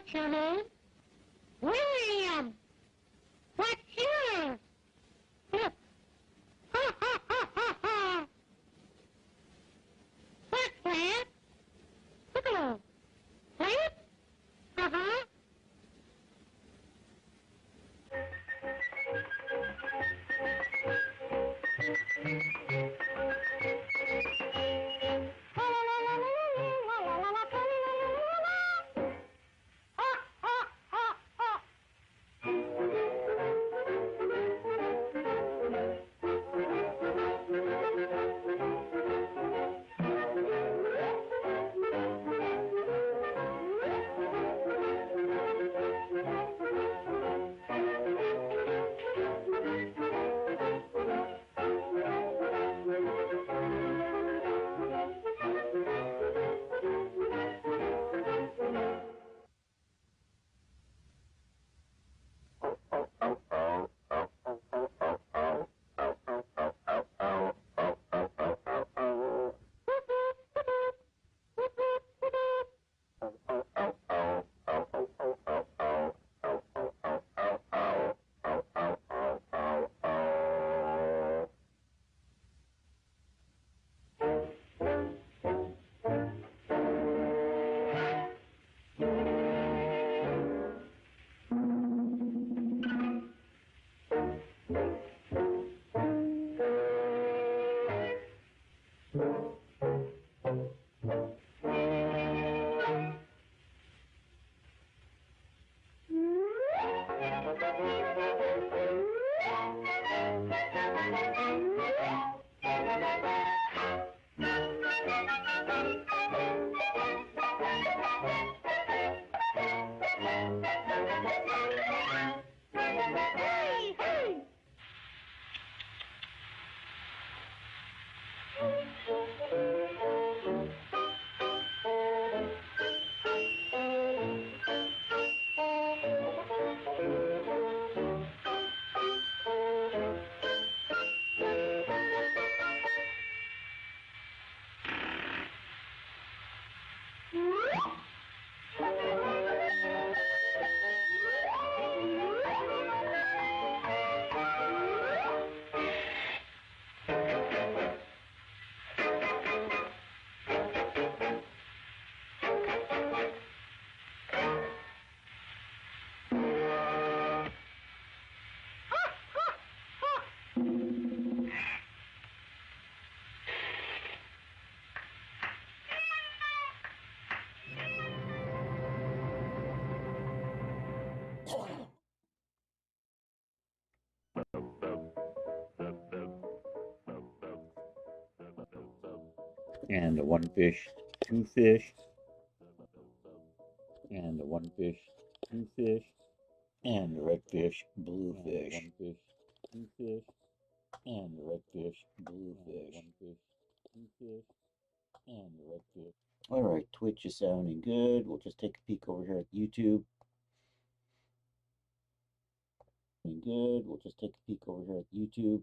What's your name? William. What's yours? Look. Ha ha ha ha ha. What, Fred? Look at him. Fred? Uh-huh. and the one fish, two fish, and the one fish, two fish, and the red fish, blue fish, one fish, two fish, and the red fish, blue fish, one fish, two fish, and the red fish. All right, Twitch is sounding good. We'll just take a peek over here at YouTube. Good. We'll just take a peek over here at YouTube.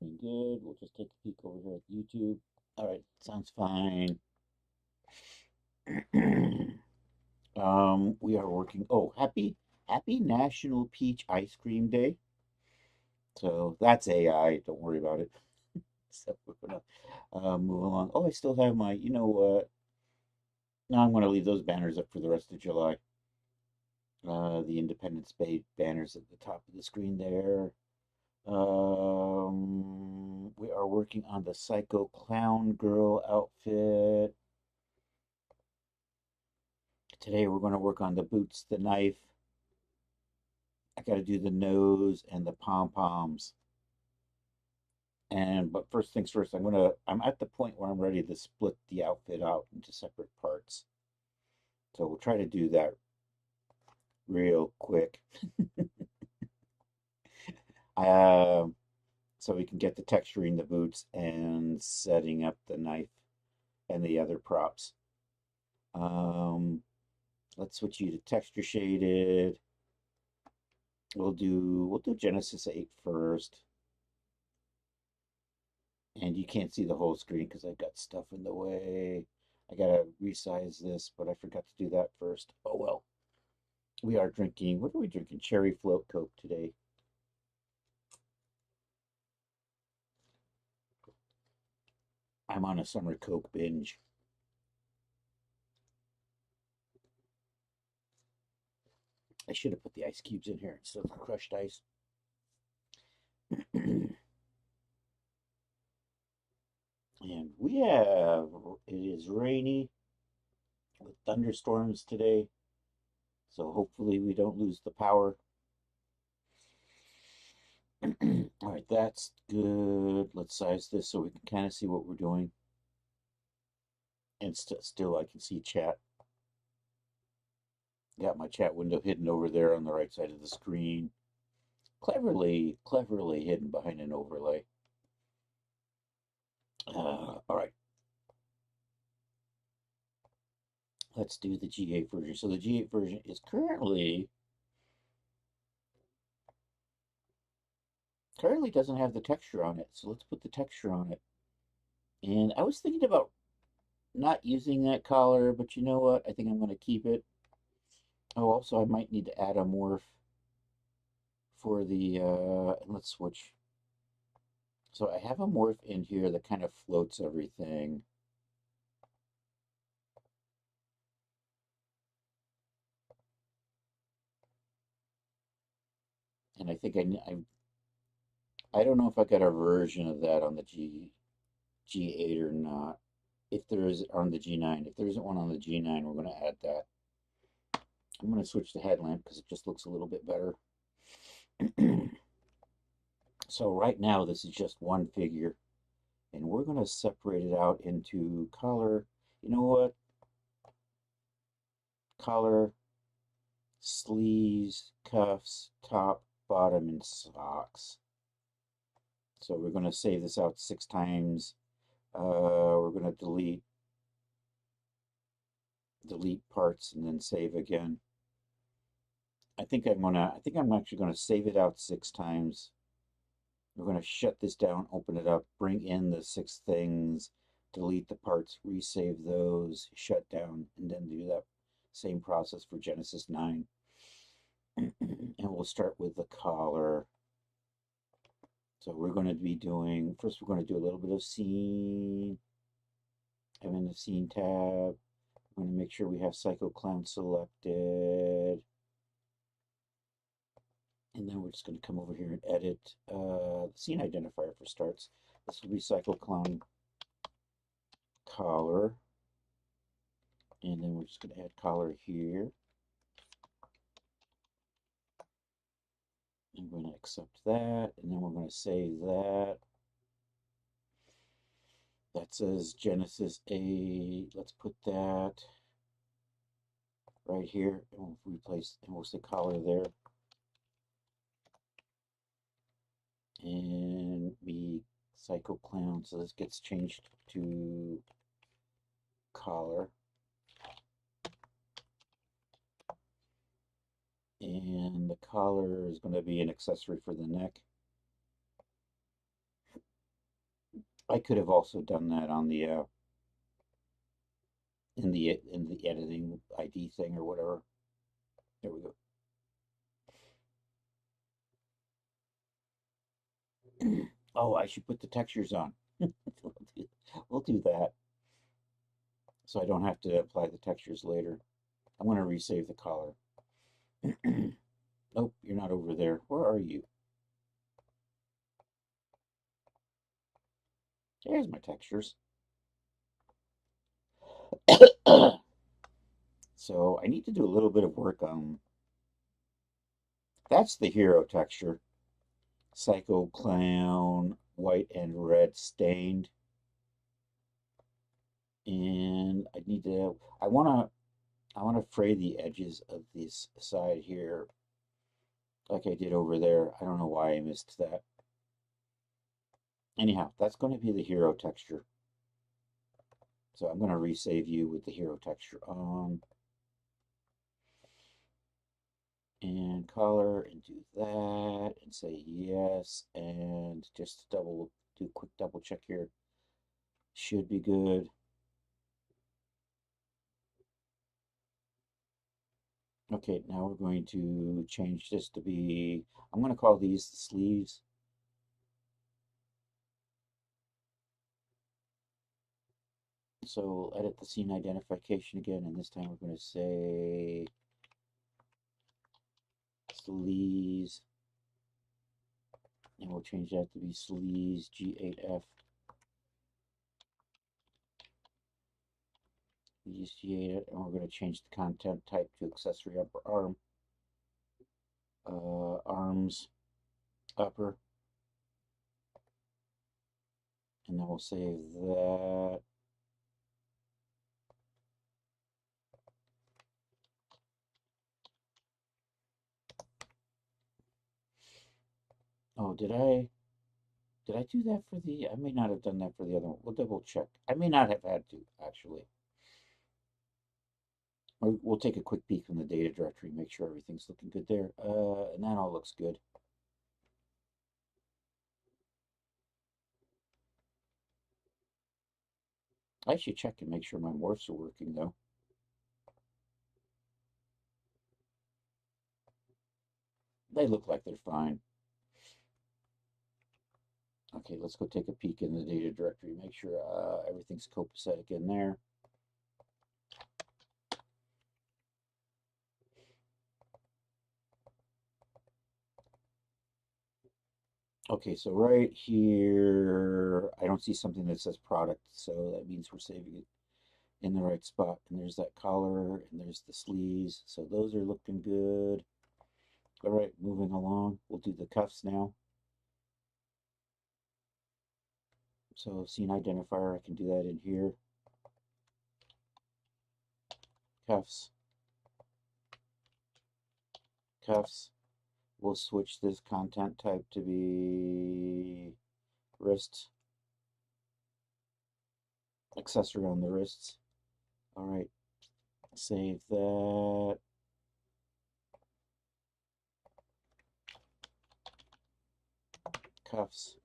Good. We'll just take a peek over here at YouTube. All right, sounds fine. We are working. Oh, happy National Peach Ice Cream Day. So that's AI. Don't worry about it. So we're gonna move along. Oh, I still have my. You know what? No, I'm gonna leave those banners up for the rest of July. The Independence Day banners at the top of the screen there. We are working on the Psycho Clown Girl outfit. Today we're going to work on the boots, the knife. I got to do the nose and the pom-poms. But first things first, I'm at the point where I'm ready to split the outfit out into separate parts. So we'll try to do that real quick. Um, so we can get the texturing the boots and setting up the knife and the other props. Um, let's switch you to texture shaded. We'll do Genesis 8 first. And you can't see the whole screen because I've got stuff in the way. I gotta resize this, but I forgot to do that first. Oh well. We are drinking, what are we drinking? Cherry Float Coke today. I'm on a summer Coke binge. I should have put the ice cubes in here instead of the crushed ice. And it is rainy with thunderstorms today. So hopefully we don't lose the power. All right, that's good. Let's size this so we can kind of see what we're doing. And still I can see chat. Got my chat window hidden over there on the right side of the screen. Cleverly hidden behind an overlay. All right. Let's do the G8 version. So the G8 version is currently doesn't have the texture on it. So let's put the texture on it. And I was thinking about not using that collar, but you know what? I think I'm going to keep it. Oh, also I might need to add a morph for the, let's switch. So I have a morph in here that kind of floats everything. And I think I don't know if I got a version of that on the G8 or not. If there is on the G9, if there isn't one on the G9, we're going to add that. I'm going to switch the headlamp because it just looks a little bit better. So right now this is just one figure, and we're going to separate it out into collar. You know what? Collar, sleeves, cuffs, top, bottom, and socks. So we're going to save this out 6 times. We're going to delete parts and then save again. I think I'm actually gonna save it out 6 times. We're gonna shut this down, open it up, bring in the 6 things, delete the parts, resave those, shut down, and then do that same process for Genesis 9. And we'll start with the collar. So we're going to be doing, first we're going to do a little bit of scene. I'm in the scene tab. I'm going to make sure we have Psycho Clown selected. And then we're just going to come over here and edit the scene identifier for starts. This will be Psycho Clown collar. And then we're just going to add collar here. I'm going to accept that. And then we're going to save that. It says Genesis A. Let's put that right here, and we'll replace, and we'll say collar there. And be Psycho Clown. So this gets changed to collar. And the collar is going to be an accessory for the neck. I could have also done that on the in the editing ID thing or whatever. There we go. Oh, I should put the textures on. We'll do that. So I don't have to apply the textures later. I'm going to resave the collar. Nope, you're not over there. Where are you? There's my textures. So I need to do a little bit of work on... That's the hero texture. Psycho Clown, white and red stained. And I need to... I want to fray the edges of this side here like I did over there. I don't know why I missed that. Anyhow, that's going to be the hero texture. So I'm going to resave you with the hero texture on. And color, and do that, and say yes, and just do a quick double check here. Should be good. Okay, now we're going to change this to be, I'm going to call these the sleeves. So edit the scene identification again, and this time we're going to say sleeves, and we'll change that to be sleeves G8F. Sleeves G8F, and we're going to change the content type to accessory upper arm. Arms upper, and then we'll save that. Oh, did I do that for the, I may not have done that for the other one. We'll double check. I may not have had to, actually. We'll take a quick peek from the data directory, make sure everything's looking good there. And that all looks good. I should check and make sure my morphs are working, though. They look like they're fine. Okay, let's go take a peek in the data directory, make sure everything's copacetic in there. Okay, so right here, I don't see something that says product, so that means we're saving it in the right spot. And there's that collar, and there's the sleeves, so those are looking good. All right, moving along, we'll do the cuffs now. So scene identifier, I can do that in here. Cuffs. Cuffs. We'll switch this content type to be wrists. Accessory on the wrists. All right, save that. Cuffs.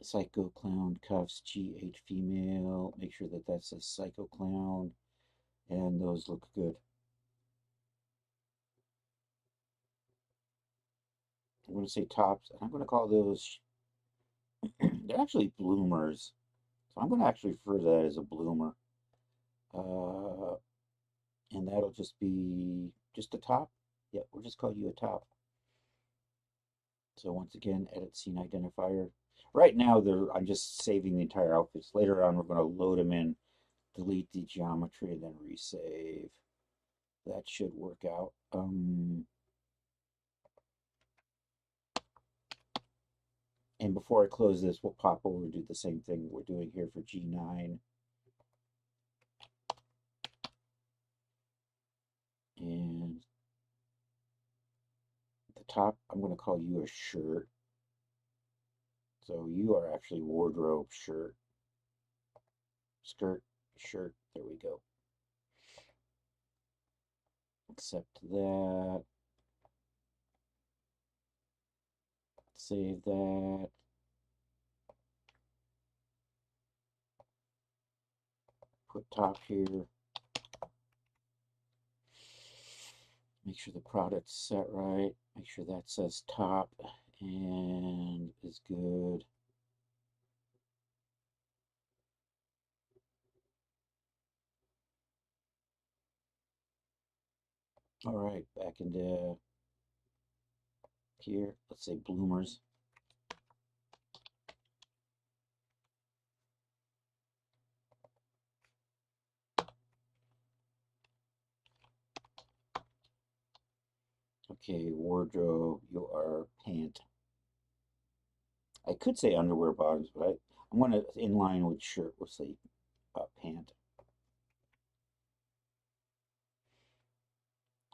Psycho Clown cuffs, G8 female. Make sure that that says Psycho Clown, and those look good. I'm going to say tops, and I'm going to call those, they're actually bloomers. So I'm going to actually refer to that as a bloomer. And that'll just be just a top. Yeah, we'll just call you a top. So once again, edit scene identifier. Right now, I'm just saving the entire outfits. Later on, we're going to load them in, delete the geometry, and then resave. That should work out. And before I close this, we'll pop over and do the same thing we're doing here for G9. And at the top, I'm going to call you a shirt. So you are actually wardrobe, shirt, skirt, shirt. There we go. Accept that. Save that. Put top here. Make sure the product's set right. Make sure that says top and is good. All right, back into here. Let's say bloomers. Okay, wardrobe, you are pant. I could say underwear bottoms, but I'm going to inline with shirt. We'll say pant.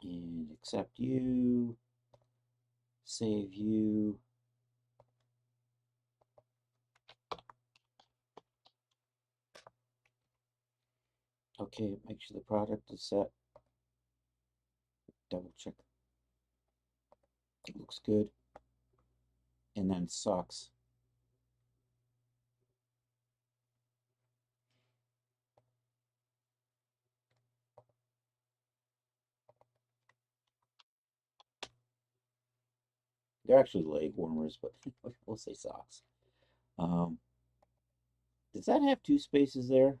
And accept you. Save you. Okay, make sure the product is set. Double check. It looks good. And then socks. They're actually leg warmers, but we'll say socks. Does that have two spaces there?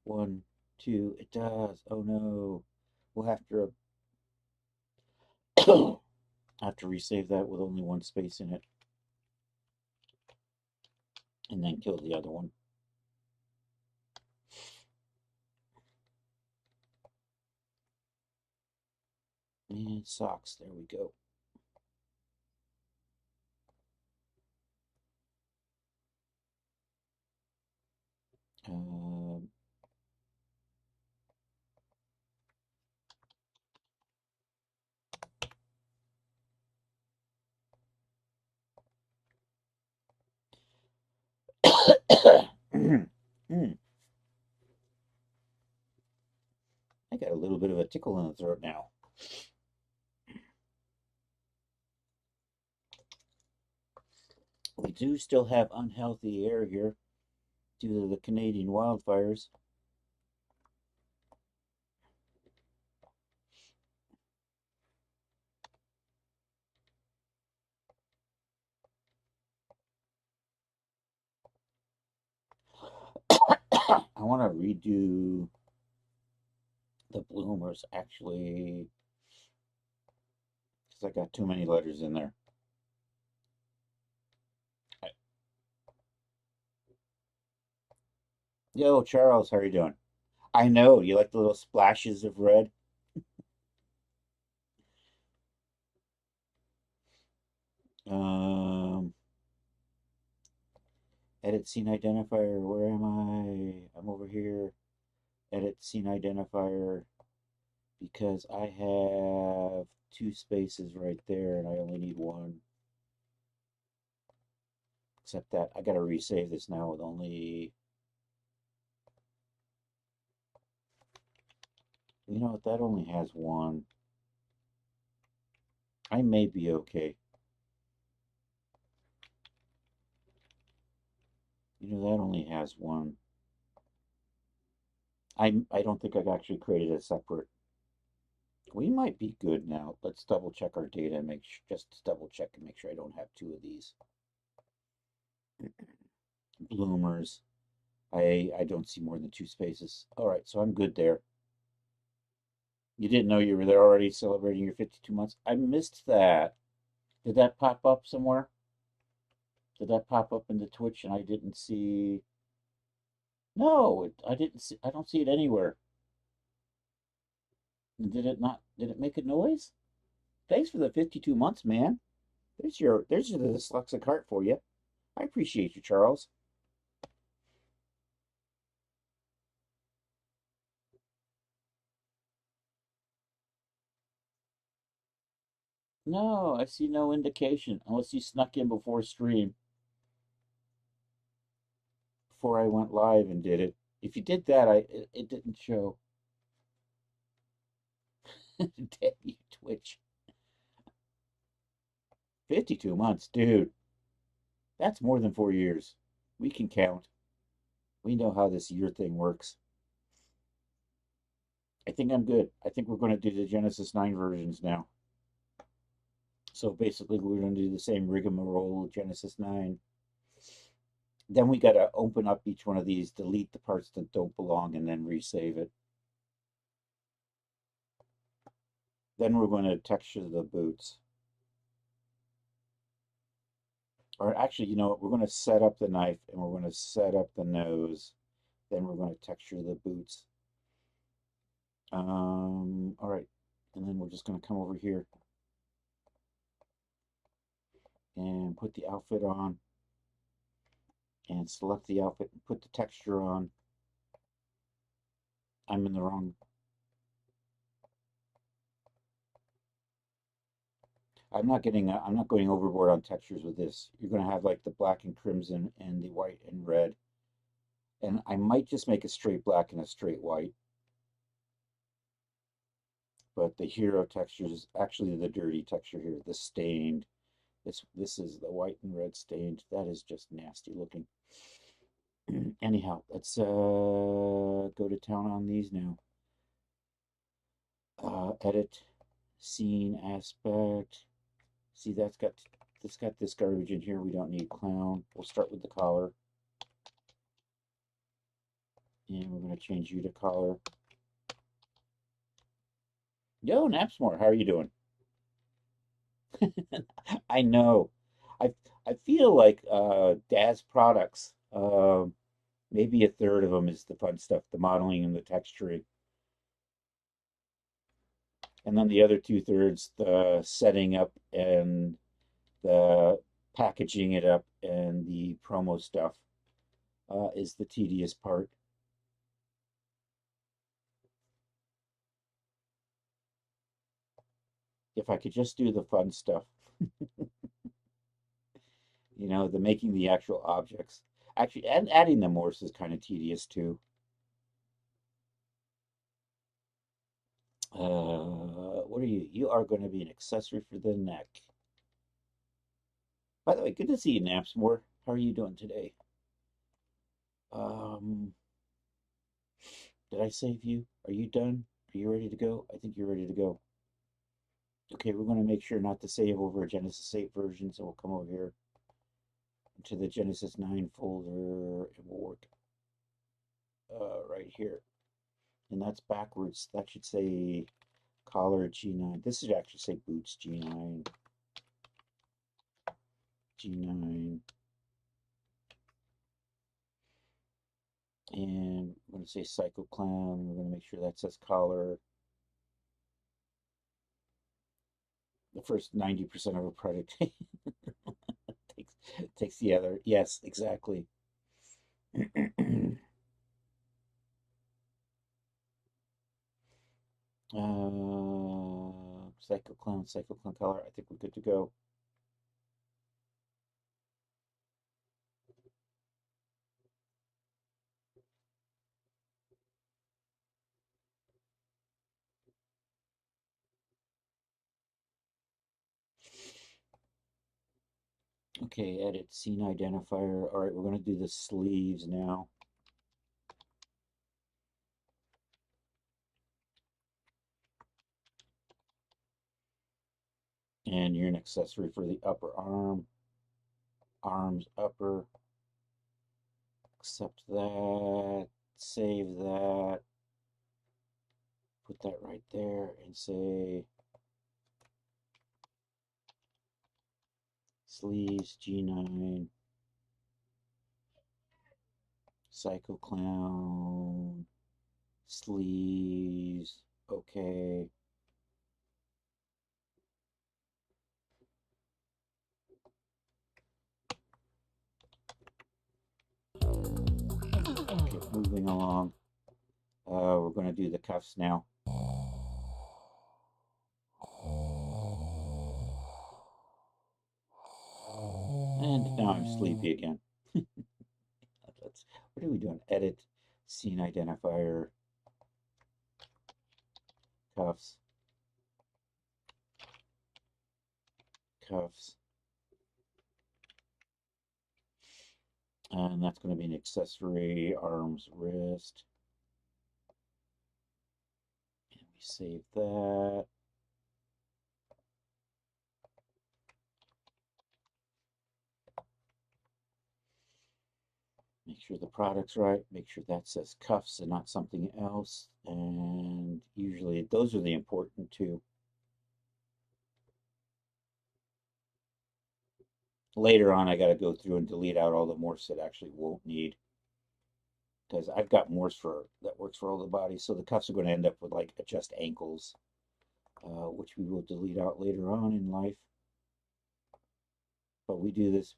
1, 2. It does. Oh no. We'll have to resave that with only one space in it. And then kill the other one. And socks. There we go. Um, I got a little bit of a tickle in the throat now. We do still have unhealthy air here due to the Canadian wildfires. I want to redo the bloomers actually because I got too many letters in there. Yo, Charles, how are you doing? I know you like the little splashes of red. Um, Edit scene identifier. Where am I? I'm over here. Edit scene identifier because I have two spaces right there and I only need one. Except that I gotta resave this now with only. You know what? That only has one. I may be okay. You know, that only has one. I don't think I've actually created a separate. We might be good now. Let's double check our data and make just double check and make sure I don't have two of these. Bloomers. I don't see more than two spaces. All right, so I'm good there. You didn't know you were there already celebrating your 52 months? I missed that. Did that pop up somewhere? Did that pop up in the Twitch and I didn't see? No, I didn't see. I don't see it anywhere. Did it not? Did it make a noise? Thanks for the 52 months, man. there's the dyslexic heart for you. I appreciate you, Charles. No, I see no indication unless you snuck in before stream, before I went live and did it. If you did that, it didn't show. Damn you, Twitch. 52 months, dude. That's more than 4 years. We can count. We know how this year thing works. I think I'm good. I think we're going to do the Genesis 9 versions now. So basically, we're going to do the same rigmarole with Genesis 9. Then we got to open up each one of these, delete the parts that don't belong, and then resave it. Then we're going to texture the boots. Or actually, you know what? We're going to set up the knife and we're going to set up the nose. Then we're going to texture the boots. All right. And then we're just going to come over here and put the outfit on and select the outfit and put the texture on. I'm in the wrong. I'm not going overboard on textures with this. You're going to have like the black and crimson and the white and red. And I might just make a straight black and a straight white. But the hero texture is actually the dirty texture here, the stained. This is the white and red stained. That is just nasty looking. Anyhow, let's go to town on these now. Edit scene aspect. See, that's got this garbage in here. We don't need clown. We'll start with the collar. And we're going to change you to collar. Yo, Napsmore, how are you doing? I know. I feel like Daz products, maybe a third of them is the fun stuff, the modeling and the texturing. And then the other 2/3, the setting up and the packaging it up and the promo stuff, is the tedious part. If I could just do the fun stuff, you know, the making the actual objects. Actually, and adding the Morse is kind of tedious too. What are you? You are going to be an accessory for the neck. By the way, good to see you, Napsmore. How are you doing today? Um, did I save you? Are you done? Are you ready to go? I think you're ready to go. Okay, we're going to make sure not to save over a Genesis 8 version, so we'll come over here to the Genesis 9 folder and we'll work right here. And that's backwards. That should say collar G9. This should actually say boots G9. G9. And we're going to say Psycho Clown. We're going to make sure that says collar. The first 90% of a product takes the other. Yes, exactly. Psycho Clown collar. I think we're good to go. Okay, edit scene identifier. All right, we're going to do the sleeves now. And you're an accessory for the upper arm. Arms upper. Accept that. Save that. Put that right there and say sleeves G9. Psycho Clown. Sleeves. Okay. moving along. We're going to do the cuffs now. And now I'm sleepy again. What are we doing? Edit, scene identifier, cuffs, cuffs. And that's going to be an accessory, arms, wrist. And we save that. Make sure the product's right. Make sure that says cuffs and not something else. And usually those are the important two. Later on, I got to go through and delete out all the morphs that actually won't need. Because I've got morphs that works for all the bodies. So the cuffs are going to end up with like adjust ankles, which we will delete out later on in life. But we do this.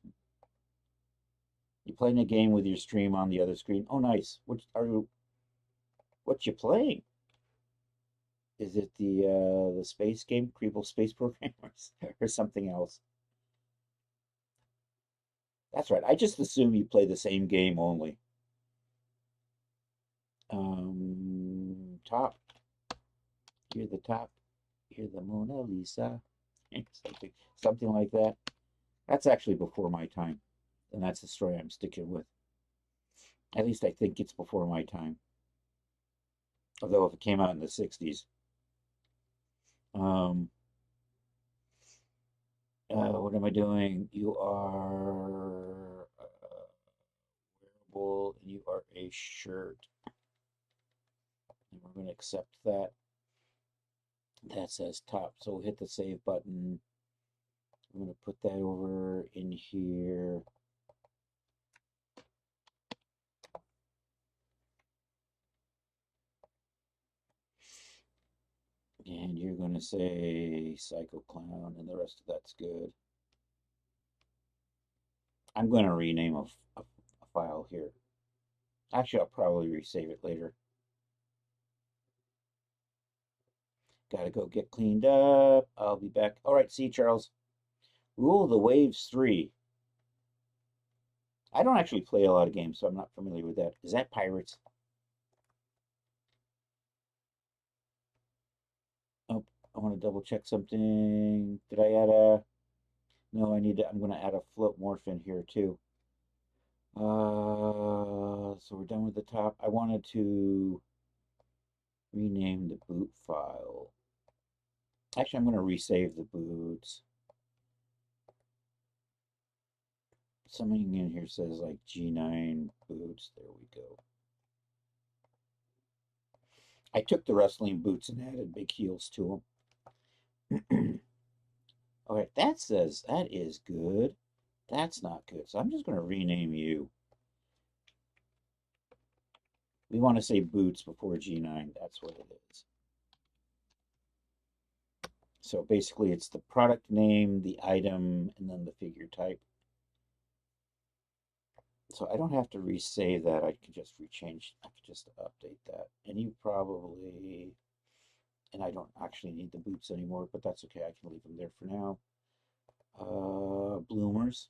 You're playing a game with your stream on the other screen. Oh, nice. What you playing? Is it the space game, Creeple Space Programmers, or something else? That's right. I just assume you play the same game only. Top. You're the top. You're the Mona Lisa. Something like that. That's actually before my time. And that's the story I'm sticking with. At least I think it's before my time. Although if it came out in the 60s. What am I doing? You are wearable, and you are a shirt. And we're going to accept that. That says top. So we'll hit the save button. I'm going to put that over in here. And you're going to say Psycho Clown, and the rest of that's good. I'm going to rename a file here. Actually, I'll probably resave it later. Gotta go get cleaned up. I'll be back. All right, see you, Charles. Rule of the Waves 3. I don't actually play a lot of games, so I'm not familiar with that. Is that Pirates? Oh, I want to double check something. Did I add a... No, I'm going to add a float morph in here, too. So we're done with the top. I wanted to rename the boot file. Actually, I'm going to resave the boots. Something in here says like G9 boots. There we go. I took the wrestling boots and added big heels to them. All right, that says that is good. That's not good. So I'm just going to rename you. We want to say boots before G9. That's what it is. So basically, it's the product name, the item, and then the figure type. So I don't have to resave that. I can just I could just update that. And you probably, and I don't actually need the boots anymore, but that's okay. I can leave them there for now. Bloomers.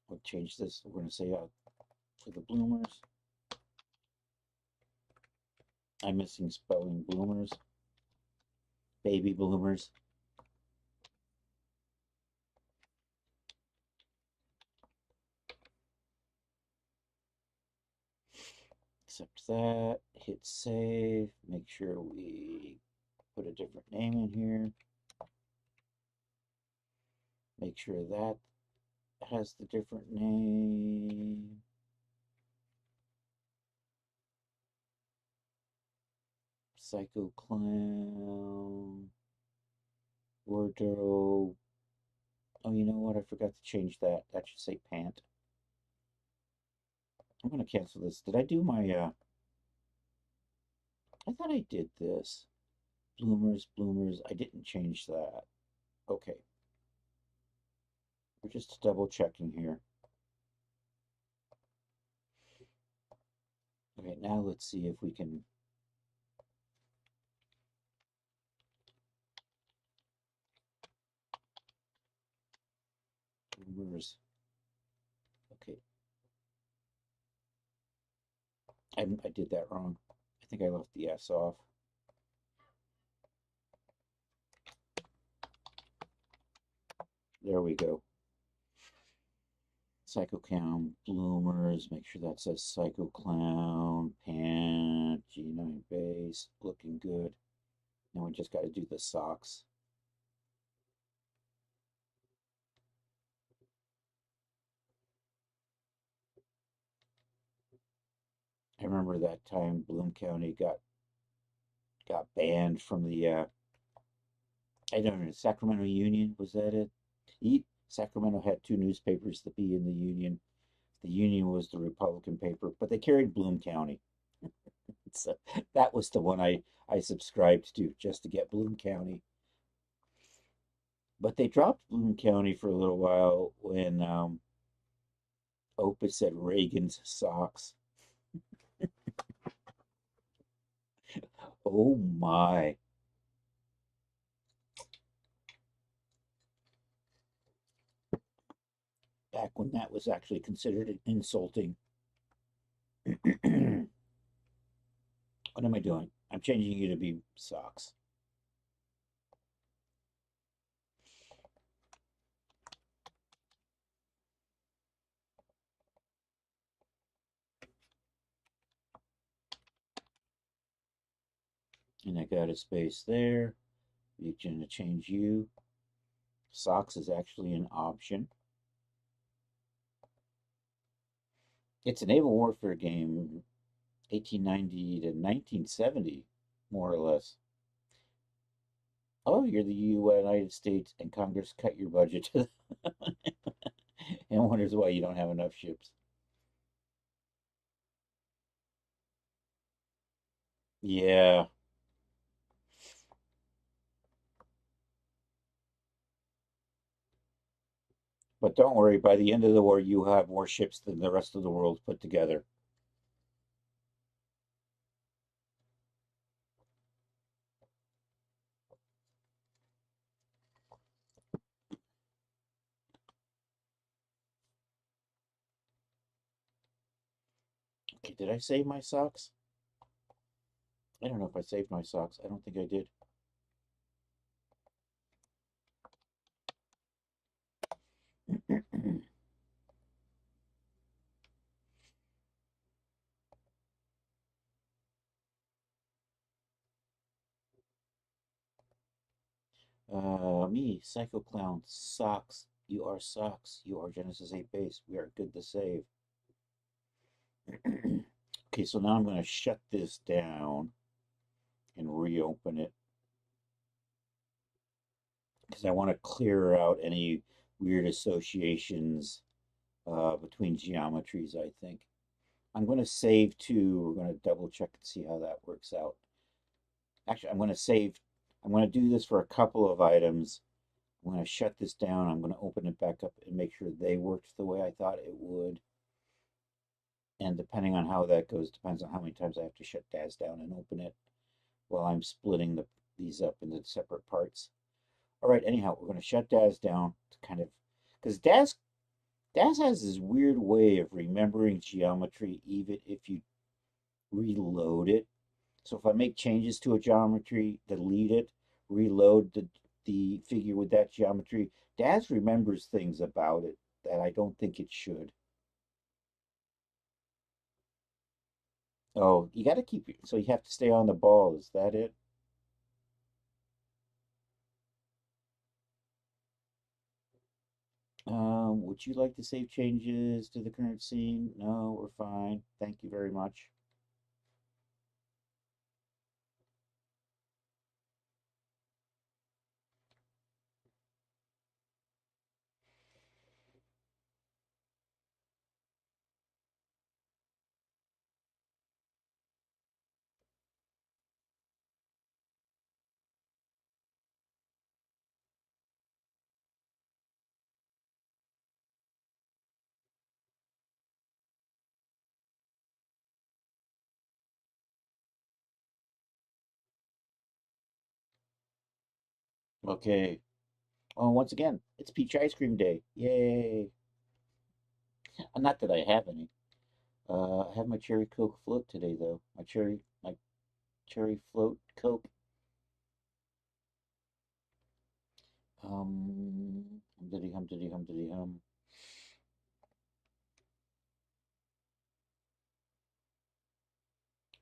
We'll change this. We're going to say for the bloomers. I'm missing spelling bloomers. Baby bloomers. Accept that. Hit save. Make sure we put a different name in here. Make sure that has the different name. Psycho Clown. Wardrobe. Oh, you know what? I forgot to change that. That should say pant. I'm going to cancel this. Did I do my, I thought I did this. Bloomers. I didn't change that. Okay. We're just double checking here. Okay, now let's see if we can. Where's okay? I did that wrong. I think I left the S off. There we go. Psycho Clown bloomers. Make sure that says Psycho Clown pant G9 base. Looking good. Now we just got to do the socks. I remember that time Bloom County got banned from the I don't know, Sacramento Union, was that it? Sacramento had two newspapers to be in the Union. The Union was the Republican paper, but they carried Bloom County. So that was the one I subscribed to just to get Bloom County. But they dropped Bloom County for a little while when Opus said Reagan's socks. Oh my. Back when that was actually considered insulting. What am I doing? I'm changing you to be socks. And I got a space there. You're going to change you. Socks is actually an option. It's a naval warfare game, 1890 to 1970, more or less. Oh, you're the United States and Congress cut your budget and wonders why you don't have enough ships. Yeah, but don't worry, by the end of the war, you have more ships than the rest of the world put together. Okay, did I save my socks? I don't know if I saved my socks. I don't think I did. Me, Psycho Clown, socks. You are socks. You are Genesis 8 base. We are good to save. Okay, so now I'm going to shut this down and reopen it because I want to clear out any weird associations between geometries, I think. I'm going to save two. We're going to double check and see how that works out. Actually, I'm going to do this for a couple of items. I'm going to shut this down. I'm going to open it back up and make sure they worked the way I thought it would. And depending on how that goes, depends on how many times I have to shut DAS down and open it while I'm splitting these up into separate parts. All right, anyhow, we're going to shut DAS down to kind of, because DAS has this weird way of remembering geometry even if you reload it. So if I make changes to a geometry, delete it, reload the figure with that geometry, DAS remembers things about it that I don't think it should. Oh, you got to keep so you have to stay on the ball. Is that it? Would you like to save changes to the current scene? No, we're fine. Thank you very much. Okay. Oh, once again, it's peach ice cream day. Yay. Not that I have any. I have my cherry Coke float today, though. My cherry float Coke. Hum diddy hum diddy hum diddy hum.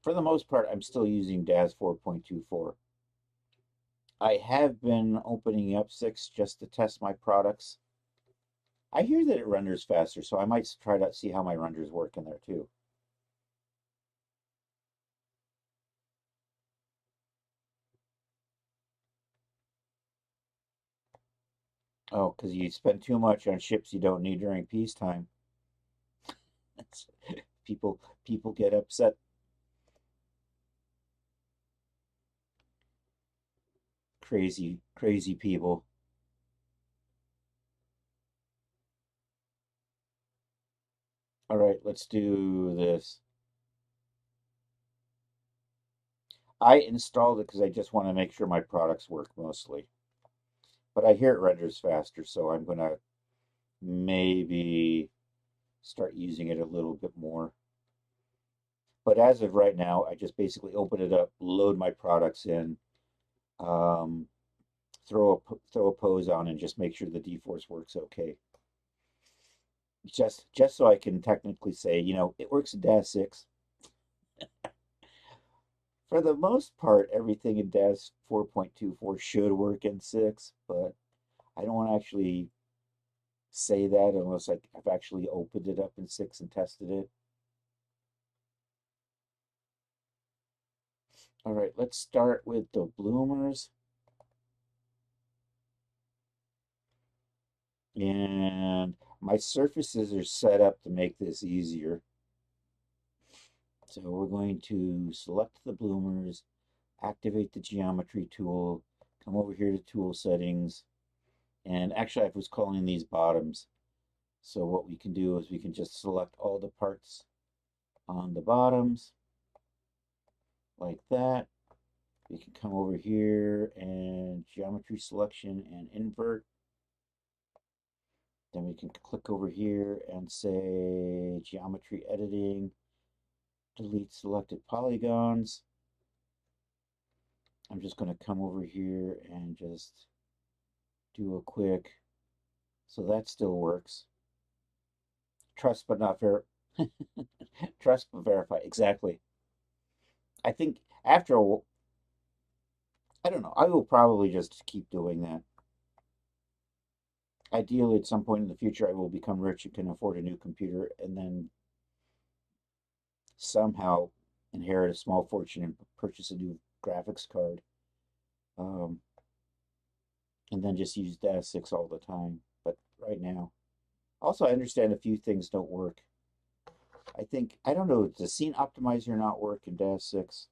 For the most part, I'm still using DAS 4.24. I have been opening up 6 just to test my products. I hear that it renders faster, so I might try to see how my renders work in there too. Oh, because you spend too much on ships you don't need during peacetime. People get upset. Crazy people. All right, let's do this. I installed it because I just want to make sure my products work mostly. But I hear it renders faster, so I'm gonna maybe start using it a little bit more. But as of right now, I just basically open it up, load my products in, um, throw a pose on, and just make sure the D-Force works okay. Just so I can technically say, it works in DAS 6. For the most part, everything in DAS 4.24 should work in 6, but I don't want to actually say that unless I've actually opened it up in 6 and tested it. All right, let's start with the bloomers. And my surfaces are set up to make this easier. So we're going to select the bloomers, activate the geometry tool, come over here to tool settings, and actually I was calling these bottoms. So what we can do is we can just select all the parts on the bottoms like that. We can come over here and geometry selection and invert. Then we can click over here and say geometry editing, delete selected polygons. I'm just going to come over here and just do a quick, so that still works. Trust but not trust but verify. Exactly. I think after a, I don't know, I will probably just keep doing that. Ideally, at some point in the future, I will become rich and can afford a new computer and then somehow inherit a small fortune and purchase a new graphics card. Um, and then just use DAS 6 all the time. But right now, also, I understand a few things don't work. I don't know, does Scene Optimizer not work in DAS 6?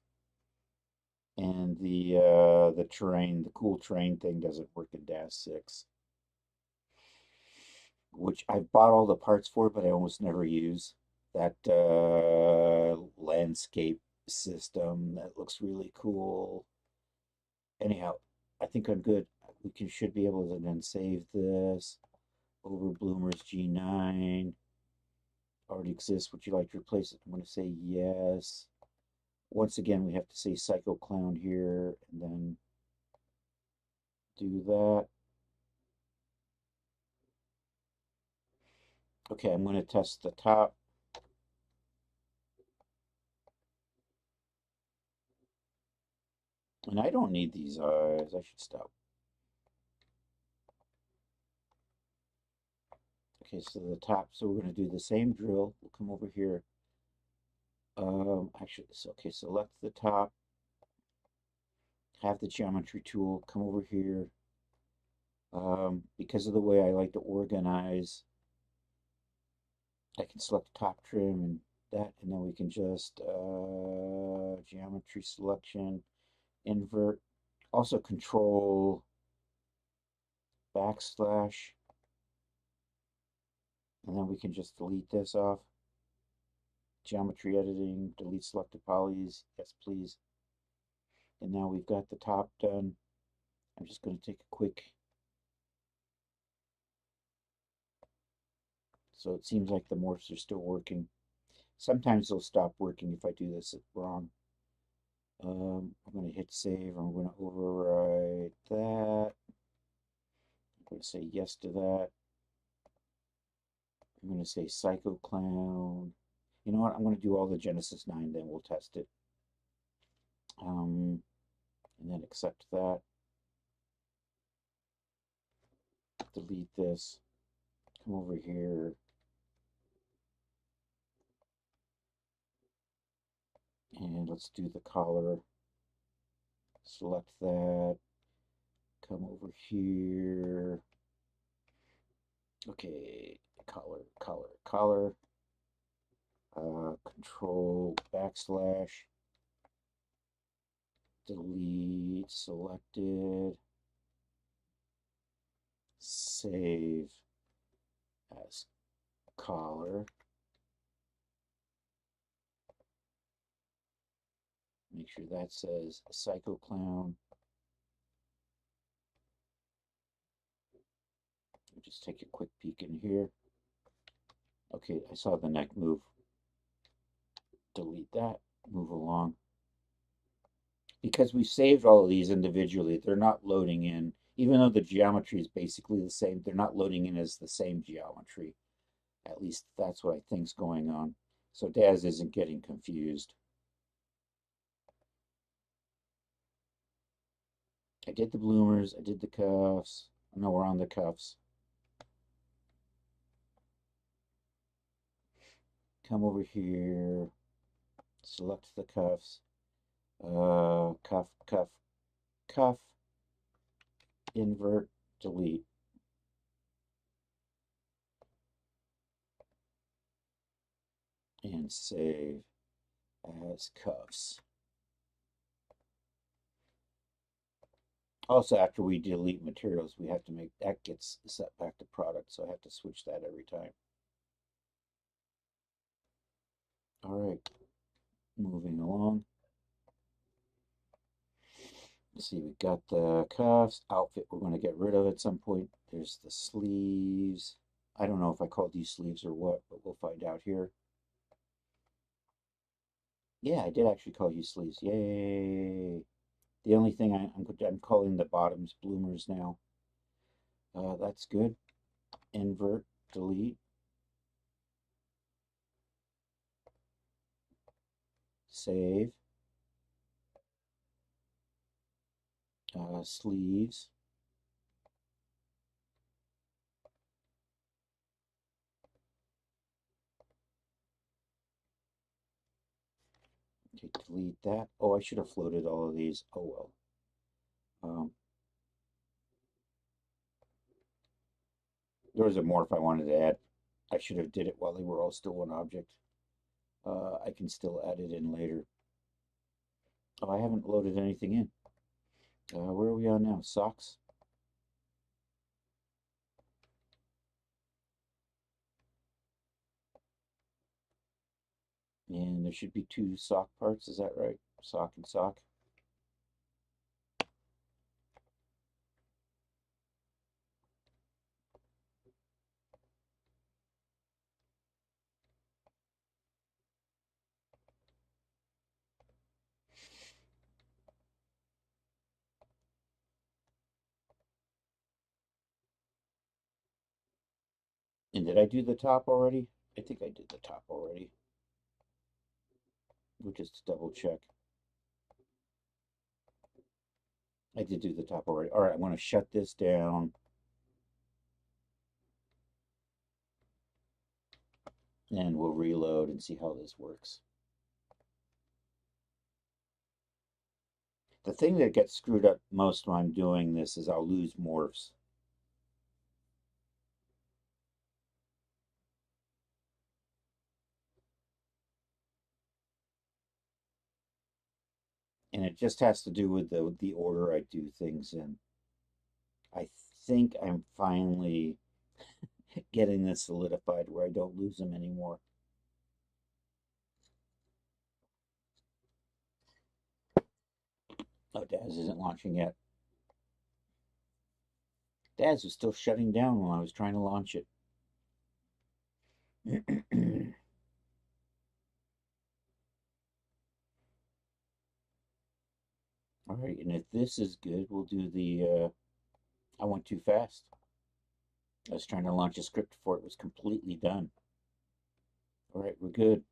And the terrain, the cool terrain thing doesn't work in DAS 6, which I've bought all the parts for, but I almost never use. That landscape system that looks really cool. Anyhow, I think I'm good. Should be able to then save this. Over Bloomers G9 already exists. Would you like to replace it? I'm going to say yes. Once again, we have to say Psycho Clown here and then do that. Okay, I'm going to test the top. And I don't need these eyes. I should stop. Okay, so the top. So we're going to do the same drill. We'll come over here. Actually, so, okay, select the top. Have the geometry tool. Come over here. Because of the way I like to organize, I can select top trim and that, and then we can just geometry selection, invert, also control backslash, and then we can just delete this off. Geometry editing, delete selected polys, yes please. And now we've got the top done. I'm just going to take a quick. So it seems like the morphs are still working. Sometimes they'll stop working if I do this wrong. I'm going to hit save. I'm going to override that. I'm going to say yes to that. I'm going to say Psycho Clown. You know what? I'm going to do all the Genesis 9, then we'll test it. And then accept that. Delete this. Come over here. And let's do the collar. Select that. Come over here. Okay, collar. Control \, delete selected, save as collar. Make sure that says Psycho Clown. Just take a quick peek in here. Okay, I saw the neck move. Delete that, move along. Because we saved all of these individually, they're not loading in. Even though the geometry is basically the same, they're not loading in as the same geometry. At least that's what I think's going on. So Daz isn't getting confused. I did the bloomers, I did the cuffs. No, we're on the cuffs. Come over here, select the cuffs. Cuff, invert, delete. And save as cuffs. Also, after we delete materials, we have to make that gets set back to product, so I have to switch that every time. All right, moving along. Let's see, we got the cuffs, outfit we're going to get rid of at some point. There's the sleeves. I don't know if I called these sleeves or what, but we'll find out here. Yeah, I did actually call you sleeves. Yay! The only thing I'm calling the bottoms bloomers now. That's good. Invert, delete. Save. Sleeves. Okay, delete that. Oh, I should have floated all of these. Oh well. There was a morph I wanted to add. I should have did it while they were all still one object. I can still add it in later. Oh, I haven't loaded anything in. Where are we on now? Socks? And there should be 2 sock parts, is that right? Sock and sock. And did I do the top already? I think I did the top already. We'll just double check. I did do the top already. All right, I want to shut this down. And we'll reload and see how this works. The thing that gets screwed up most when I'm doing this is I'll lose morphs. And it just has to do with the order I do things in. I think I'm finally getting this solidified where I don't lose them anymore. Oh, Daz isn't launching yet. Dad's was still shutting down while I was trying to launch it. All right, and if this is good, we'll do the, I went too fast. I was trying to launch a script before it was completely done. All right, we're good.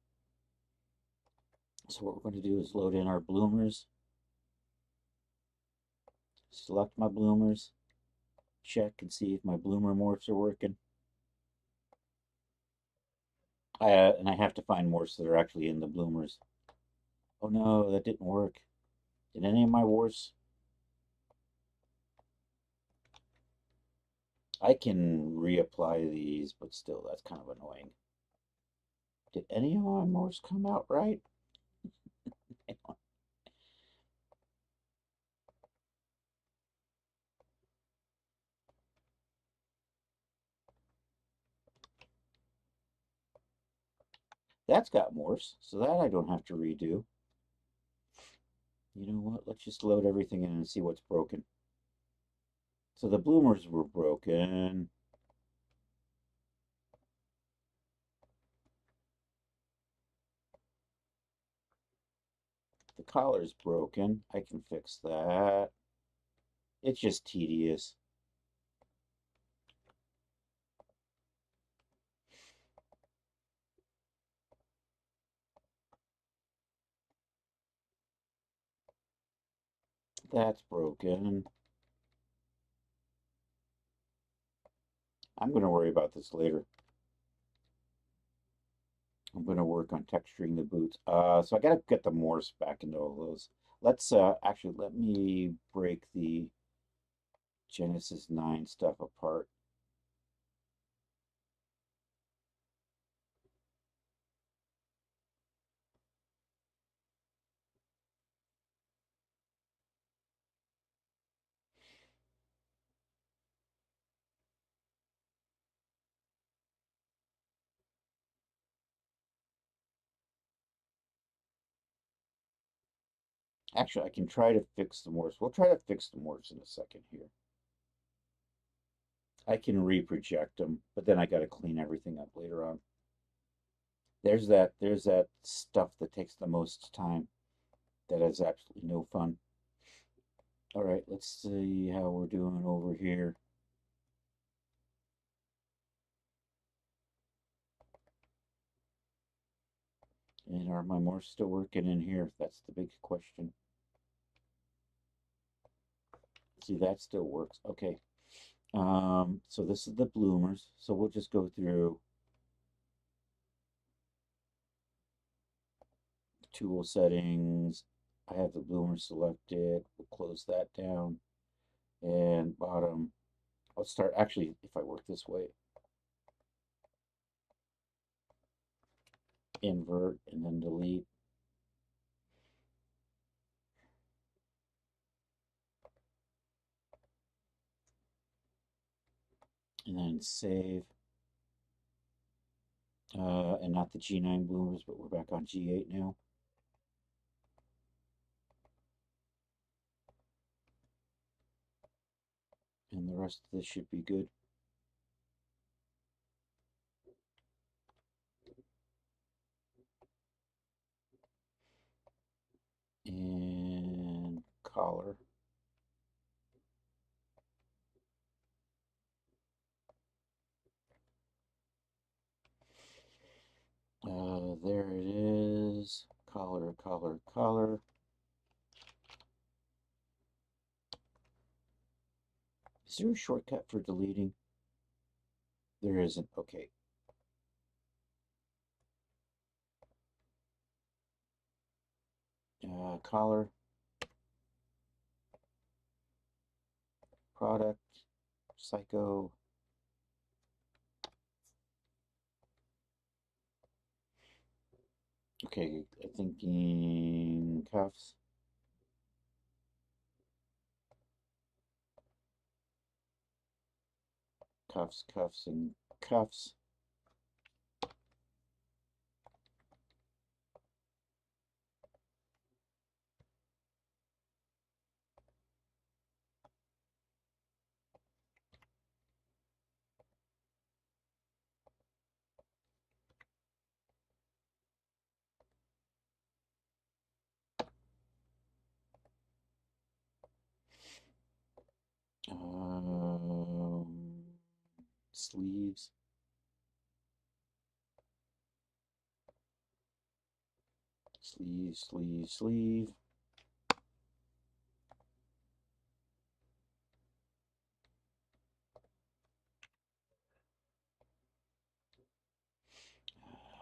So what we're going to do is load in our bloomers. Select my bloomers. Check and see if my bloomer morphs are working. And I have to find morphs that are actually in the bloomers. Oh no, that didn't work. Did any of my morphs? I can reapply these, but still, that's kind of annoying. Did any of my morphs come out right? That's got morphs, so that I don't have to redo. You know what? Let's just load everything in and see what's broken. So the bloomers were broken. The collar's broken. I can fix that. It's just tedious. That's broken. I'm going to worry about this later. I'm going to work on texturing the boots. So I got to get the morphs back into all those. Let's actually let me break the Genesis 9 stuff apart. Actually, I can try to fix the morphs. We'll try to fix the morphs in a second here. I can reproject them, but then I got to clean everything up later on. There's that stuff that takes the most time. That is absolutely no fun. All right, let's see how we're doing over here. And are my morphs still working in here? That's the big question. See, that still works. Okay. So this is the bloomers. So we'll just go through tool settings. I have the bloomer selected. We'll close that down. And bottom, I'll start, actually, if I work this way, invert and then delete. And then save. And not the G9 bloomers, but we're back on G8 now. And the rest of this should be good. And collar. There it is. Collar, collar, collar. Is there a shortcut for deleting? There isn't. Okay. Collar. Product. Psycho. Okay, I'm thinking cuffs. Cuffs, cuffs, and cuffs. sleeves. Sleeve, sleeve, sleeve.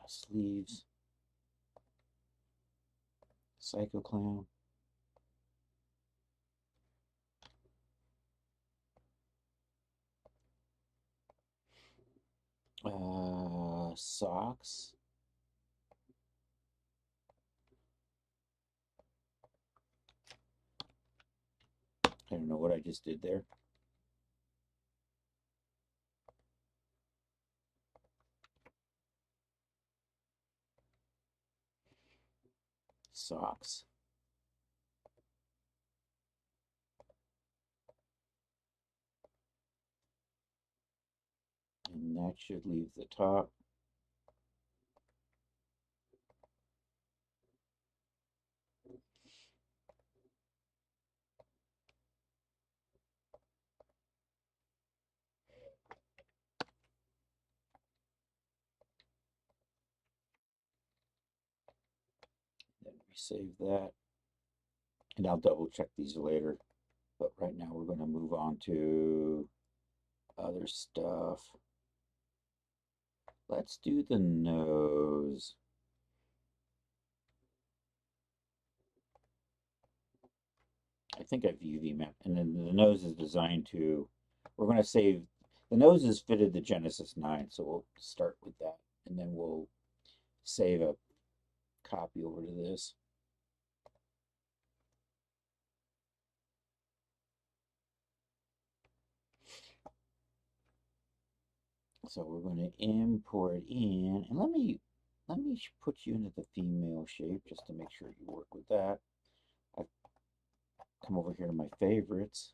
Sleeves. Psycho Clown. Socks. I don't know what I just did there. Socks. And that should leave the top. Then we save that. And I'll double check these later. But right now we're going to move on to other stuff. Let's do the nose. I think I've UV mapped. And then the nose is designed to, we're going to save, the nose is fitted to Genesis 9. So we'll start with that. And then we'll save a copy over to this. So we're going to import in, and let me put you into the female shape just to make sure you work with that. I've come over here to my favorites,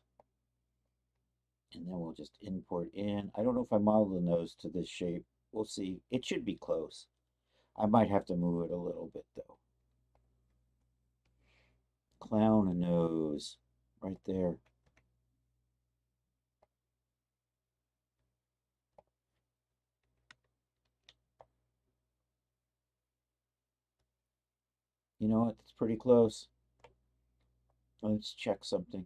and then we'll just import in. I don't know if I model the nose to this shape. We'll see. It should be close. I might have to move it a little bit though. Clown nose, right there. You know what? It's pretty close. Let's check something.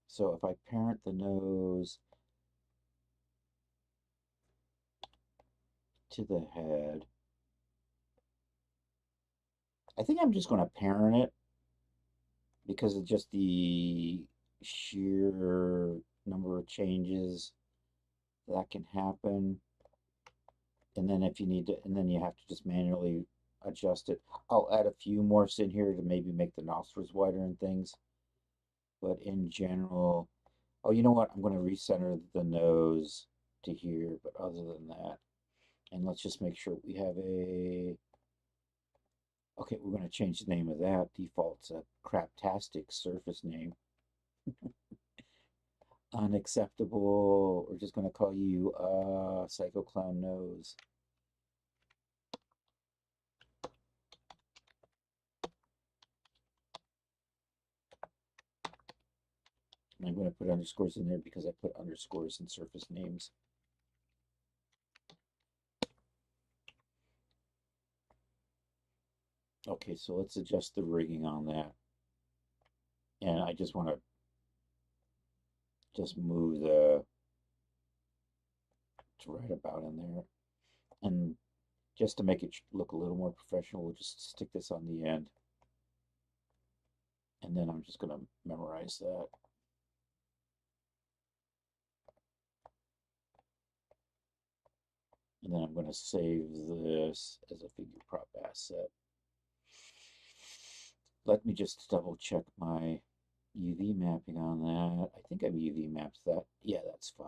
So if I parent the nose to the head, I think I'm just going to parent it because of just the sheer number of changes that can happen. And then if you need to, and then you have to just manually adjust it. I'll add a few more in here to maybe make the nostrils wider and things. But in general, oh, you know what? I'm going to recenter the nose to here. But other than that, and let's just make sure we have a, okay, we're going to change the name of that. Default's a craptastic surface name. Unacceptable. We're just going to call you Psycho Clown Nose. I'm going to put underscores in there because I put underscores in surface names. Okay, so let's adjust the rigging on that. And I just want to just move the to right about in there. And just to make it look a little more professional, we'll just stick this on the end. And then I'm just going to memorize that. And then I'm going to save this as a figure prop asset. Let me just double check my UV mapping on that. I think I've UV mapped that. Yeah, that's fine.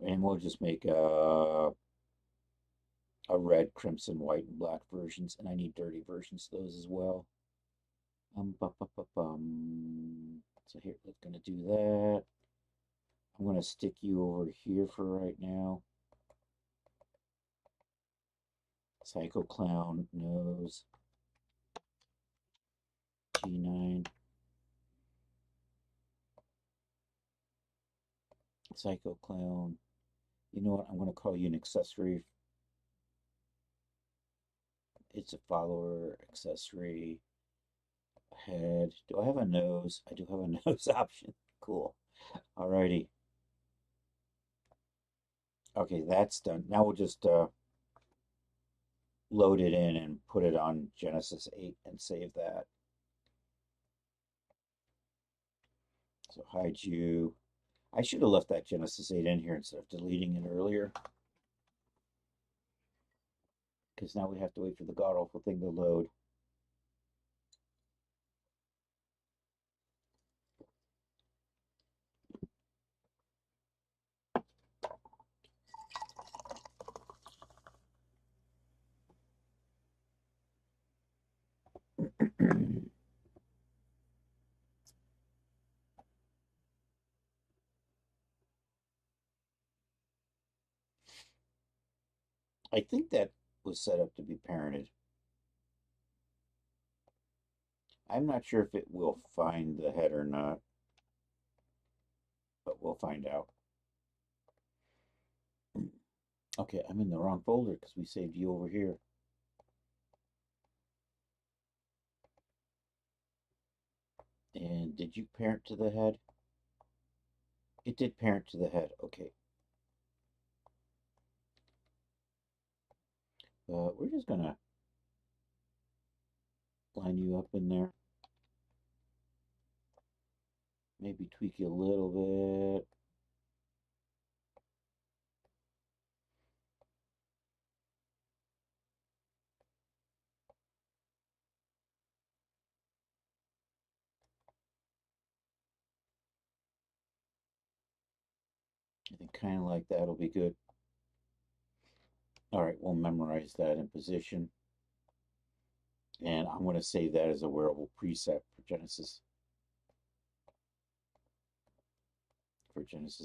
And we'll just make a red, crimson, white, and black versions. And I need dirty versions of those as well. So here, we're going to do that. I'm going to stick you over here for right now. Psycho Clown knows. G9. Psycho Clown. You know what? I'm going to call you an accessory. It's a follower accessory. Head. Do I have a nose? I do have a nose option. Cool. Alrighty. Okay, that's done. Now we'll just load it in and put it on Genesis 8 and save that. So hide you. I should have left that Genesis 8 in here instead of deleting it earlier. Because now we have to wait for the god-awful thing to load. I think that was set up to be parented. I'm not sure if it will find the head or not, but we'll find out. Okay, I'm in the wrong folder because we saved you over here. And did you parent to the head? It did parent to the head. Okay. We're just gonna line you up in there. Maybe tweak you a little bit. I think kind of like that'll be good. All right, we'll memorize that in position. And I'm going to save that as a wearable preset for Genesis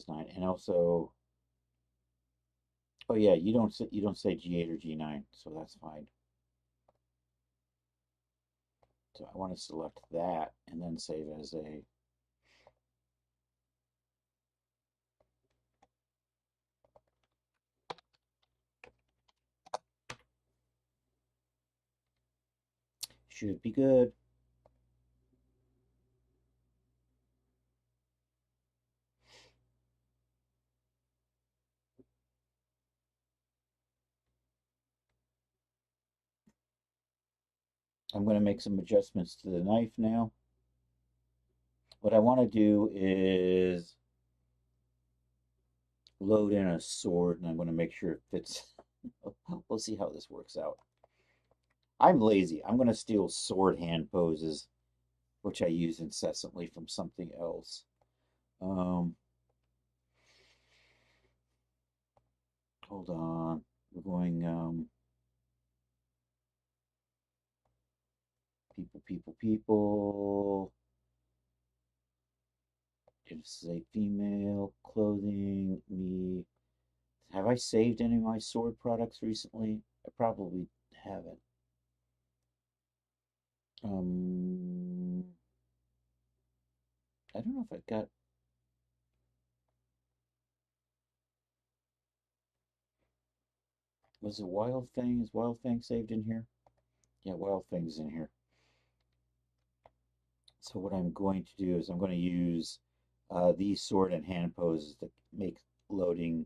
9. And also, oh yeah, you don't say G8 or G9, so that's fine. So I want to select that and then save as a should be good. I'm going to make some adjustments to the knife now. What I want to do is load in a sword, and I'm going to make sure it fits. We'll see how this works out. I'm lazy. I'm going to steal sword hand poses, which I use incessantly from something else. Hold on. We're going people. It's a female clothing me. Have I saved any of my sword products recently? I probably haven't. I don't know if I've got. Was it Wild Fang? Is Wild Fang saved in here? Yeah, Wild Fang's in here. So what I'm going to do is I'm going to use these sword and hand poses to make loading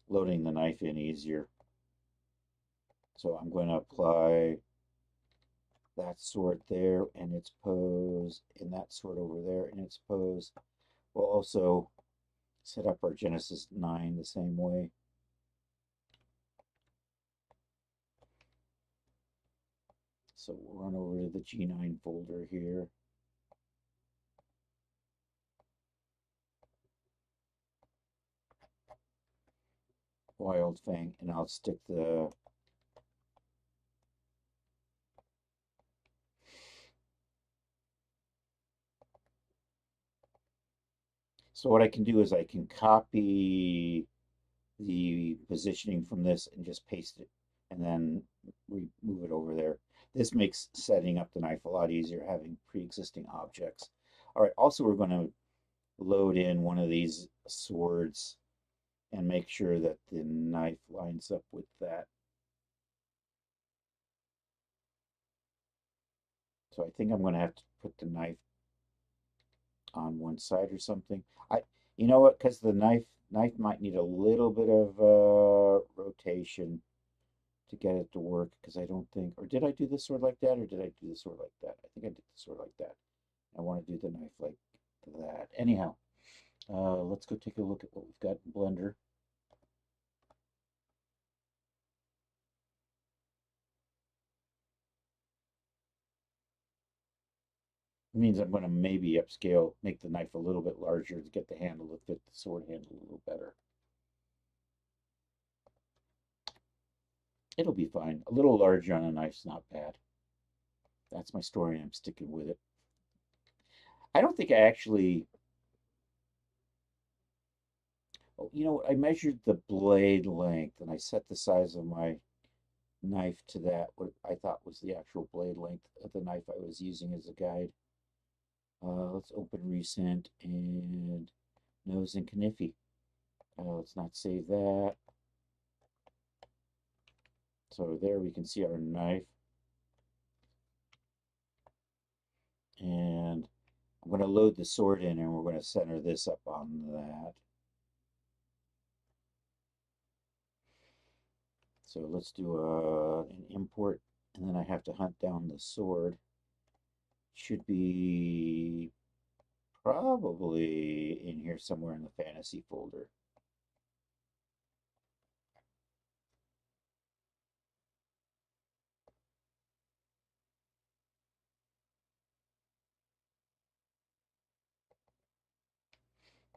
loading the knife in easier. So I'm going to apply that sword there in its pose, and that sword over there in its pose. We'll also set up our Genesis 9 the same way. So we'll run over to the G9 folder here. Wild Fang, and I'll stick the so what I can do is I can copy the positioning from this and just paste it and then move it over there. This makes setting up the knife a lot easier, having pre-existing objects. All right, also we're going to load in one of these swords and make sure that the knife lines up with that. So I think I'm going to have to put the knife on one side or something. You know what? Because the knife might need a little bit of rotation to get it to work. Because I don't think, or did I do the sword like that, or did I do the sword like that? I think I did the sword like that. I want to do the knife like that. Anyhow, let's go take a look at what we've got in Blender. It means I'm going to maybe upscale, make the knife a little bit larger to get the handle to fit the sword handle a little better. It'll be fine. A little larger on a knife's not bad. That's my story, and I'm sticking with it. I don't think I actually... Oh, you know, I measured the blade length, and I set the size of my knife to that, what I thought was the actual blade length of the knife I was using as a guide. Let's open recent and nose and Kniffy. Let's not save that. So there we can see our knife. And I'm going to load the sword in, and we're going to center this up on that. So let's do an import, and then I have to hunt down the sword. Should be probably in here somewhere in the fantasy folder.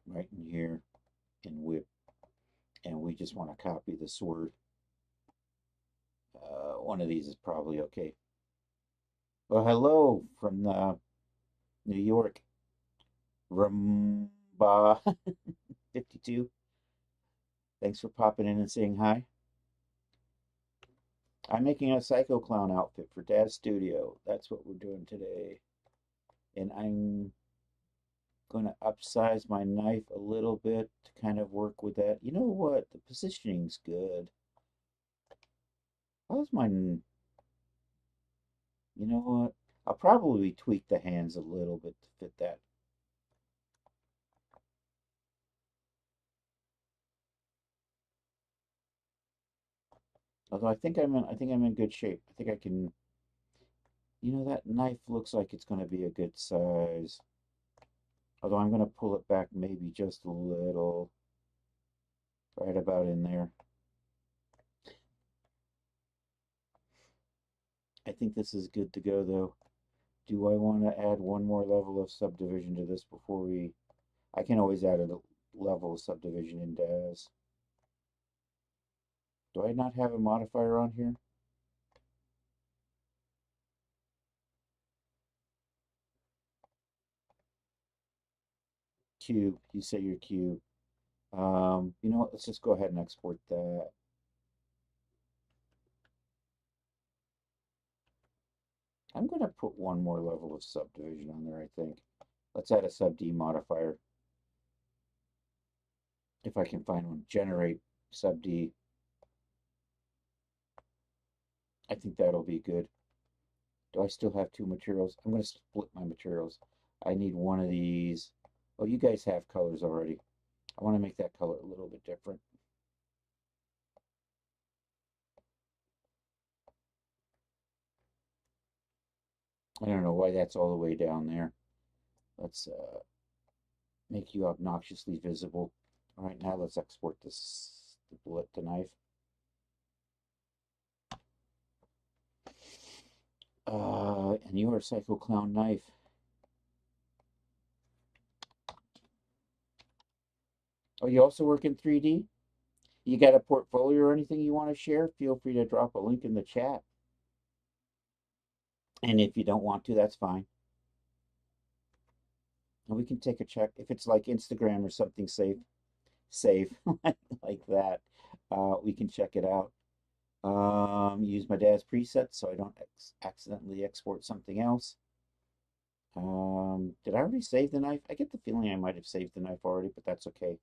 Right in here in whip, and we just want to copy the sword. One of these is probably okay. Well, hello from New York. Rumba 52. Thanks for popping in and saying hi. I'm making a Psycho Clown outfit for Dad's studio. That's what we're doing today. And I'm going to upsize my knife a little bit to kind of work with that. You know what? The positioning's good. How's my... You know what? I'll probably tweak the hands a little bit to fit that. Although I think I'm in good shape. I think I can... You know, that knife looks like it's going to be a good size. Although I'm going to pull it back maybe just a little. Right about in there. I think this is good to go, though. Do I want to add one more level of subdivision to this before we... I can always add a level of subdivision in DAZ. Do I not have a modifier on here? Cube. You say you're cube. You know what? Let's just go ahead and export that. I'm going to put one more level of subdivision on there, I think. Let's add a sub D modifier. If I can find one. Generate sub D. I think that'll be good. Do I still have two materials? I'm going to split my materials. I need one of these. Oh, you guys have colors already. I want to make that color a little bit different. I don't know why that's all the way down there. Let's make you obnoxiously visible. All right, now let's export this, the bullet to knife. And your Psycho Clown knife. Oh, you also work in 3D? You got a portfolio or anything you want to share? Feel free to drop a link in the chat. And if you don't want to, that's fine. And we can take a check. If it's like Instagram or something safe like that. We can check it out. Use my dad's presets so I don't accidentally export something else. Did I already save the knife? I get the feeling I might have saved the knife already, but that's okay.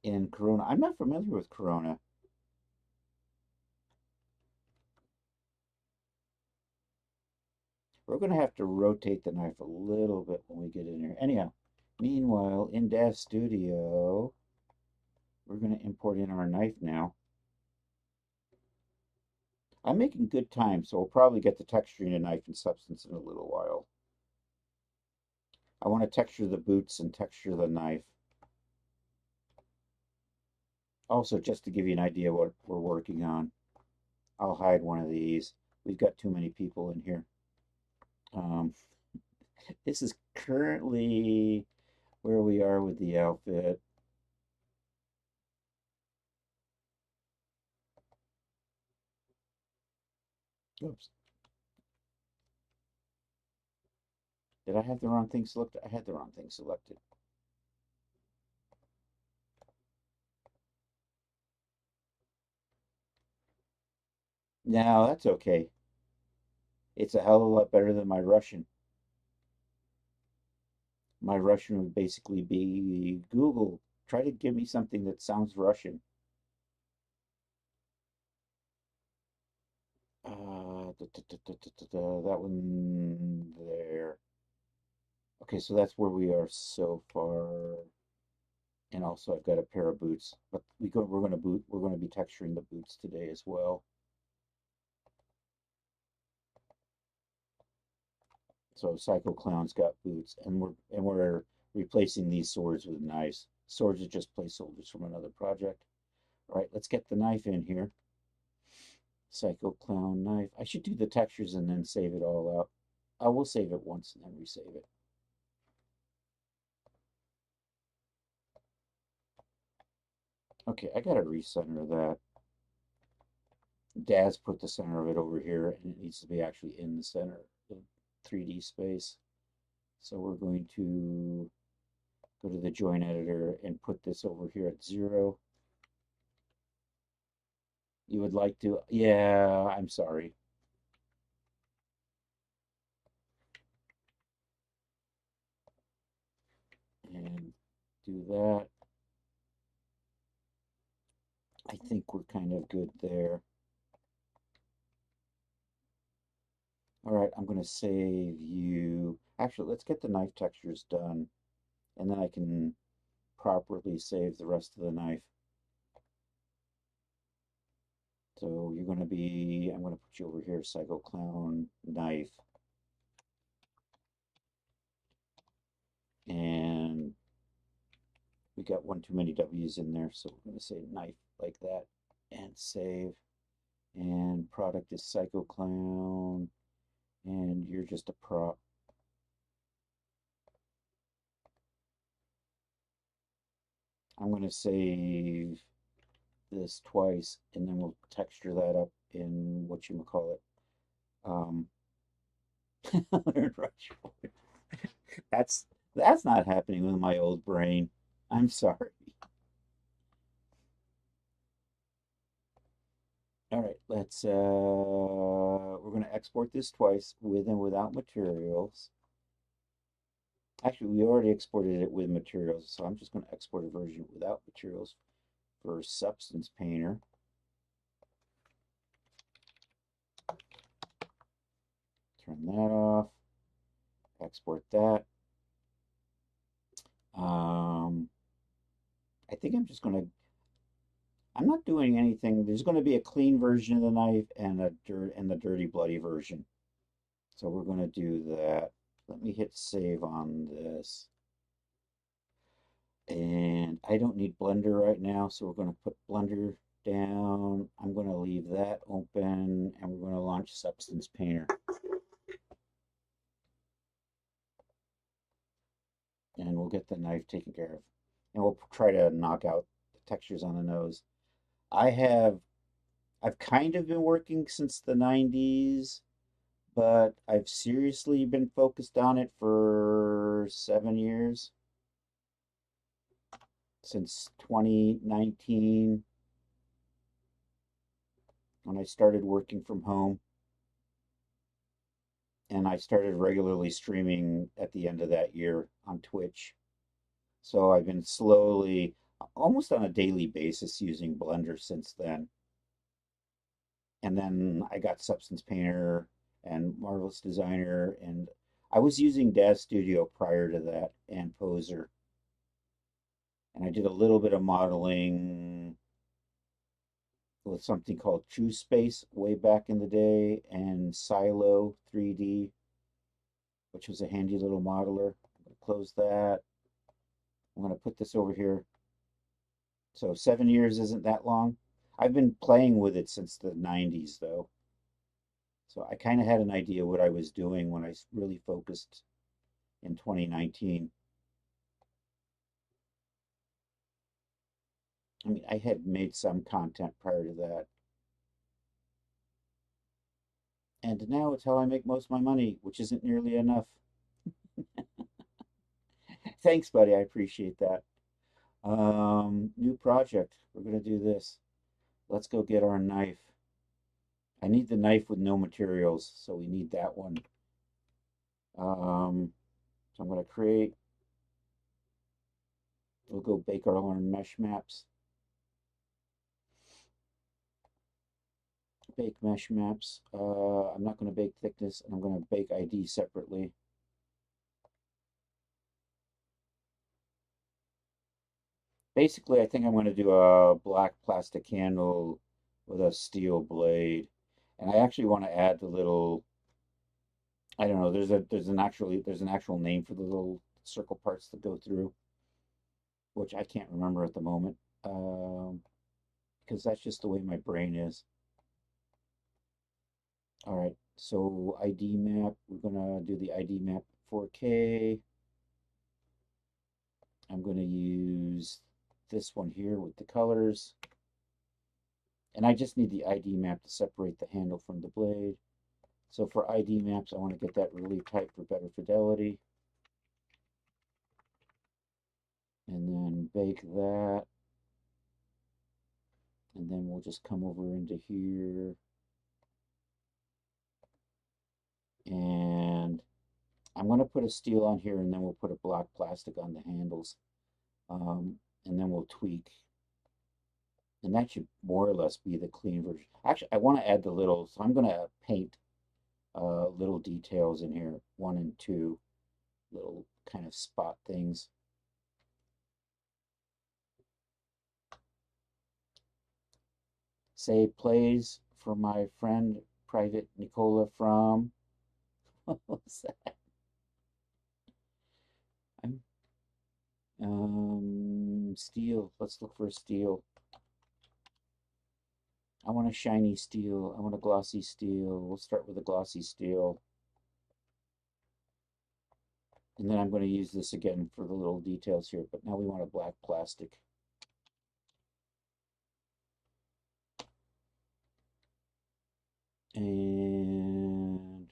In Corona, I'm not familiar with Corona. We're going to have to rotate the knife a little bit when we get in here. Anyhow, meanwhile, in Daz Studio, we're going to import in our knife now. I'm making good time, so we'll probably get the texturing of knife and substance in a little while. I want to texture the boots and texture the knife. Also, just to give you an idea what we're working on, I'll hide one of these. We've got too many people in here. This is currently where we are with the outfit. Oops. Did I have the wrong thing selected? I had the wrong thing selected. No, that's okay. It's a hell of a lot better than my Russian. My Russian would basically be Google, try to give me something that sounds Russian. That one there. Okay, so that's where we are so far. And also I've got a pair of boots, but we're going to be texturing the boots today as well. So Psycho Clown's got boots, and we're replacing these swords with knives. Swords are just placeholders from another project. All right, let's get the knife in here. Psycho Clown knife. I should do the textures and then save it all out. I will save it once and then resave it. Okay, I gotta recenter that. Dad's put the center of it over here, and it needs to be actually in the center of 3D space. So we're going to go to the join editor and put this over here at 0. You would like to? Yeah, I'm sorry. And do that. I think we're kind of good there. All right, I'm going to save you. Actually, let's get the knife textures done, and then I can properly save the rest of the knife. So you're going to be, I'm going to put you over here, Psycho Clown knife. And we got one too many W's in there, so we're going to say knife like that and save. And product is Psycho Clown, and you're just a prop. I'm going to save this twice, and then we'll texture that up in what you call it. That's not happening with my old brain. I'm sorry. All right, we're gonna export this twice with and without materials. Actually, we already exported it with materials, so I'm just gonna export a version without materials for Substance Painter. Turn that off. Export that. I think I'm not doing anything. There's going to be a clean version of the knife and the dirty bloody version. So we're going to do that. Let me hit save on this. And I don't need Blender right now, so we're going to put Blender down. I'm going to leave that open, and we're going to launch Substance Painter. And we'll get the knife taken care of. And we'll try to knock out the textures on the nose. I've kind of been working since the 90s, but I've seriously been focused on it for 7 years. since 2019 when I started working from home. And I started regularly streaming at the end of that year on Twitch. So I've been slowly, almost on a daily basis, using Blender since then. And then I got Substance Painter and Marvelous Designer, and I was using Daz Studio prior to that and Poser. And I did a little bit of modeling with something called True Space way back in the day and Silo 3D, which was a handy little modeler. I'm going to close that. I'm going to put this over here. So 7 years isn't that long. I've been playing with it since the 90s, though. So I kind of had an idea what I was doing when I really focused in 2019. I mean, I had made some content prior to that. And now it's how I make most of my money, which isn't nearly enough. Thanks, buddy. I appreciate that. New project. We're going to do this. Let's go get our knife. I need the knife with no materials, so we need that one. So I'm going to create, we'll go bake our own mesh maps. Bake mesh maps. I'm not going to bake thickness, and I'm going to bake ID separately. Basically, I think I'm going to do a black plastic handle with a steel blade. And I actually want to add the little, I don't know, there's an actual name for the little circle parts that go through, which I can't remember at the moment, because that's just the way my brain is. All right, so ID map, we're gonna do the ID map 4K. I'm gonna use this one here with the colors. And I just need the ID map to separate the handle from the blade. So for ID maps, I want to get that really tight for better fidelity. And then bake that. And then we'll just come over into here. And I'm going to put a steel on here, and then we'll put a black plastic on the handles. And then we'll tweak. And that should more or less be the clean version. Actually, I want to add the little, so I'm going to paint little details in here, 1 and 2, little kind of spot things. Say plays for my friend Private Nicola from, what was that? Steel. Let's look for a steel. I want a shiny steel. I want a glossy steel. We'll start with a glossy steel. And then I'm going to use this again for the little details here, but now we want a black plastic. And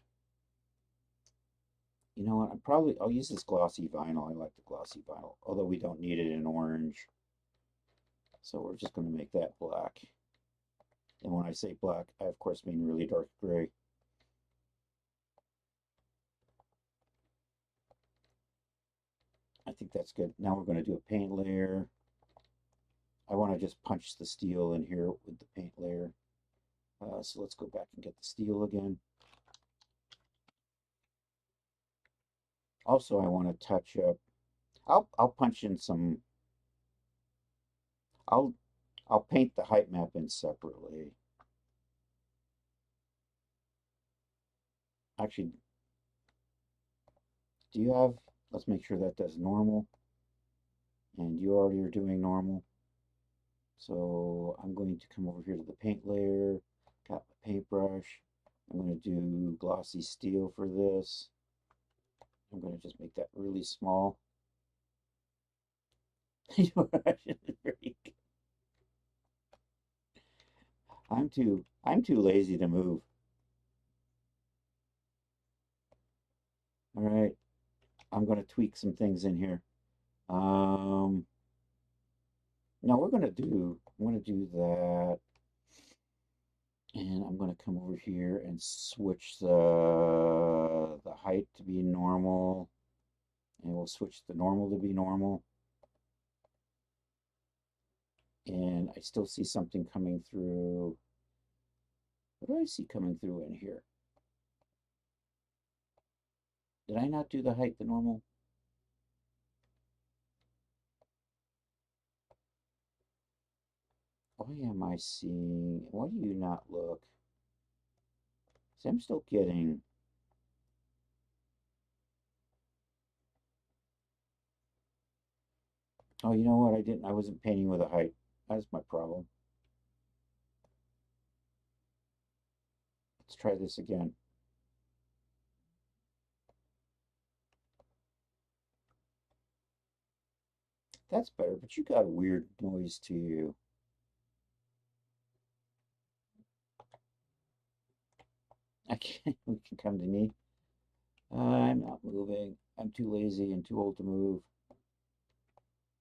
you know what? I'll use this glossy vinyl. I like the glossy vinyl, although we don't need it in orange. So we're just going to make that black. And when I say black, I of course mean really dark gray. I think that's good. Now we're going to do a paint layer. I want to just punch the steel in here with the paint layer. So let's go back and get the steel again. Also, I want to touch up. I'll punch in some. I'll paint the height map in separately. Actually, do you have? Let's make sure that does normal. And you already are doing normal. So I'm going to come over here to the paint layer. Got my paintbrush. I'm going to do glossy steel for this. I'm going to just make that really small. I'm too lazy to move. All right, I'm going to tweak some things in here. Now I'm going to do that. And I'm going to come over here and switch the height to be normal. And we'll switch the normal to be normal. And I still see something coming through. What do I see coming through in here? Did I not do the height to normal? Why am I seeing? Why do you not look? See, I'm still getting. Oh, you know what? I wasn't painting with a height. That's my problem. Let's try this again. That's better, but you got a weird noise to you. I can't. You can come to me. I'm not moving. I'm too lazy and too old to move.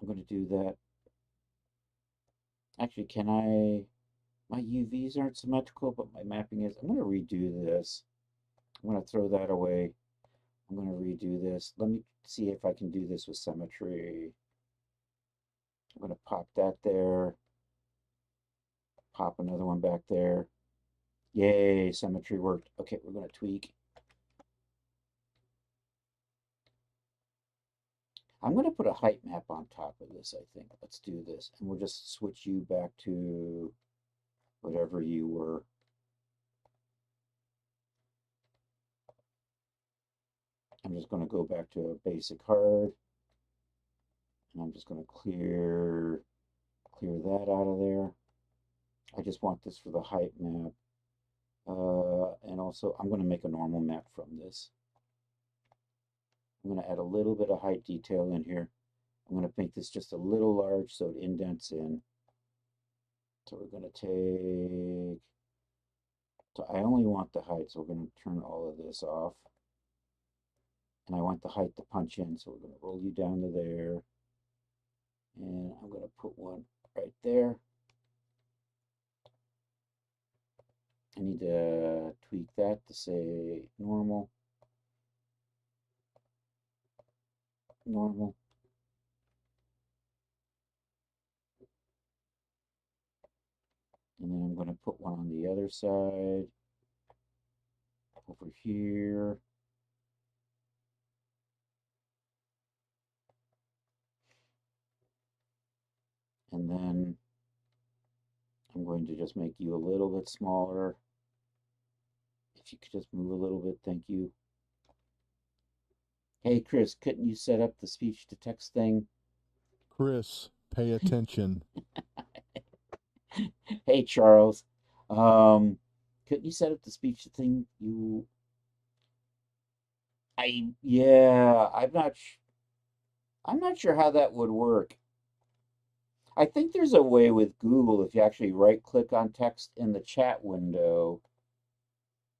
I'm going to do that. Actually, can I? My UVs aren't symmetrical, but my mapping is. I'm going to redo this. I'm going to throw that away. I'm going to redo this. Let me see if I can do this with symmetry. I'm going to pop that there. Pop another one back there. Yay, symmetry worked. Okay, we're going to tweak. I'm going to put a height map on top of this, I think. Let's do this. And we'll just switch you back to whatever you were. I'm just going to go back to a basic hard. And I'm just going to clear that out of there. I just want this for the height map. And also, I'm going to make a normal map from this. I'm going to add a little bit of height detail in here. I'm going to make this just a little large so it indents in. So we're going to take, so I only want the height, so we're going to turn all of this off. And I want the height to punch in, so we're going to roll you down to there. And I'm going to put one right there. I need to tweak that to say normal. Normal. And then I'm going to put one on the other side. Over here. And then I'm going to just make you a little bit smaller. If you could just move a little bit, thank you. Hey, Chris, couldn't you set up the speech to text thing? Chris, pay attention. Hey, Charles. Couldn't you set up the speech to thing? Yeah, I'm not sure how that would work. I think there's a way with Google, if you actually right click on text in the chat window,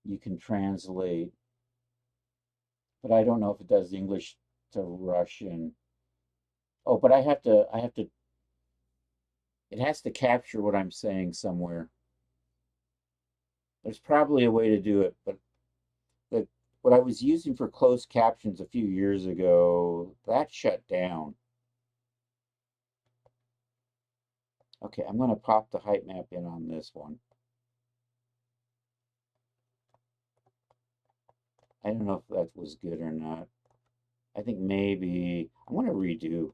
you can translate. But I don't know if it does English to Russian. Oh, but I have to, it has to capture what I'm saying somewhere. There's probably a way to do it, but what I was using for closed captions a few years ago, that shut down. Okay, I'm going to pop the height map in on this one. I don't know if that was good or not. I think maybe I'm going to redo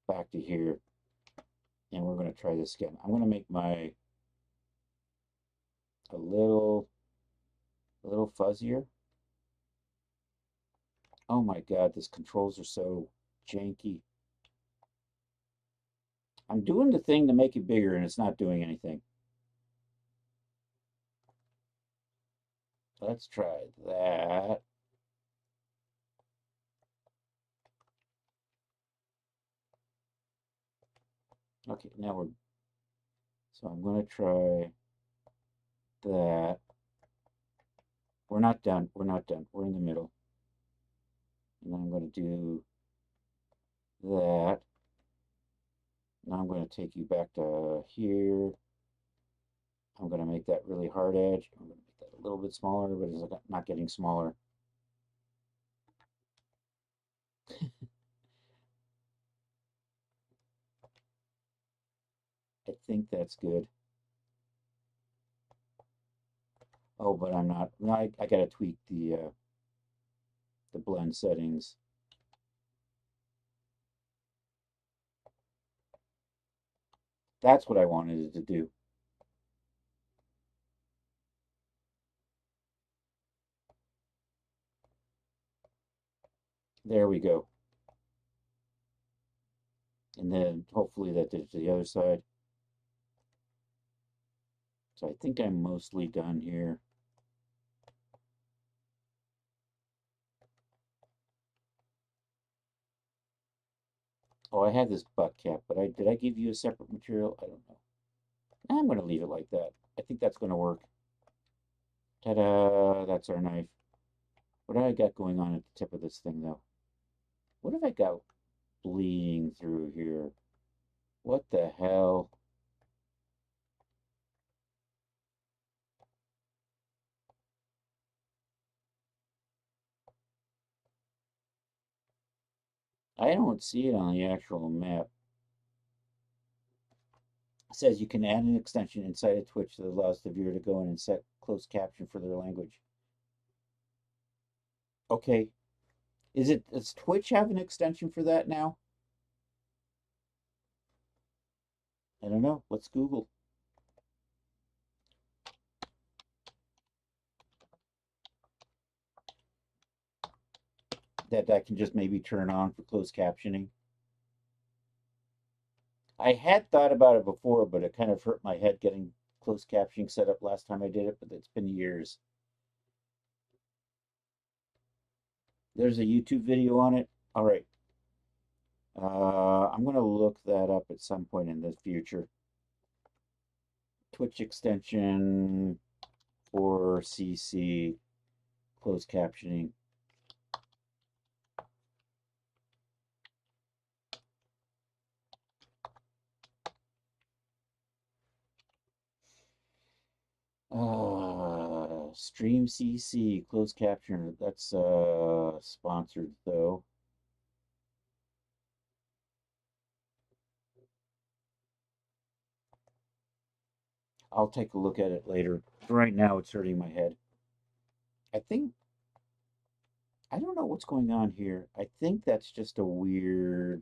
back to here, and we're going to try this again. I'm going to make my a little fuzzier. Oh my God, these controls are so janky. I'm doing the thing to make it bigger and it's not doing anything. Let's try that. Okay, now so I'm going to try that. We're not done. We're not done. We're in the middle. And then I'm going to do that. Now I'm going to take you back to here. I'm going to make that really hard edge. I'm going to make that a little bit smaller, but it's not getting smaller. I think that's good. Oh, but I'm not. I got to tweak the blend settings. That's what I wanted it to do. There we go. And then hopefully that did it to the other side. So I think I'm mostly done here. Oh, I have this butt cap, but did I give you a separate material? I don't know. I'm going to leave it like that. I think that's going to work. Ta-da! That's our knife. What do I got going on at the tip of this thing, though? What have I got bleeding through here? What the hell? I don't see it on the actual map. It says you can add an extension inside of Twitch that allows the viewer to go in and set closed caption for their language. Okay. Does Twitch have an extension for that now? I don't know. Let's Google. That I can just maybe turn on for closed captioning. I had thought about it before, but it kind of hurt my head getting closed captioning set up last time I did it, but it's been years. There's a YouTube video on it. All right. I'm going to look that up at some point in the future. Twitch extension for CC closed captioning. Stream CC closed captioner. That's sponsored though. I'll take a look at it later. Right now, it's hurting my head. I don't know what's going on here. I think that's just a weird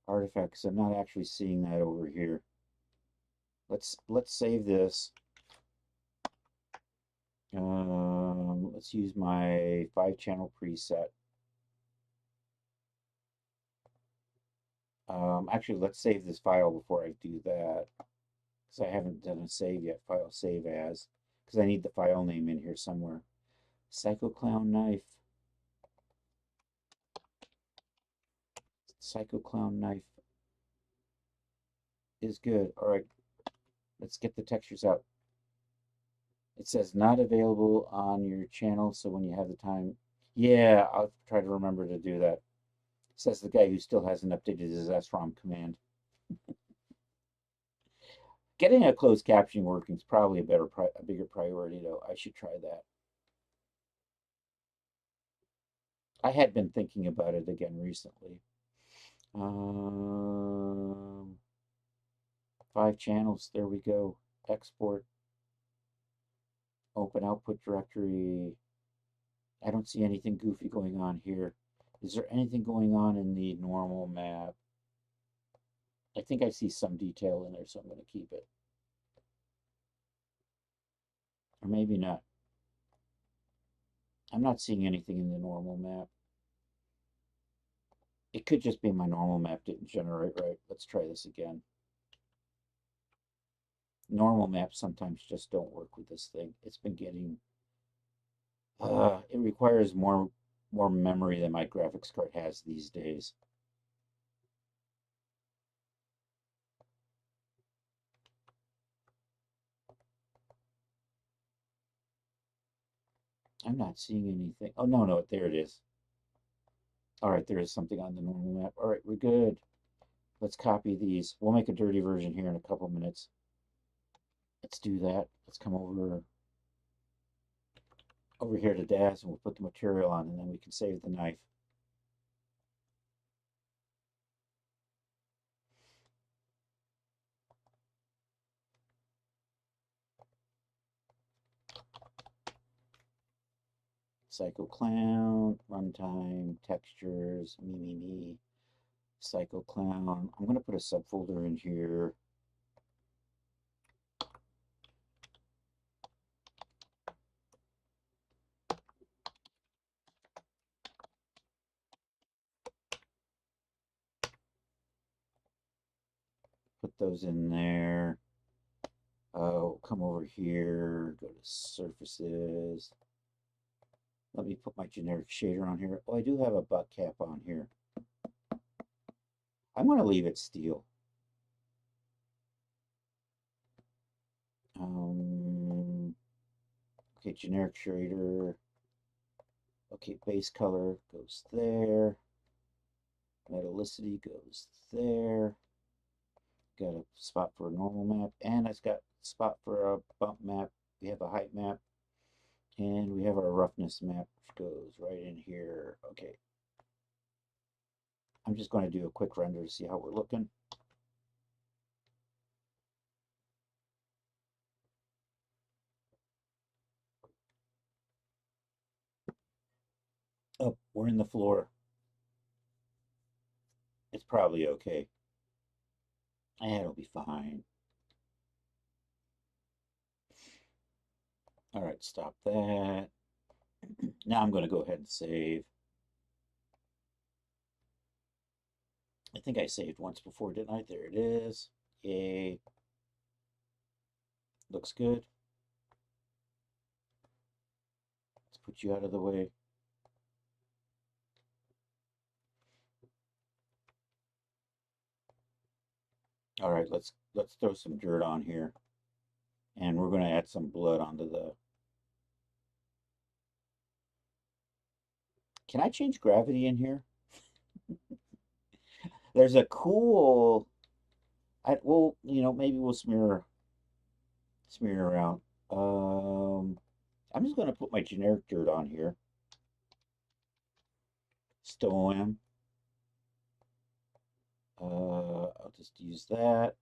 artifact because I'm not actually seeing that over here. Let's save this. Let's use my 5-channel preset. Actually, let's save this file before I do that because I haven't done a save yet. File save as, because I need the file name in here somewhere. Psycho Clown knife. Psycho Clown knife is good. All right, let's get the textures out. It says not available on your channel, so when you have the time, yeah, I'll try to remember to do that. Says the guy who still hasn't updated his SROM command. Getting a closed captioning working is probably a bigger priority, though. I should try that. I had been thinking about it again recently. 5 channels. There we go. Export. Open output directory. I don't see anything goofy going on here. Is there anything going on in the normal map? I think I see some detail in there, so I'm going to keep it. Or maybe not. I'm not seeing anything in the normal map. It could just be my normal map didn't generate right. Let's try this again. Normal maps sometimes just don't work with this thing. It's been getting... it requires more memory than my graphics card has these days. I'm not seeing anything. Oh, no, there it is. All right, there is something on the normal map. All right, we're good. Let's copy these. We'll make a dirty version here in a couple minutes. Let's do that. Let's come over here to Daz and we'll put the material on and then we can save the knife. Psycho Clown, runtime, textures, me. Psycho Clown. I'm going to put a subfolder in here. Put those in there. Come over here, go to surfaces. Let me put my generic shader on here. Oh, I do have a butt cap on here. I'm going to leave it steel. Okay, generic shader. Okay, base color goes there. Metallicity goes there. Got a spot for a normal map, and it's got a spot for a bump map. We have a height map, and we have our roughness map, which goes right in here. Okay. I'm just going to do a quick render to see how we're looking. Oh, we're in the floor. It's probably okay. It'll be fine. All right, stop that. Now I'm going to go ahead and save. I think I saved once before, didn't I? There it is. Yay. Looks good. Let's put you out of the way. All right, let's throw some dirt on here. And we're going to add some blood onto the... Can I change gravity in here? There's a cool... well, you know, maybe we'll smear around. I'm just going to put my generic dirt on here. Stoam. I'll just use that.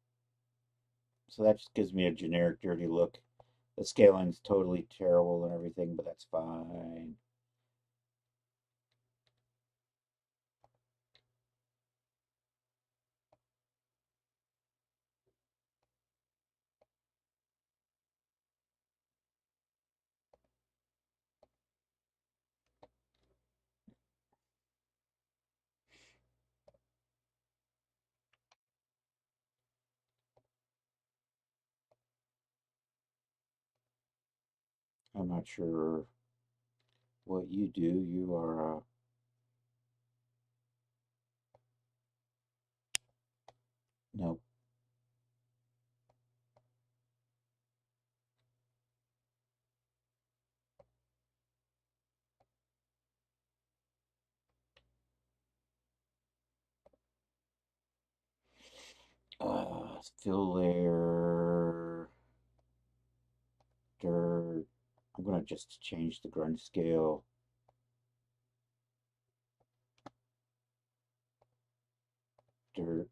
So that just gives me a generic dirty look. The scaling's totally terrible and everything, but that's fine. I'm not sure what you do. You are no. Fill layer, dirt. I'm gonna just change the grunge scale. Dirt.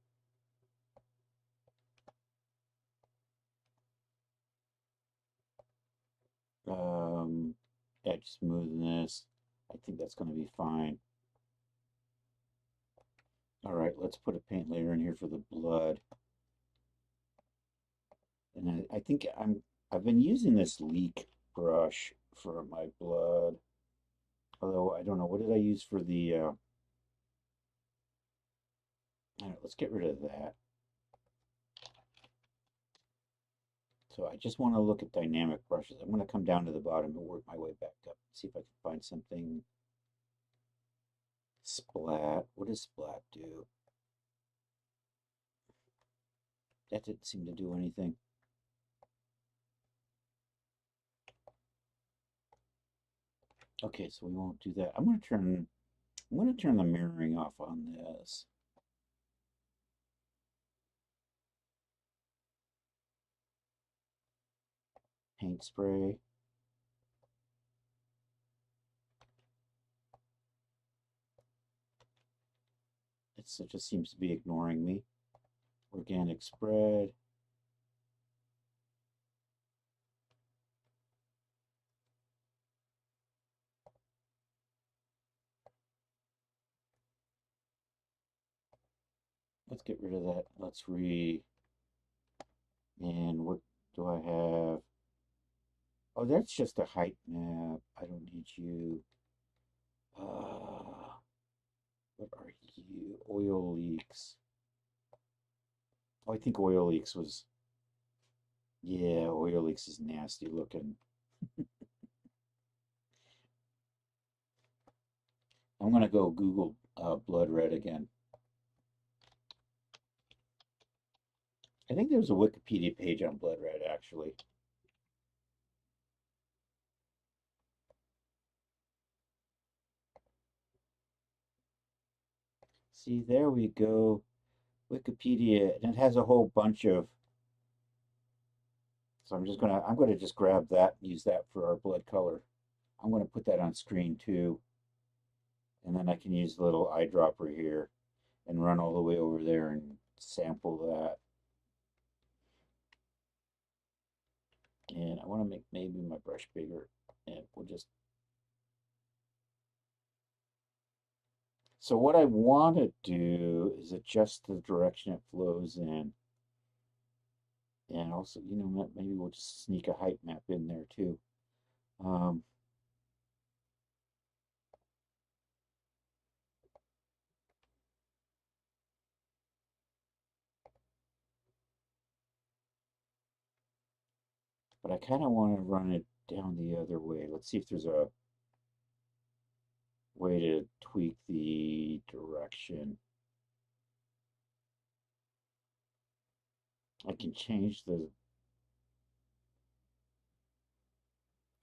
Edge smoothness. I think that's going to be fine. All right, let's put a paint layer in here for the blood. And I think I've been using this leak brush for my blood. Although I don't know, what did I use for the all right, let's get rid of that. So I just want to look at dynamic brushes. I'm going to come down to the bottom and work my way back up. See if I can find something. Splat. What does splat do? That didn't seem to do anything. Okay, so we won't do that. I'm going to turn the mirroring off on this. paint spray. It just seems to be ignoring me. Organic spread. Let's get rid of that. And what do I have? Oh, that's just a height map. I don't need you. What are you? Oil leaks. Oh, I think oil leaks was. Yeah, oil leaks is nasty looking. I'm gonna go Google blood red again. I think there's a Wikipedia page on blood red actually. See, there we go. Wikipedia, and it has a whole bunch of. So I'm gonna just grab that and use that for our blood color. I'm gonna put that on screen too. And then I can use the little eyedropper here and run all the way over there and sample that. And I want to make maybe my brush bigger, and we'll just. So what I want to do is adjust the direction it flows in. And also, maybe we'll just sneak a height map in there too. But I kind of want to run it down the other way. Let's see if there's a way to tweak the direction. I can change the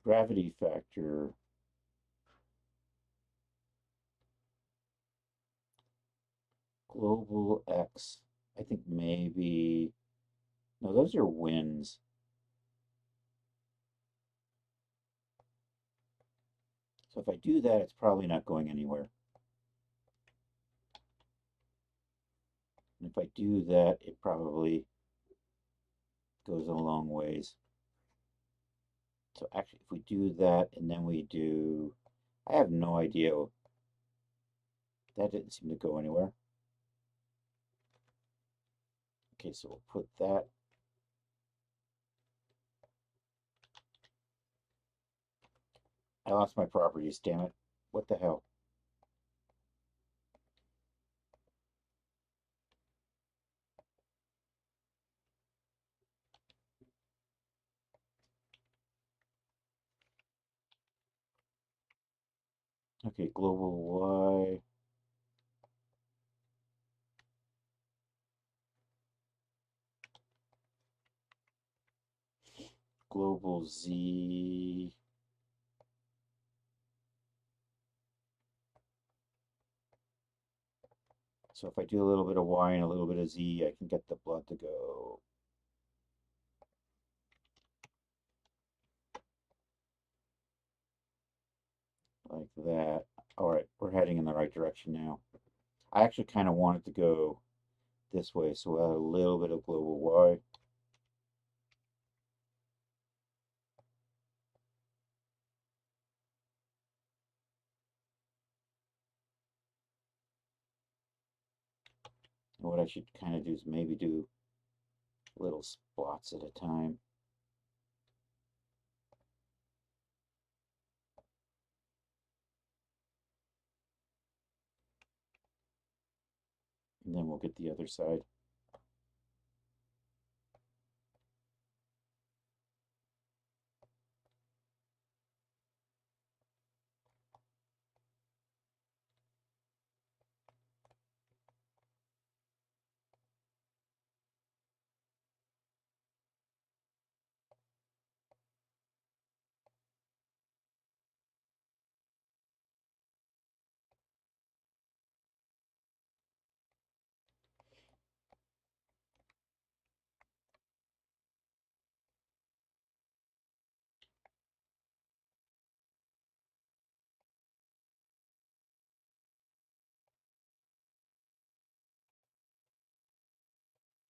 gravity factor. Global X. I think maybe. No, those are winds. So if I do that, it's probably not going anywhere. And if I do that, it probably goes a long ways. So actually, if we do that and then we do, I have no idea. That didn't seem to go anywhere. Okay, so we'll put that. I lost my properties, damn it. What the hell? Okay, global Y. Global Z. So if I do a little bit of Y and a little bit of Z, I can get the blood to go. Like that. All right, we're heading in the right direction now. I actually kind of wanted to go this way, so we'll add a little bit of global Y. And what I should kind of do is maybe do little spots at a time. And then we'll get the other side.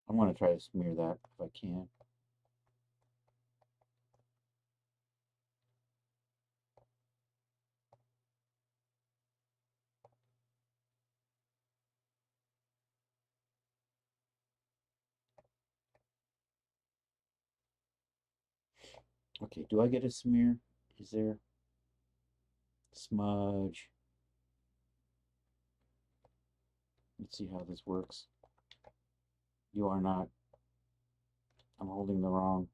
I'm going to try to smear that if I can. Okay, do I get a smear? Is there smudge? Let's see how this works. You are not. I'm holding the wrong.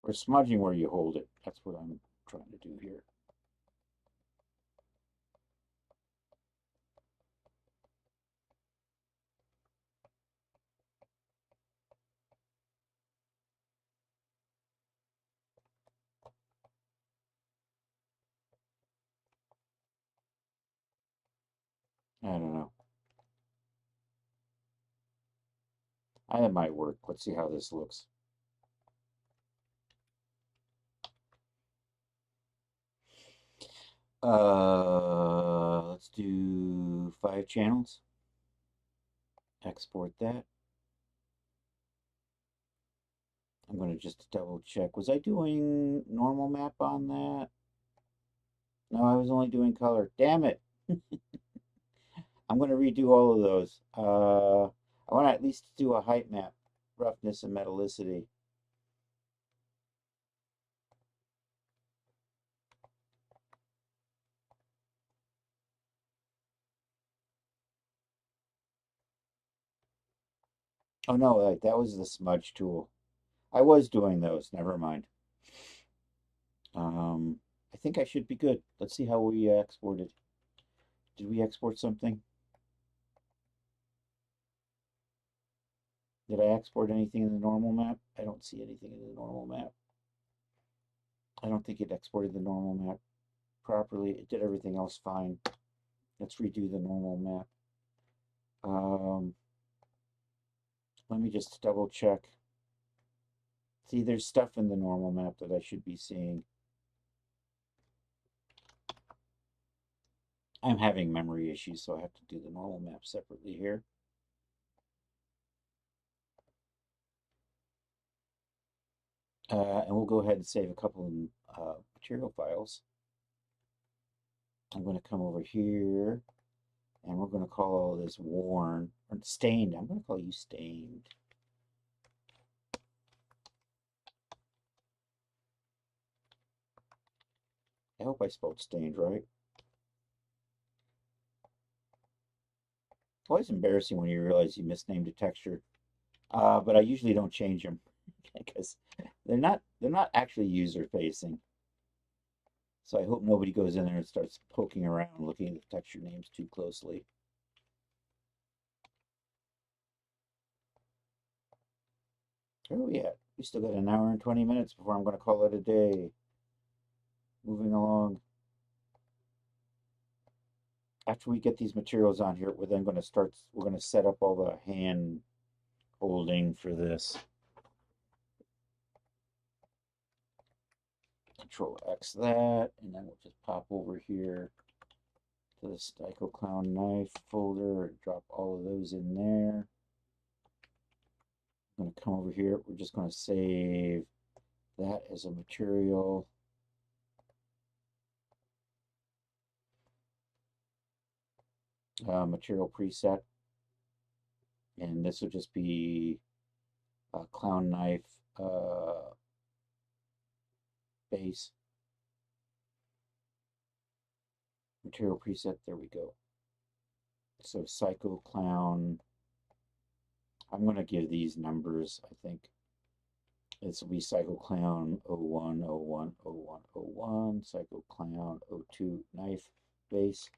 Or smudging where you hold it. That's what I'm trying to do here. I don't know. That might work. Let's see how this looks. Let's do 5 channels. Export that. I'm going to just double check. Was I doing normal map on that? No, I was only doing color. Damn it. I'm going to redo all of those. I want to at least do a height map, roughness and metallicity. Oh no, that was the smudge tool. I was doing those. Never mind. I think I should be good. Let's see how we exported. Did we export something? Did I export anything in the normal map? I don't see anything in the normal map. I don't think it exported the normal map properly. It did everything else fine. Let's redo the normal map. Let me just double check. See, there's stuff in the normal map that I should be seeing. I'm having memory issues, so I have to do the normal map separately here. And we'll go ahead and save a couple of material files. I'm going to come over here, and we're going to call all this worn, or stained. I'm going to call you stained. I hope I spelled stained right. Always embarrassing when you realize you misnamed a texture. But I usually don't change them because they're not actually user facing. So I hope nobody goes in there and starts poking around looking at the texture names too closely. Where are we at? We still got an hour and 20 minutes before I'm going to call it a day. Moving along. After we get these materials on here, we're then going to set up all the hand holding for this. Control X that, and then we'll just pop over here to the Styco Clown Knife folder and drop all of those in there. I'm going to come over here. We're just going to save that as a material. Material preset. And this will just be a Clown Knife base. Material preset, there we go. So Psycho Clown. I'm going to give these numbers, I think. This will be Psycho Clown 01, 01, 01, 01, Psycho Clown 02 knife base.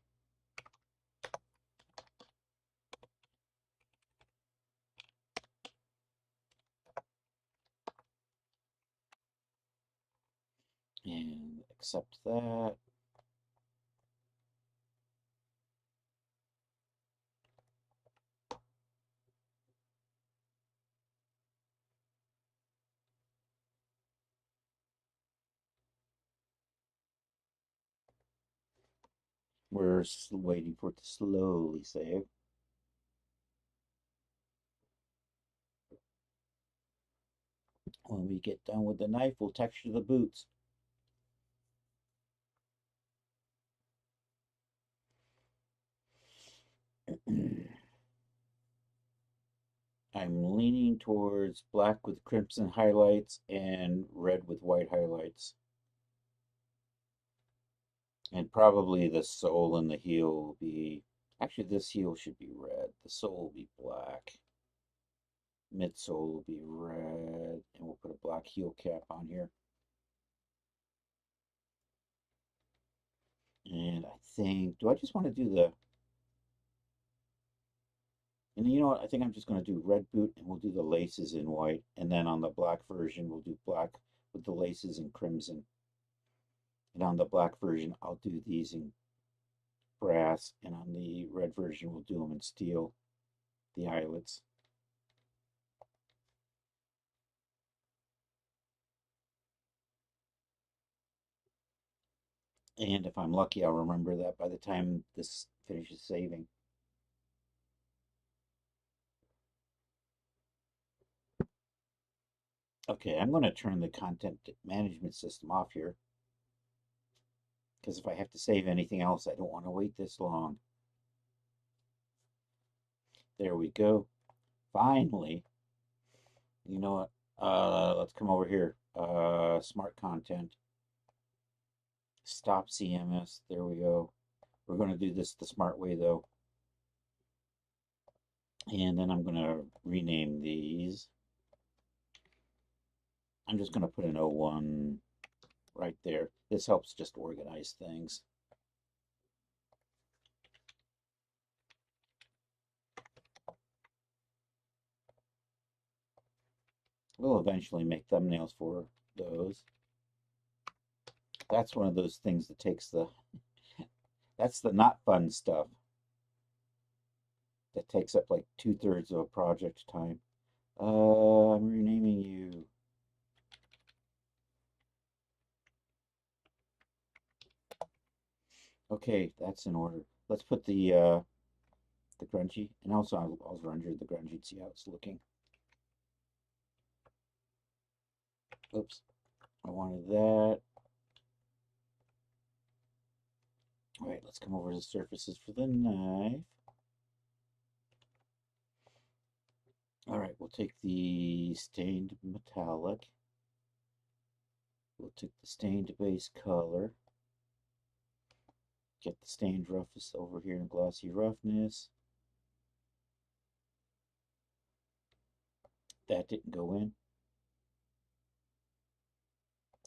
And accept that. We're waiting for it to slowly save. When we get done with the knife, we'll texture the boots. I'm leaning towards black with crimson highlights and red with white highlights. And probably the sole and the heel will be, actually this heel should be red. The sole will be black. Midsole will be red. And we'll put a black heel cap on here. And I think, do I just want to do the, and you know what, I think I'm just going to do red boot and we'll do the laces in white. And then on the black version, we'll do black with the laces in crimson. And on the black version, I'll do these in brass. And on the red version, we'll do them in steel, the eyelets. And if I'm lucky, I'll remember that by the time this finishes saving. Okay, I'm going to turn the content management system off here. Because if I have to save anything else, I don't want to wait this long. There we go. Finally. You know what? Let's come over here. Smart content. Stop CMS. There we go. We're going to do this the smart way, though. And then I'm going to rename these. I'm just going to put an 01 right there. This helps just organize things. We'll eventually make thumbnails for those. That's one of those things that takes the, that's the not fun stuff. That takes up like 2/3 of a project time. I'm renaming you. Okay, that's in order. Let's put the grungy, and also I'll render the grungy and see how it's looking. Oops, I wanted that. All right, let's come over to the surfaces for the knife. All right, we'll take the stained metallic. We'll take the stained base color. Get the stained roughness over here in glossy roughness. That didn't go in.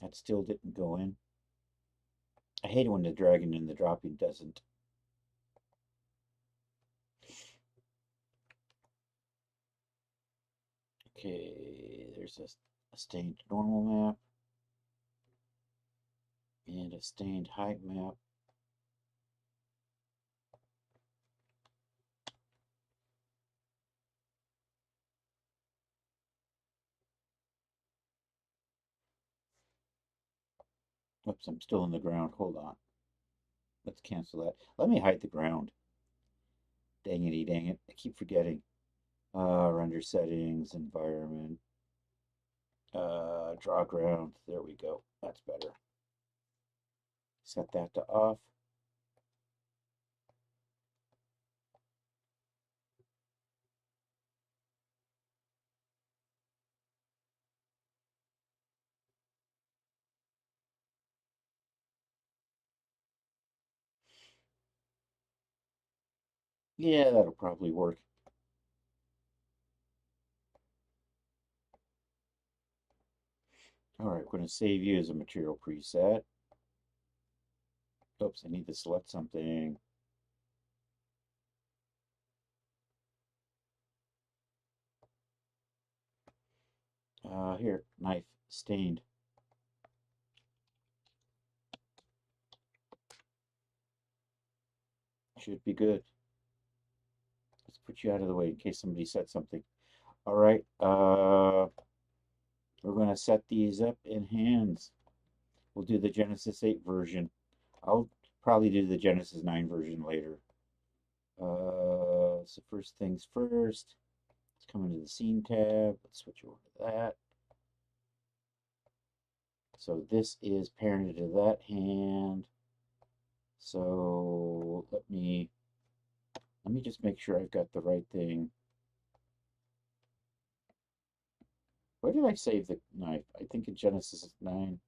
That still didn't go in. I hate it when the dragging and the dropping doesn't. Okay, there's a stained normal map. And a stained height map. Oops, I'm still in the ground. Hold on. Let's cancel that. Let me hide the ground. Dang it, dang it. I keep forgetting. Render settings, environment. Draw ground. There we go. That's better. Set that to off. Yeah, that'll probably work. All right, we're going to save you as a material preset. Oops, I need to select something. Here, knife, stained. Should be good. Let's put you out of the way in case somebody said something. All right, we're going to set these up in hands. We'll do the Genesis 8 version. I'll probably do the Genesis 9 version later. So first things first, let's come into the scene tab. Let's switch over to that. So this is parented to that hand. So let me just make sure I've got the right thing. Where did I save the knife? I think in Genesis 9.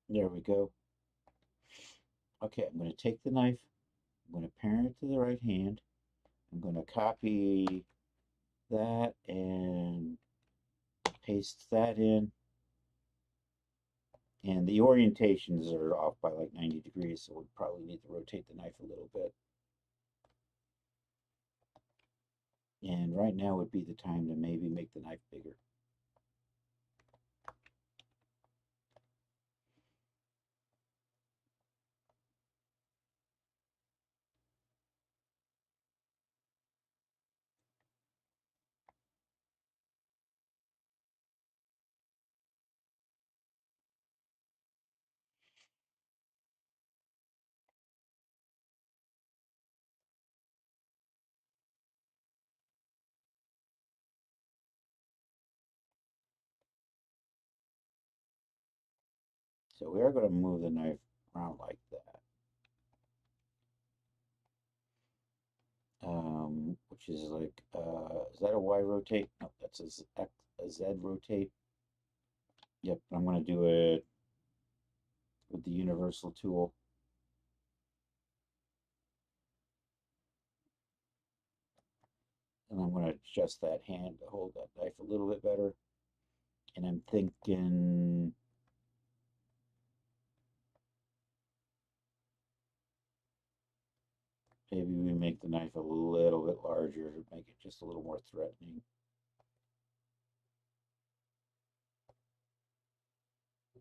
There we go. Okay, I'm going to take the knife. I'm going to parent it to the right hand. I'm going to copy that and paste that in. And the orientations are off by like 90 degrees, so we'll probably need to rotate the knife a little bit. And right now would be the time to maybe make the knife bigger. So we are going to move the knife around like that. Which is like, is that a Y rotate? No, that's a Z rotate. Yep, I'm going to do it with the universal tool. And I'm going to adjust that hand to hold that knife a little bit better. And I'm thinking maybe we make the knife a little bit larger to make it just a little more threatening.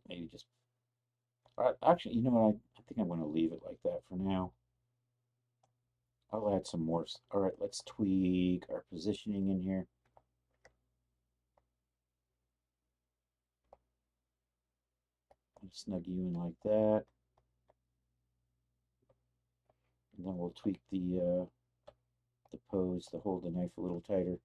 Maybe just, actually, you know what, I think I'm going to leave it like that for now. I'll add some more. All right, let's tweak our positioning in here. Snug you in like that. And then we'll tweak the pose to hold the knife a little tighter.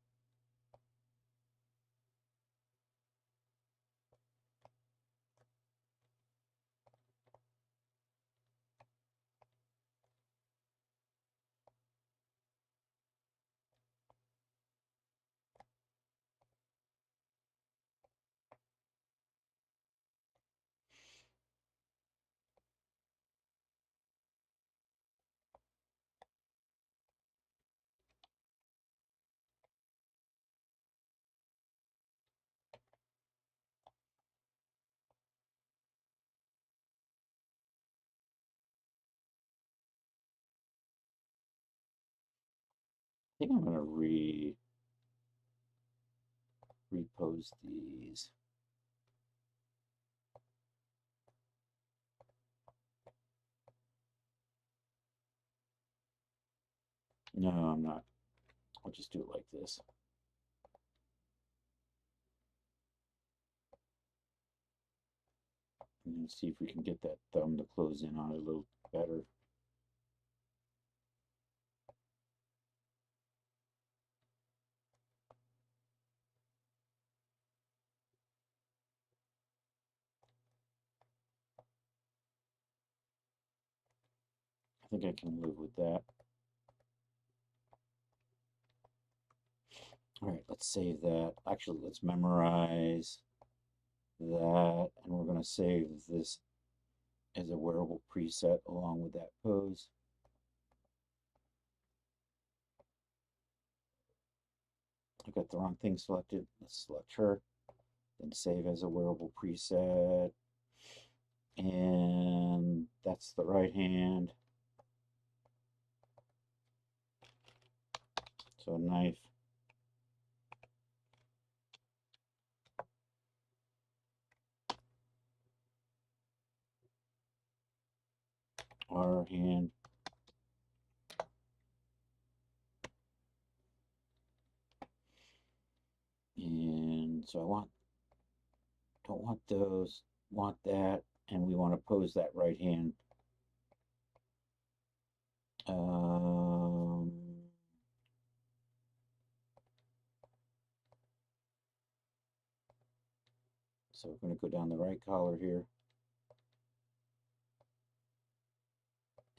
I think I'm going to repose these. No, I'm not. I'll just do it like this. And see if we can get that thumb to close in on it a little better. I think I can live with that. All right, let's save that. Actually, let's memorize that, and we're going to save this as a wearable preset along with that pose. I got the wrong thing selected. Let's select her, then save as a wearable preset. And that's the right hand. So knife. Our hand. And so don't want those. want that, and we want to pose that right hand. So we're going to go down the right collar here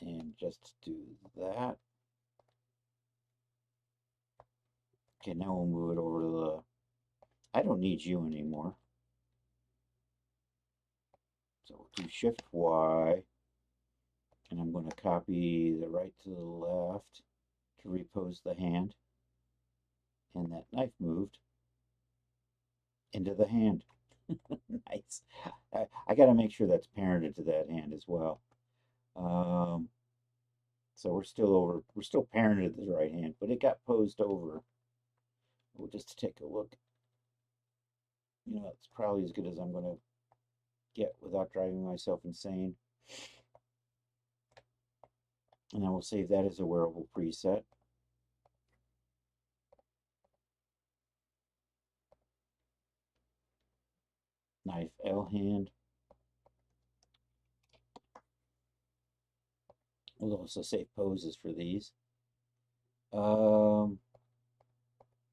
and just do that. Okay, now we'll move it over to the, I don't need you anymore. So we'll do Shift Y, and I'm going to copy the right to the left to repose the hand. And that knife moved into the hand. Nice. I got to make sure that's parented to that hand as well. So we're still parented to the right hand, but it got posed over. We'll just take a look. You know, it's probably as good as I'm going to get without driving myself insane. And then we'll save that as a wearable preset. Knife L hand. We'll also save poses for these.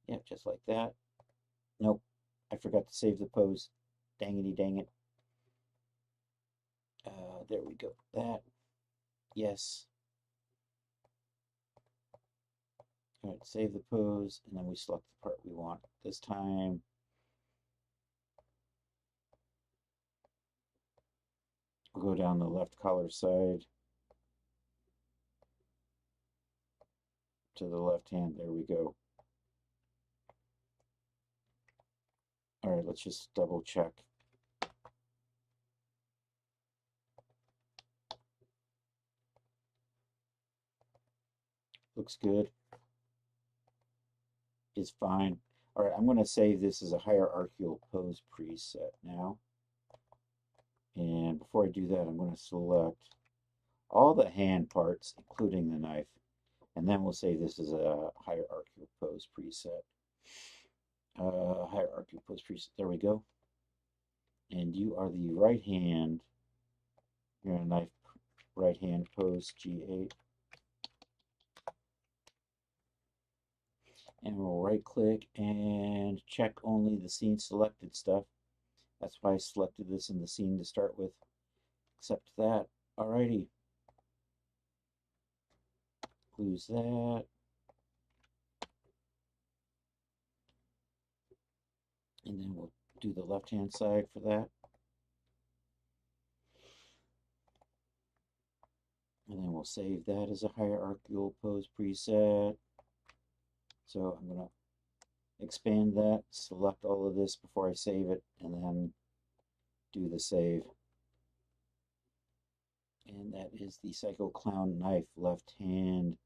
Yeah, just like that. Nope, I forgot to save the pose. Dangity dang it. There we go. That. Yes. All right, save the pose, and then we select the part we want. This time, we'll go down the left collar side to the left hand. There we go. All right, let's just double check. Looks good. Is fine. All right, I'm going to save this as a hierarchical pose preset now. And before I do that, I'm going to select all the hand parts, including the knife. And then we'll save this as a hierarchical pose preset. Hierarchical pose preset. There we go. And you are the right hand. You're in a knife right hand pose, G8. And we'll right click and check only the scene selected stuff. That's why I selected this in the scene to start with. Accept that. Alrighty. Lose that. And then we'll do the left hand side for that. And then we'll save that as a hierarchical pose preset. So I'm going to expand that, select all of this before I save it, and then do the save. And that is the Psycho Clown knife left hand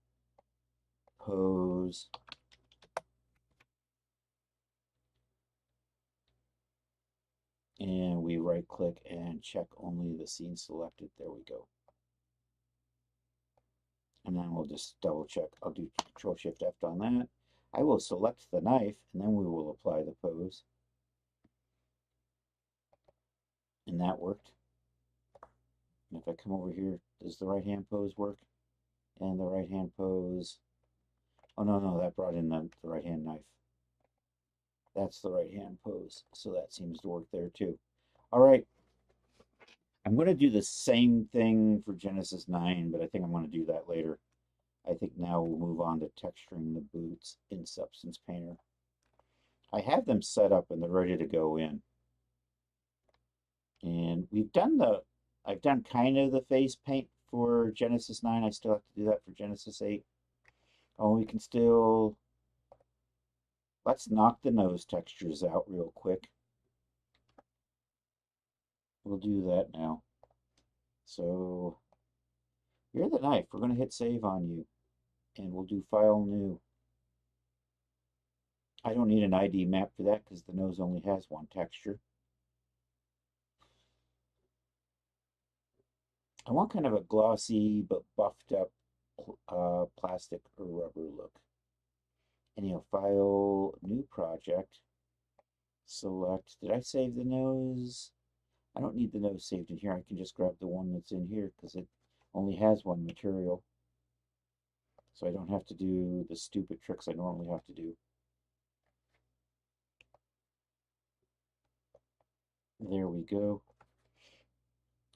pose. And we right click and check only the scene selected. There we go. And then we'll just double check. I'll do Control Shift F on that. I will select the knife, and then we will apply the pose. And that worked. And if I come over here, does the right hand pose work? And the right hand pose. Oh, no, that brought in the right hand knife. That's the right hand pose. So that seems to work there too. All right. I'm going to do the same thing for Genesis 9, but I think I'm going to do that later. I think now we'll move on to texturing the boots in Substance Painter. I have them set up and they're ready to go in. And I've done kind of the face paint for Genesis 9. I still have to do that for Genesis 8. Oh, we can still, let's knock the nose textures out real quick. We'll do that now. So, you're the knife. We're going to hit save on you. And we'll do file new. I don't need an ID map for that because the nose only has one texture. I want kind of a glossy but buffed up plastic or rubber look. Anyhow, file, new project, select, did I save the nose? I don't need the nose saved in here. I can just grab the one that's in here because it only has one material. So I don't have to do the stupid tricks I normally have to do. There we go.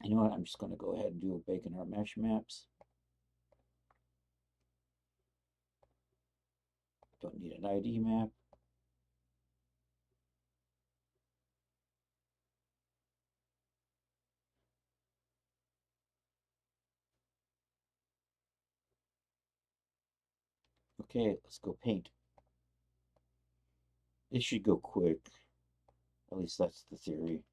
You know what? I'm just going to go ahead and do a bacon art mesh maps. Don't need an ID map. Okay, let's go paint. It should go quick. At least that's the theory.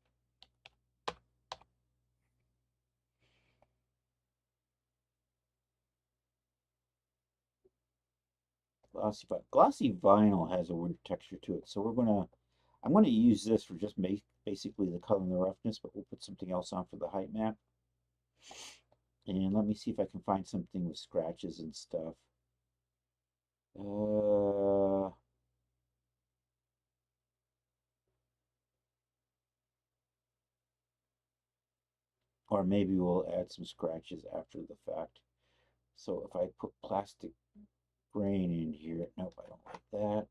Glossy vinyl has a weird texture to it, so I'm gonna use this for just basically the color and the roughness, but we'll put something else on for the height map. And let me see if I can find something with scratches and stuff. Or maybe we'll add some scratches after the fact. So if I put plastic grain in here, nope, I don't like that.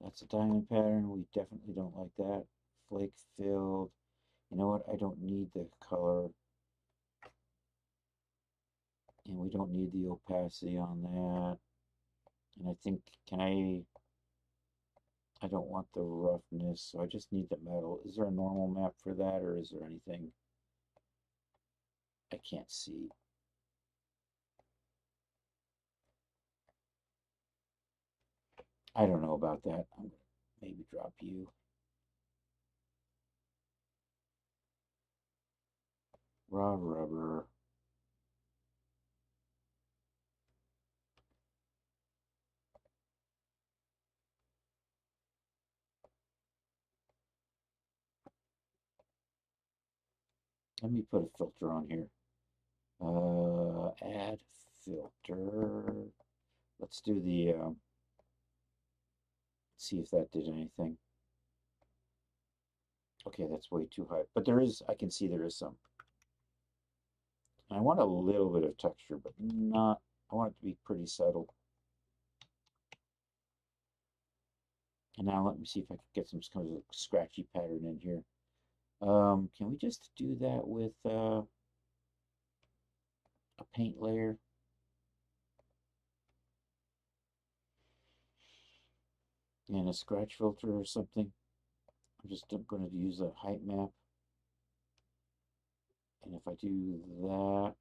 That's a diamond pattern. We definitely don't like that. Flake filled. You know what? I don't need the color. And we don't need the opacity on that. And I think, I don't want the roughness, so I just need the metal. Is there a normal map for that, or is there anything I can't see? I don't know about that. I'm gonna maybe drop you. Raw rubber. Let me put a filter on here. Add filter. Let's do the, see if that did anything. Okay, that's way too high. But there is, I can see there is some. I want a little bit of texture, but not, I want it to be pretty subtle. And now let me see if I can get some kind of scratchy pattern in here. Can we just do that with a paint layer? And a scratch filter or something? I'm just going to use a height map. And if I do that,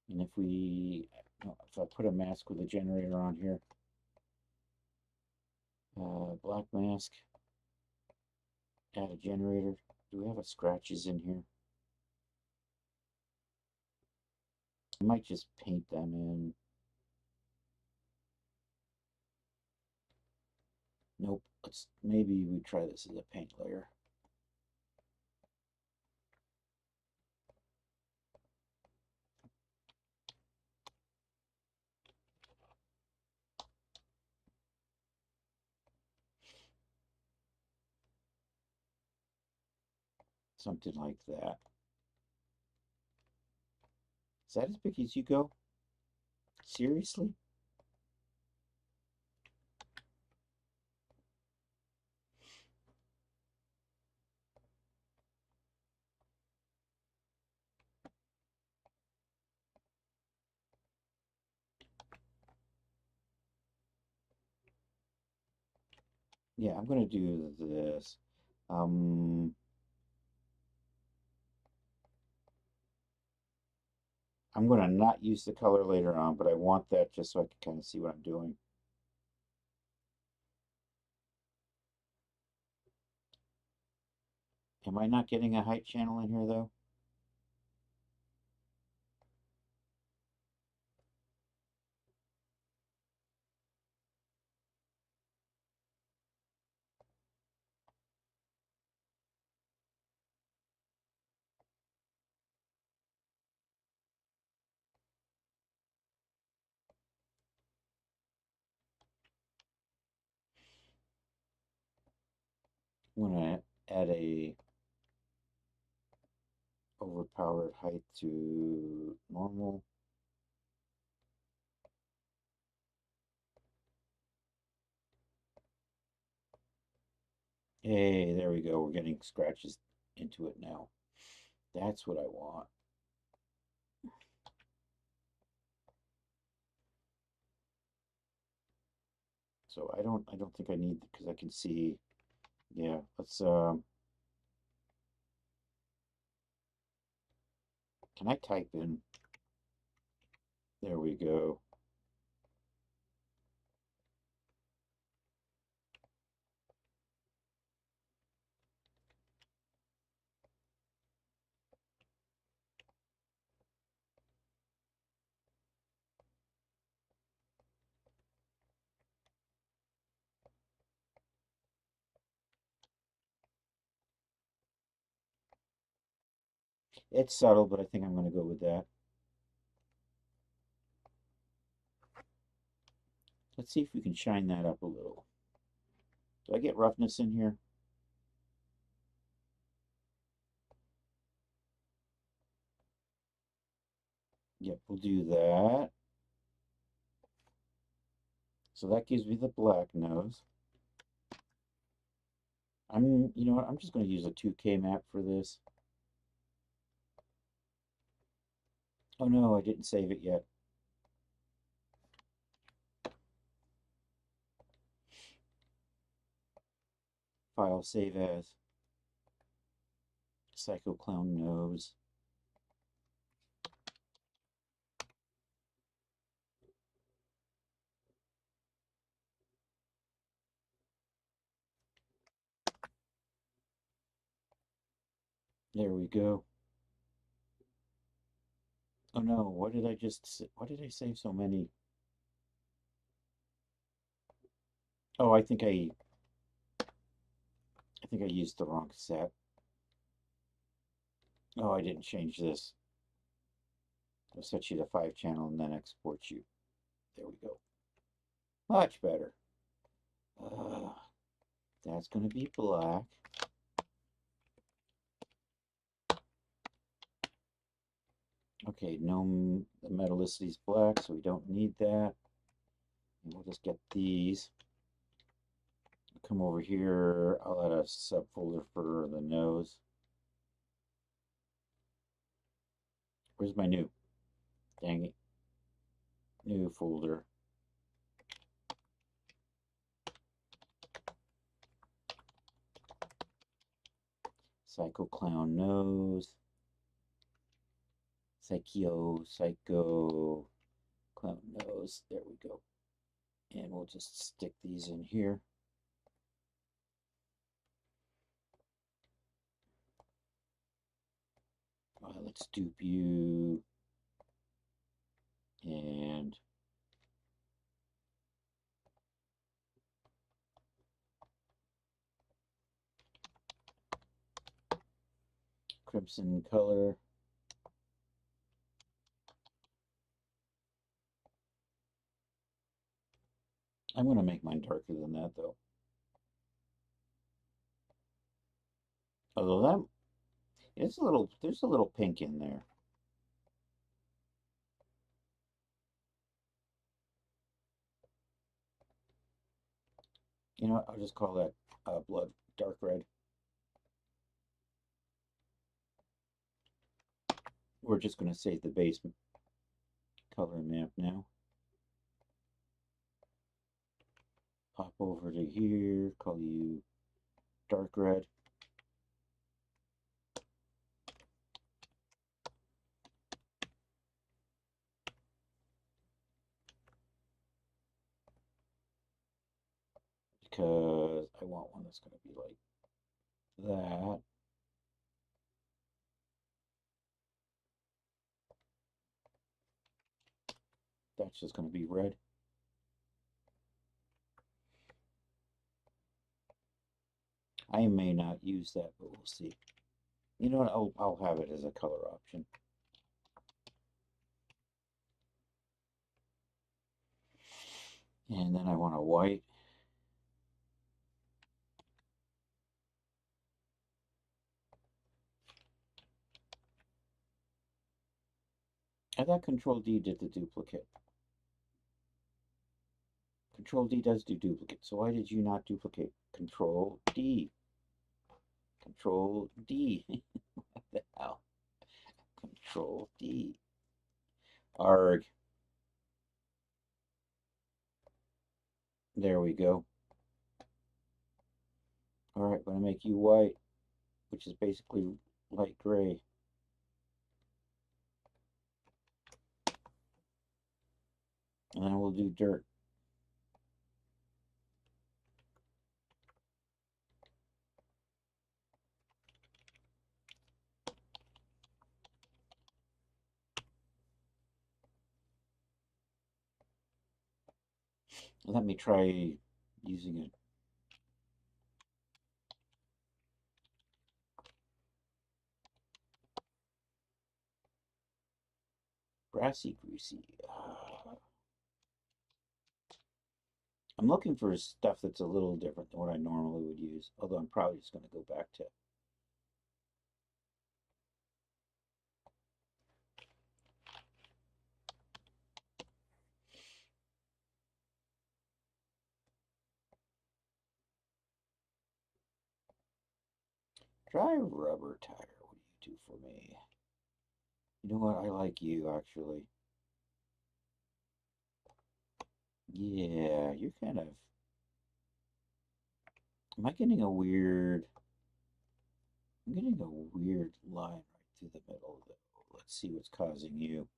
and if I put a mask with a generator on here, black mask, add a generator. Do we have a scratches in here? I might just paint them in. Nope. Maybe we try this as a paint layer. Something like that. Is that as big as you go? Seriously? Yeah, I'm going to do this. I'm going to not use the color later on, but I want that just so I can kind of see what I'm doing. Am I not getting a height channel in here, though? I'm going to add a overpowered height to normal. Hey, there we go. We're getting scratches into it now. That's what I want. So I don't think I need, because I can see. Yeah, let's can I type in? There we go. It's subtle, but I think I'm going to go with that. Let's see if we can shine that up a little. Do I get roughness in here? Yep, we'll do that. So that gives me the black nose. You know what, I'm just going to use a 2K map for this. Oh no, I didn't save it yet. File, save as. Psycho Clown nose. There we go. Oh no, what did I save so many? Oh, I think I used the wrong set. Oh, I didn't change this. I'll set you to 5 channel and then export you. There we go. Much better. That's going to be black. Okay, no, the metallicity is black, so we don't need that. And we'll just get these. Come over here. I'll add a subfolder for the nose. Where's my new? Dang it. New folder. Psycho Clown nose. Psycho Clown nose. There we go. And we'll just stick these in here. Let's dupe you. And crimson color. I'm going to make mine darker than that, though. Although there's a little pink in there. You know what? I'll just call that blood dark red. We're just going to save the base color map now. Pop over to here, call you dark red. Because I want one that's going to be like that. That's just going to be red. I may not use that, but we'll see. You know what? I'll have it as a color option. And then I want a white. I thought Control D did the duplicate. Control D does do duplicate, so why did you not duplicate? Control D. Control D. What the hell? Control D. Arg. There we go. Alright, I'm going to make you white, which is basically light gray. And then we'll do dirt. Let me try using it. Brassy greasy. I'm looking for stuff that's a little different than what I normally would use, although I'm probably just going to go back to dry rubber tire. What do you do for me? You know what? I like you, actually. Yeah, you're kind of... Am I getting a weird... I'm getting a weird line right through the middle of it. Let's see what's causing you.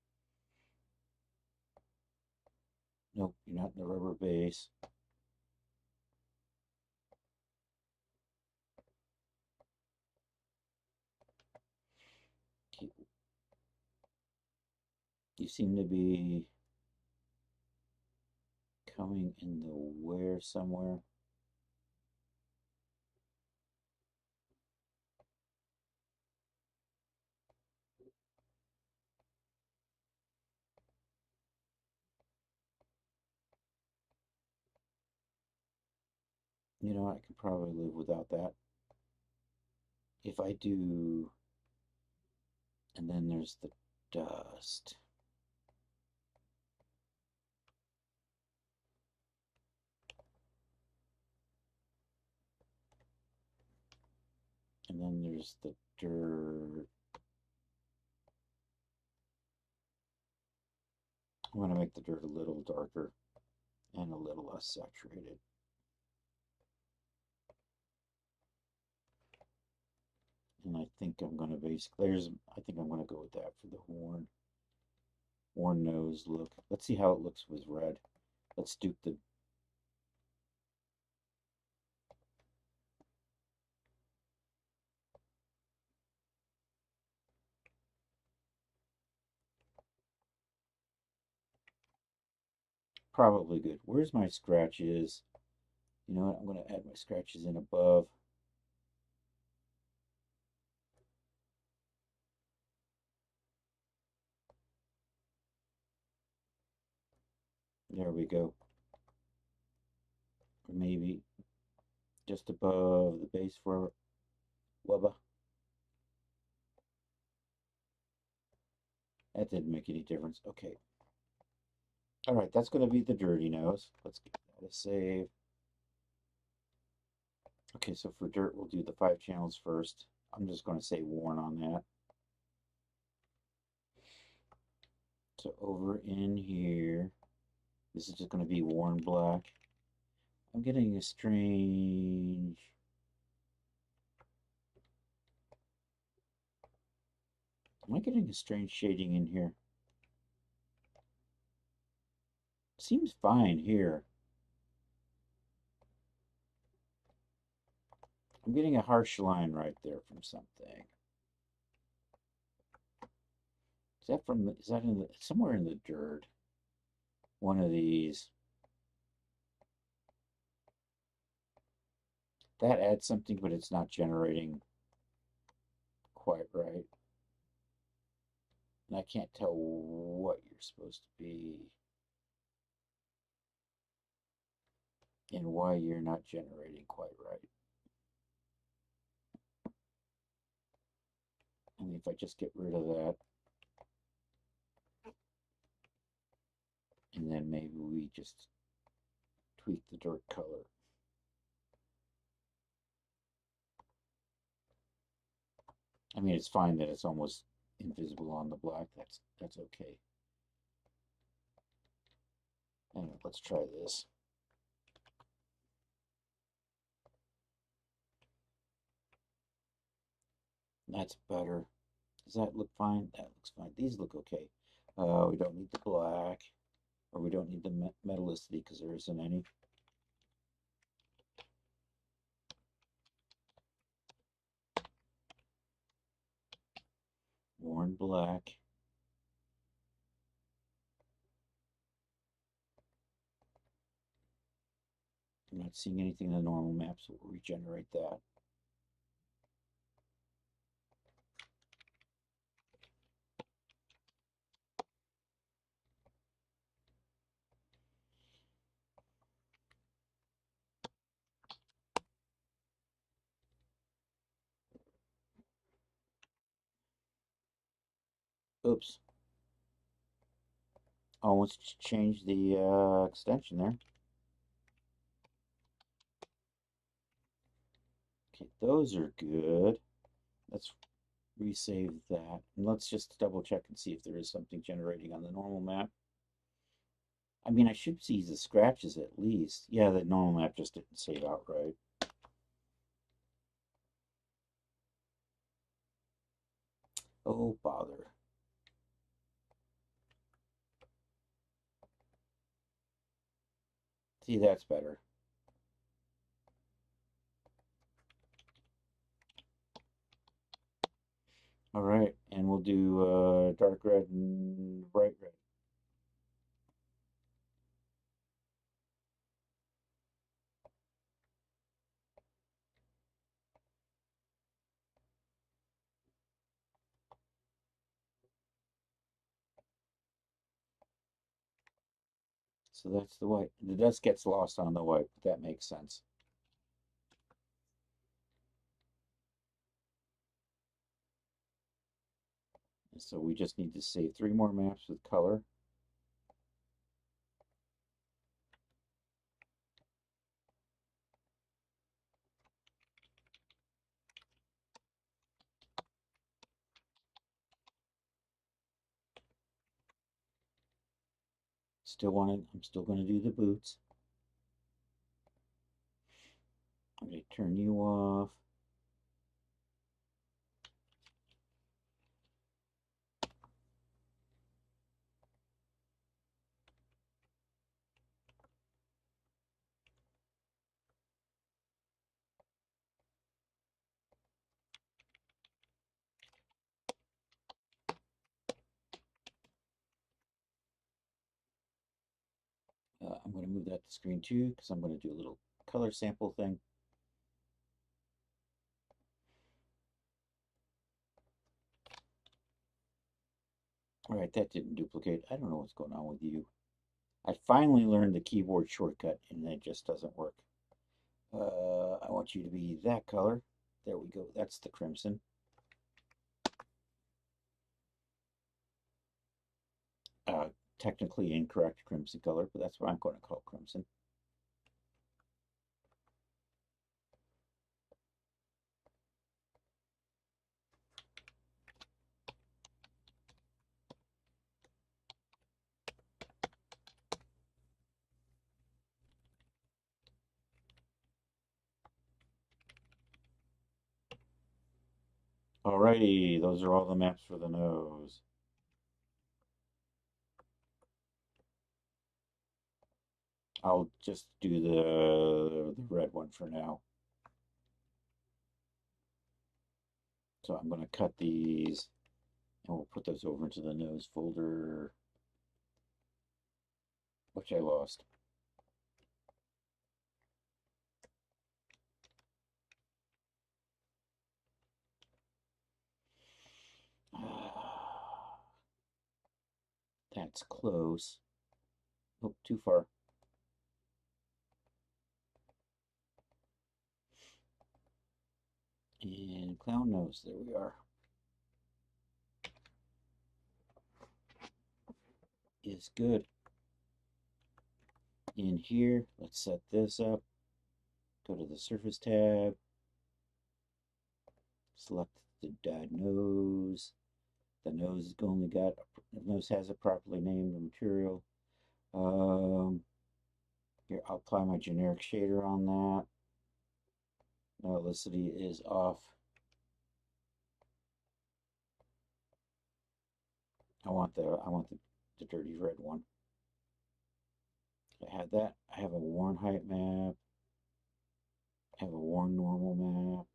Nope, you're not in the rubber base. You seem to be coming in the wear somewhere. You know, I could probably live without that. If I do, and then there's the dust. And then there's the dirt. I'm going to make the dirt a little darker and a little less saturated. And I think I'm going to I think I'm going to go with that for the horn nose look. Let's see how it looks with red. Let's dupe the... Probably good. Where's my scratches? You know what? I'm going to add my scratches in above. There we go. Or maybe just above the base for Wubba. That didn't make any difference. Okay. All right, that's going to be the dirty nose. Let's give that a save. Okay, so for dirt, we'll do the 5 channels first. I'm just going to say worn on that. So over in here, this is just going to be worn black. I'm getting a strange... Am I getting a strange shading in here? Seems fine here. I'm getting a harsh line right there from something. Is that from is that in the somewhere in the dirt? One of these. That adds something, but it's not generating quite right. And I can't tell what you're supposed to be and why you're not generating quite right. And if I just get rid of that. then maybe we just tweak the dark color. I mean, it's fine that it's almost invisible on the black. That's okay. Anyway, let's try this. That's better. Does that look fine? That looks fine. These look okay. We don't need the black, or we don't need the metallicity because there isn't any. Worn black. I'm not seeing anything in the normal map, so we'll regenerate that. Oops. Almost changed the extension there. Okay, those are good. Let's resave that. And let's just double check and see if there is something generating on the normal map. I mean, I should see the scratches at least. Yeah, the normal map just didn't save out right. Oh, bother. See, that's better. All right, and we'll do dark red and bright red. So that's the white. The dust gets lost on the white, but that makes sense. So we just need to save 3 more maps with color. I'm still going to do the boots. I'm going to turn you off. I'm going to move that to screen 2 because I'm going to do a little color sample thing. All right, that didn't duplicate. I don't know what's going on with you. I finally learned the keyboard shortcut and it just doesn't work. I want you to be that color. There we go. That's the crimson. Technically incorrect crimson color, but that's what I'm going to call crimson. Alrighty, those are all the maps for the nose. I'll just do the red one for now. So I'm going to cut these and we'll put those over into the nose folder, which I lost. That's close. Oh, too far. And clown nose, there we are. Is good. In here, let's set this up. Go to the Surface tab. Select the nose. The nose has only got, the nose has a properly named material. Here, I'll apply my generic shader on that. Metallicity is off. I want the dirty red one. I had that. I have a worn height map. I have a worn normal map.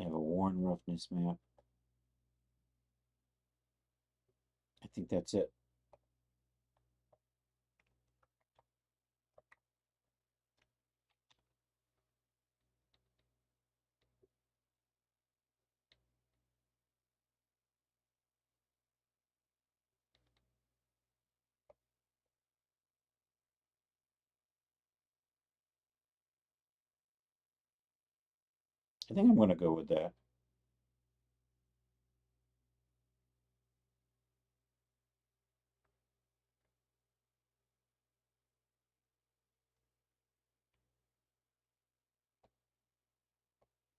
I have a worn roughness map. I think that's it. I think I'm going to go with that.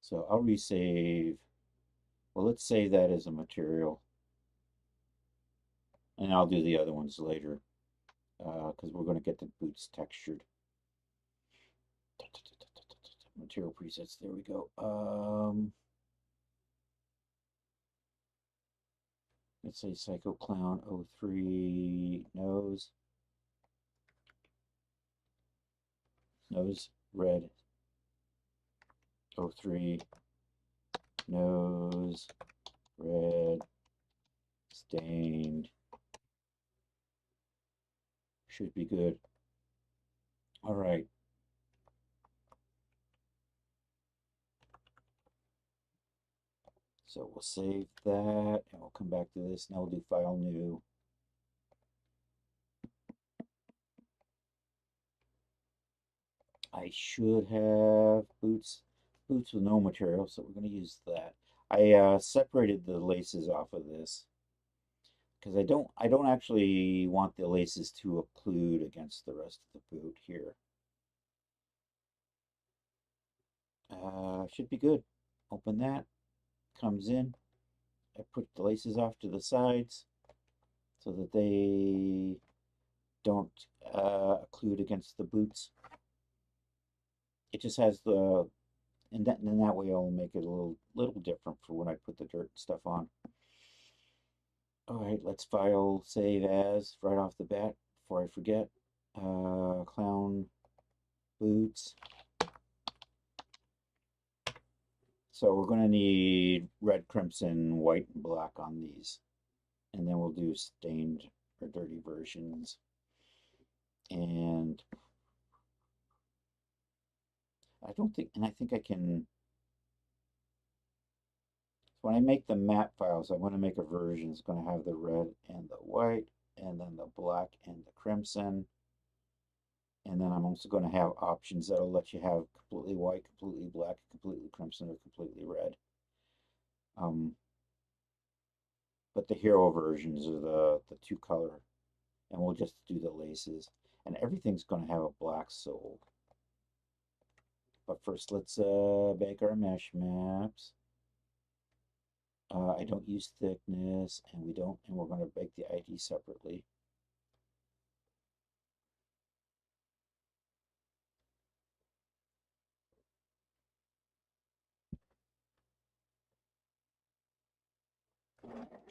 So I'll resave. Well, let's save that as a material. And I'll do the other ones later. Because we're going to get the boots textured. Material presets, there we go. Let's say Psycho Clown 03 nose. Nose red 03 nose red stained. Should be good. All right. So we'll save that and we'll come back to this. Now we'll do file new. I should have boots with no material, so we're going to use that. I separated the laces off of this because I don't actually want the laces to occlude against the rest of the boot here. Should be good. Open that. Comes in. I put the laces off to the sides so that they don't occlude against the boots. It just has the, and that way I'll make it a little different for when I put the dirt stuff on. All right, let's file save as right off the bat before I forget. Clown boots. So we're going to need red, crimson, white, and black on these. And then we'll do stained or dirty versions. And I think I can, when I make the map files, I want to make a version that's going to have the red and the white, and then the black and the crimson. And then I'm also going to have options that'll let you have completely white, completely black, completely crimson, or completely red. But the hero versions are the two color, and we'll just do the laces. And everything's going to have a black sole. But first, let's bake our mesh maps. I don't use thickness, and we're going to bake the ID separately.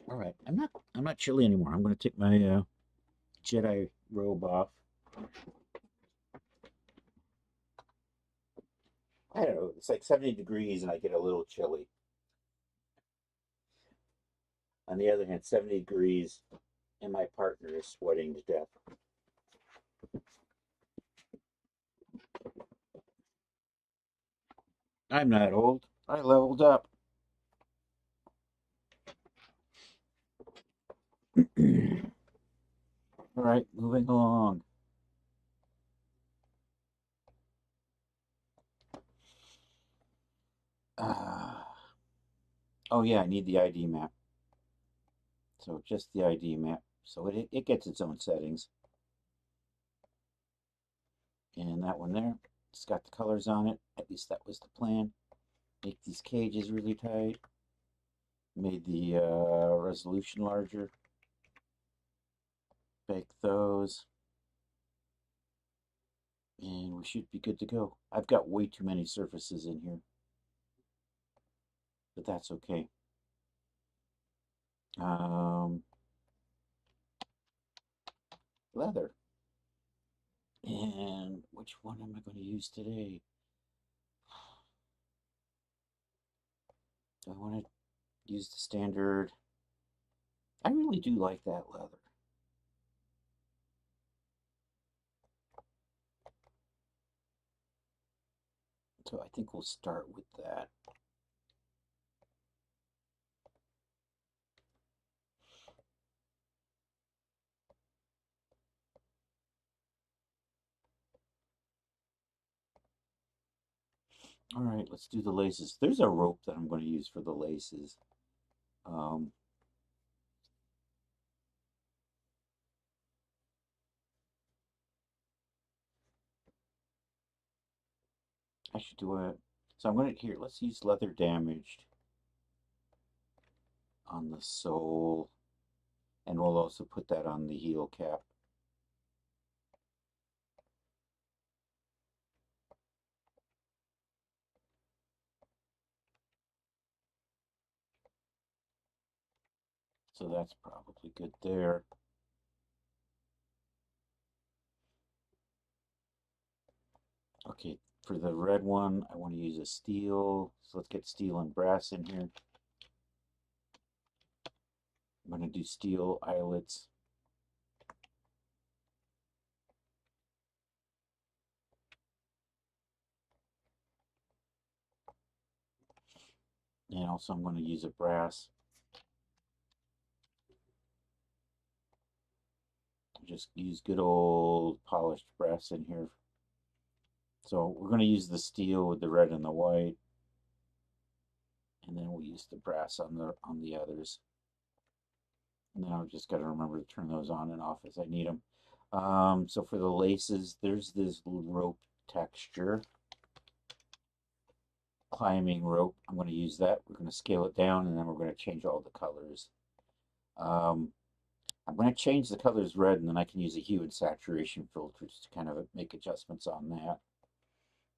All right, I'm not chilly anymore. I'm going to take my Jedi robe off. I don't know. It's like 70 degrees, and I get a little chilly. On the other hand, 70 degrees, and my partner is sweating to death. I'm not old. I leveled up. All right, moving along. Oh yeah, I need the ID map. So just the ID map. So it gets its own settings. And that one there, it's got the colors on it. At least that was the plan. Make these cages really tight. Made the resolution larger. Bake those. And we should be good to go. I've got way too many surfaces in here, but that's okay. Leather. And which one am I going to use today? Do I want to use the standard? I really do like that leather. So I think we'll start with that. All right, let's do the laces. There's a rope that I'm going to use for the laces. I should do it. So I'm going to, here, let's use leather damaged on the sole. And we'll also put that on the heel cap. So that's probably good there. Okay, for the red one, I want to use a steel. So let's get steel and brass in here. I'm going to do steel eyelets. And also I'm going to use a brass. Just use good old polished brass in here. So we're going to use the steel with the red and the white. And then we'll use the brass on the others. And then I've just got to remember to turn those on and off as I need them. So for the laces, there's this rope texture. Climbing rope. I'm going to use that. We're going to scale it down, and then we're going to change all the colors. I'm going to change the colors red, and then I can use a hue and saturation filter to kind of make adjustments on that.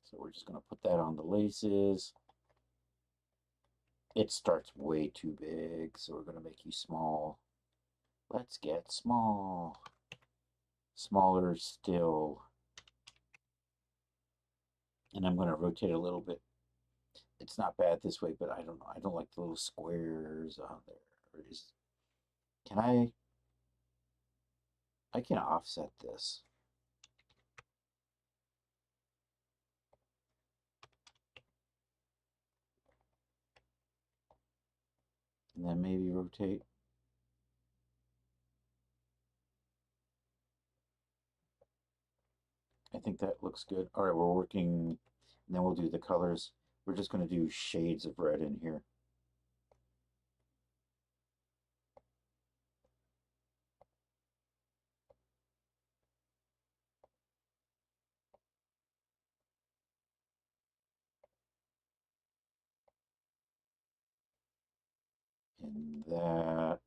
So we're just going to put that on the laces. It starts way too big, so we're going to make you small. Let's get small. Smaller still. And I'm going to rotate a little bit. It's not bad this way, but I don't know. I don't like the little squares on there. Can I can offset this. And then maybe rotate. I think that looks good. All right, we're working, and then we'll do the colors. We're just going to do shades of red in here. And that.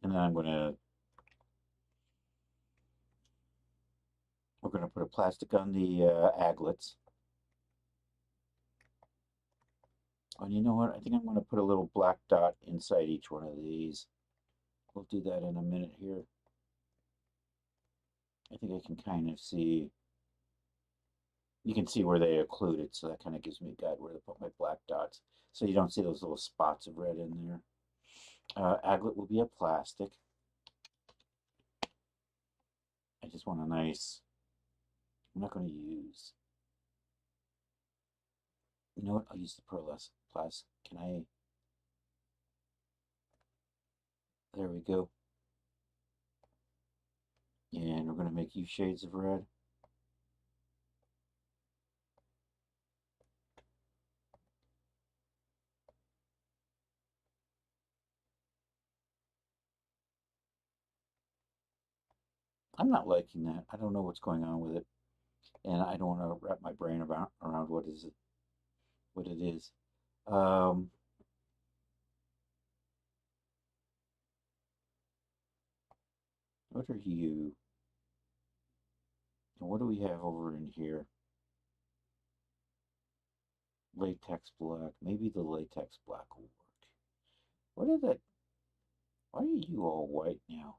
And then we're going to put a plastic on the aglets. Oh, and you know what? I think I'm going to put a little black dot inside each one of these. We'll do that in a minute here. I think I can kind of see, you can see where they occluded, so that kind of gives me a guide where to put my black dots. So you don't see those little spots of red in there. Aglet will be a plastic. I just want a nice, I'm not going to use, you know what, I'll use the pearlescent plastic. Can I, there we go. And we're going to make you shades of red. I'm not liking that. I don't know what's going on with it, and I don't want to wrap my brain around what it is. Um, what are you? And what do we have over in here? Latex black. Maybe the latex black will work. What is that? Why are you all white now?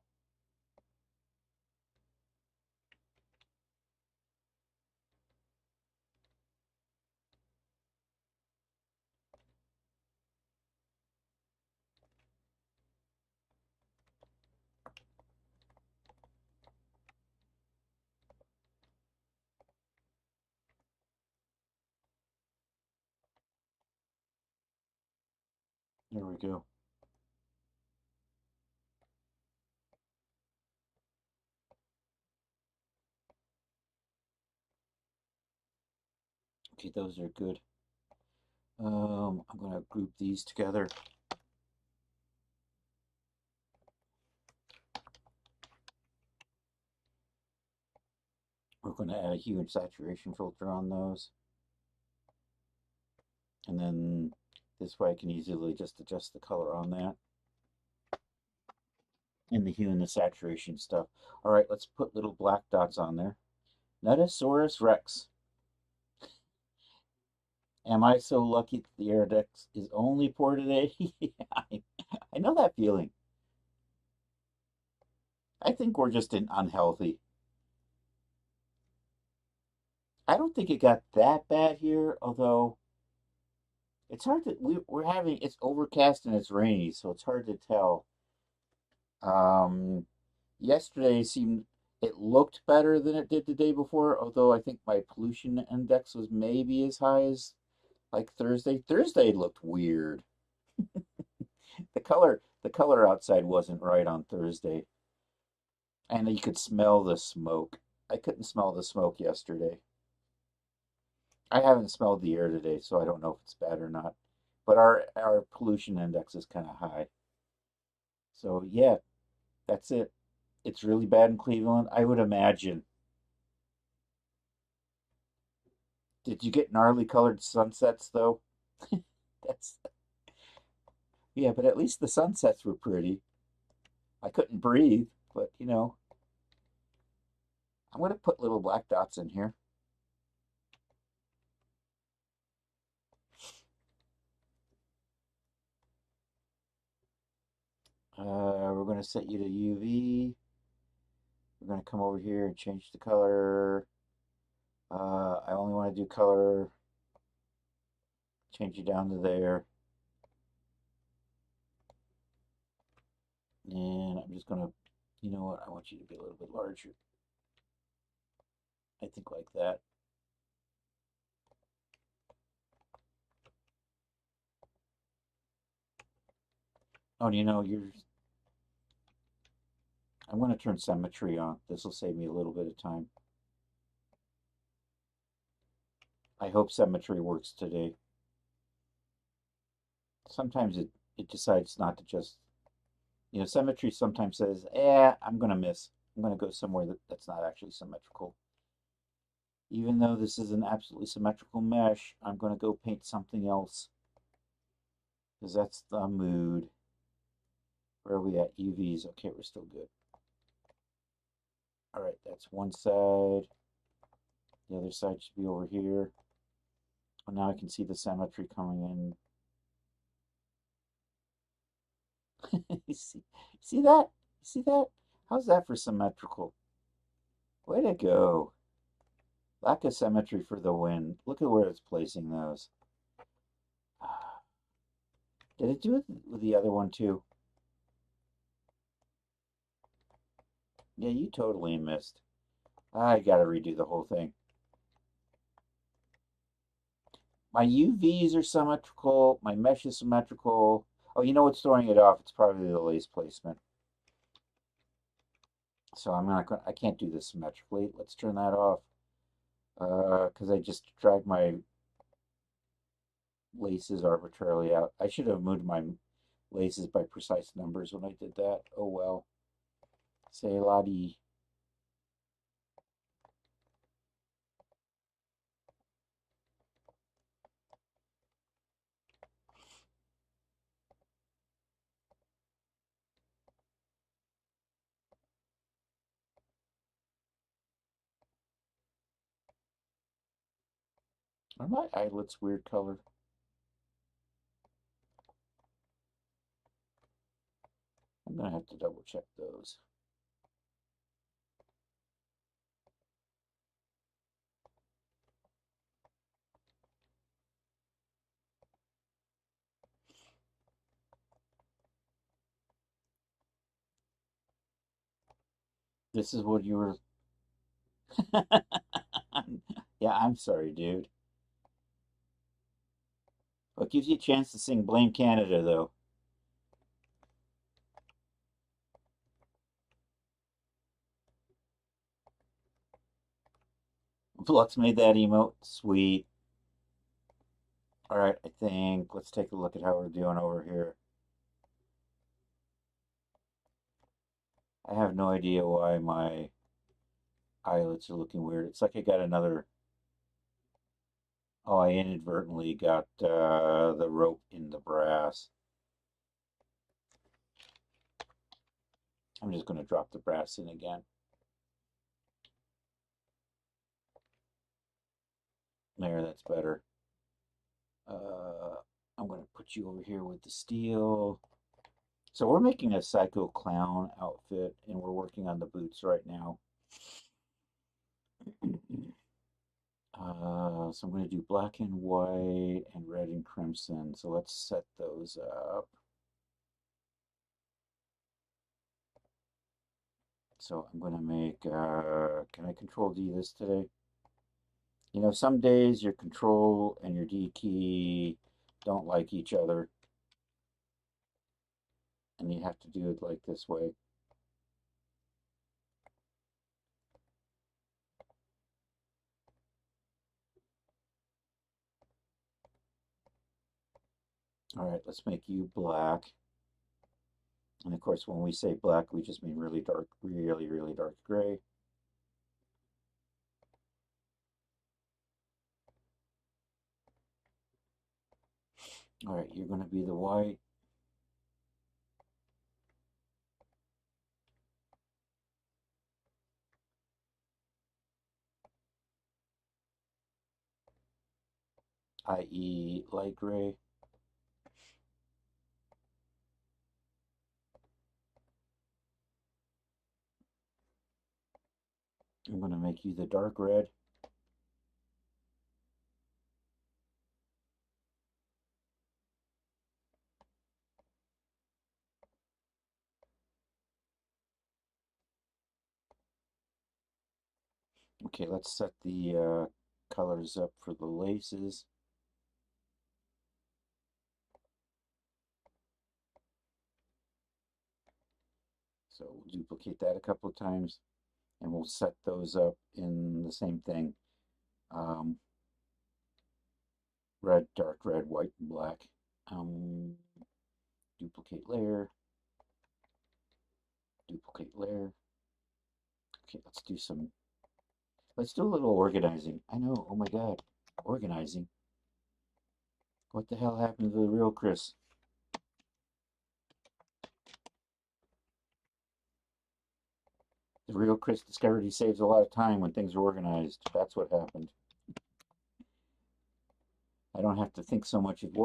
There we go. Okay, those are good. I'm going to group these together. We're going to add a hue and saturation filter on those. And then this way I can easily just adjust the color on that. And the hue and the saturation stuff. All right, let's put little black dots on there. Netosaurus Rex. Am I so lucky that the Iridex is only poor today? I know that feeling. I think we're just unhealthy. I don't think it got that bad here, although it's hard to we're having it's overcast and it's rainy, so it's hard to tell. Um, Yesterday seemed it looked better than it did the day before, although I think my pollution index was maybe as high as like Thursday. Thursday looked weird. The color outside wasn't right on Thursday, and you could smell the smoke. I couldn't smell the smoke yesterday. I haven't smelled the air today, so I don't know if it's bad or not. But our pollution index is kind of high. So yeah, that's it. It's really bad in Cleveland, I would imagine. Did you get gnarly colored sunsets though? That's yeah, but at least the sunsets were pretty. I couldn't breathe, but I'm gonna put little black dots in here. We're gonna set you to UV. We're gonna come over here and change the color. I only want to do color. Change it down to there. And I'm just gonna, you know what? I want you to be a little bit larger. I think like that. Oh, I'm going to turn symmetry on. This will save me a little bit of time. I hope symmetry works today. Sometimes it decides not to just, symmetry sometimes says, I'm going to miss. I'm going to go somewhere that's not actually symmetrical. Even though this is an absolutely symmetrical mesh, I'm going to go paint something else. Because that's the mood. Where are we at? UVs. Okay, we're still good. All right, that's one side. The other side should be over here. And now I can see the symmetry coming in. See that? See that? How's that for symmetrical? Way to go. Lack of symmetry for the win. Look at where it's placing those. Did it do it with the other one too? Yeah, you totally missed. I gotta redo the whole thing. My UVs are symmetrical. My mesh is symmetrical. Oh, you know what's throwing it off? It's probably the lace placement. So I can't do this symmetrically. Let's turn that off. Because I just dragged my laces arbitrarily out. I should have moved my laces by precise numbers when I did that. Oh well. Say la di. Are my eyelets weird color? I'm gonna have to double check those. This is what you were. Yeah, I'm sorry, dude. Well, it gives you a chance to sing Blame Canada, though. Flux made that emote. Sweet. All right, I think let's take a look at how we're doing over here. I have no idea why my eyelets are looking weird. It's like I got another. Oh, I inadvertently got the rope in the brass. I'm just going to drop the brass in again. There, that's better. I'm going to put you over here with the steel. So we're making a Psycho Clown outfit, and we're working on the boots right now. So I'm going to do black and white and red and crimson. So let's set those up. So I'm going to make, can I control D this today? You know, some days your control and your D key don't like each other. And you have to do it like this way. All right, let's make you black. And of course, when we say black, we just mean really dark, really, really dark gray. All right, you're going to be the white. I.e. light gray. I'm going to make you the dark red. Okay, let's set the colors up for the laces. So we'll duplicate that a couple of times, and we'll set those up in the same thing. Red, dark red, white, and black. Duplicate layer. Duplicate layer. Okay, let's do a little organizing. I know, oh my god, organizing. What the hell happened to the real Chris? The real Chris discovered he saves a lot of time when things are organized. That's what happened. I don't have to think so much of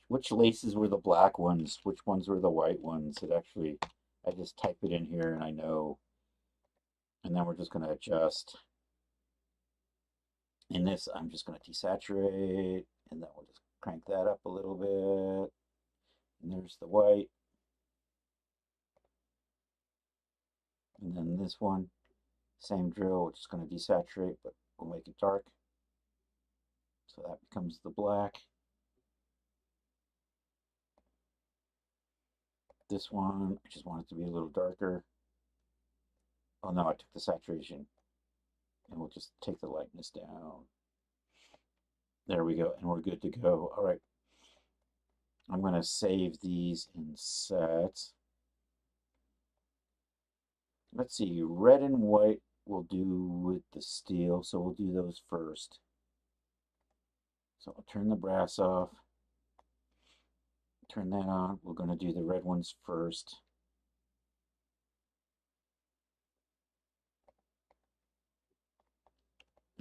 which laces were the black ones, which ones were the white ones. It actually, I just type it in here and I know. And then we're just going to adjust. In this, I'm just going to desaturate, and then we'll just crank that up a little bit. And there's the white. And then this one, same drill, we're just going to desaturate, but we'll make it dark. So that becomes the black. This one, I just want it to be a little darker. Oh no, I took the saturation. And we'll just take the lightness down. There we go, and we're good to go. All right. I'm going to save these in sets. Let's see, red and white we'll do with the steel, so we'll do those first. So I'll turn the brass off. Turn that on. We're going to do the red ones first.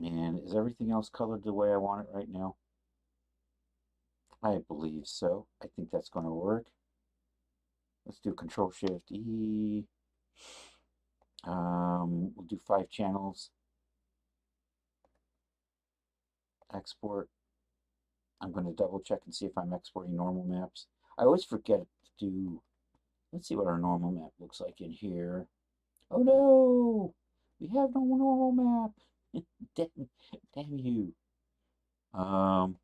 And is everything else colored the way I want it right now? I believe so. I think that's going to work. Let's do Control Shift E. We'll do 5 channels. Export. I'm going to double check and see if I'm exporting normal maps. I always forget to do. Let's see what our normal map looks like in here. Oh no! We have no normal map. Damn you. I'm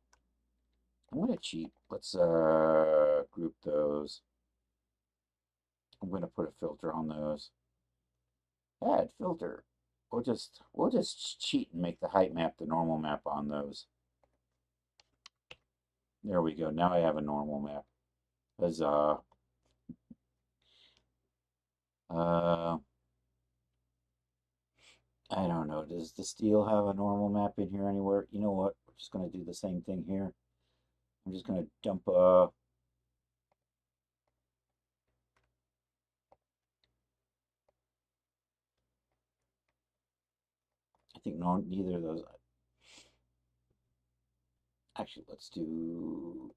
gonna cheat. Let's group those. I'm gonna put a filter on those. Add filter. We'll just cheat and make the height map the normal map on those. There we go. Now I have a normal map. Huzzah. I don't know. Does the steel have a normal map in here anywhere? You know what? We're just gonna do the same thing here. I'm just gonna dump I think neither of those. Actually, let's do.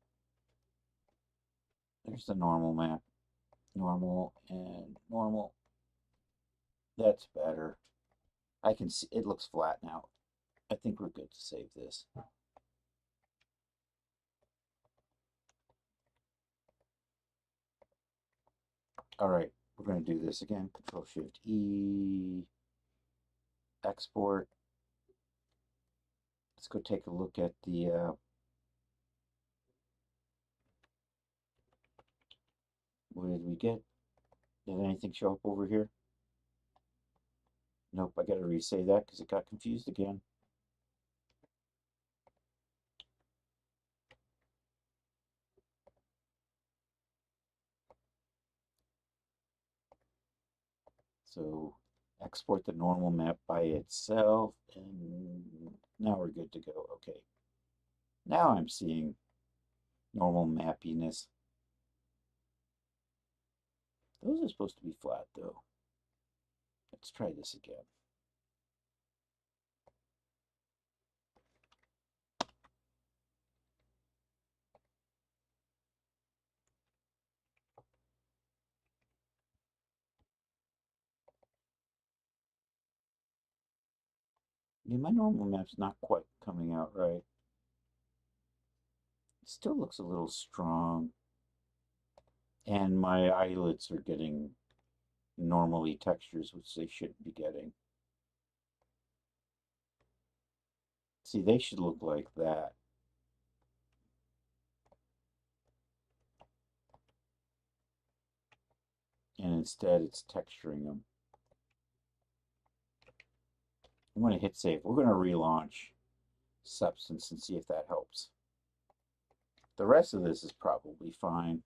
There's the normal map. Normal and normal. That's better. I can see it looks flat now. I think we're good to save this. All right, we're going to do this again. Control Shift E. Export. Let's go take a look at the. What did we get? Did anything show up over here? Nope, I got to resave that because it got confused again. So export the normal map by itself, and now we're good to go. Okay. Now I'm seeing normal mappiness. Those are supposed to be flat though. Let's try this again. Yeah, my normal map's not quite coming out right. It still looks a little strong. And my eyelids are getting normally textures, which they shouldn't be getting. See, they should look like that. And instead, it's texturing them. I'm going to hit save. We're going to relaunch Substance and see if that helps. The rest of this is probably fine.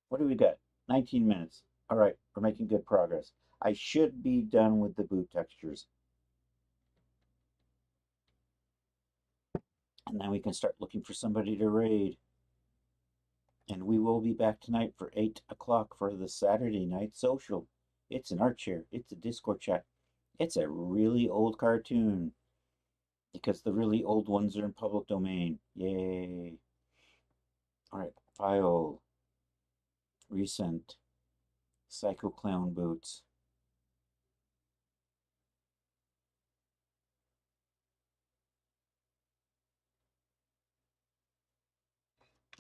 What do we got? 19 minutes. All right, we're making good progress. I should be done with the boot textures. And then we can start looking for somebody to raid. And we will be back tonight for 8 o'clock for the Saturday night social. It's an art share. It's a Discord chat. It's a really old cartoon. Because the really old ones are in public domain. Yay. Alright, file. Recent. Psycho Clown Boots.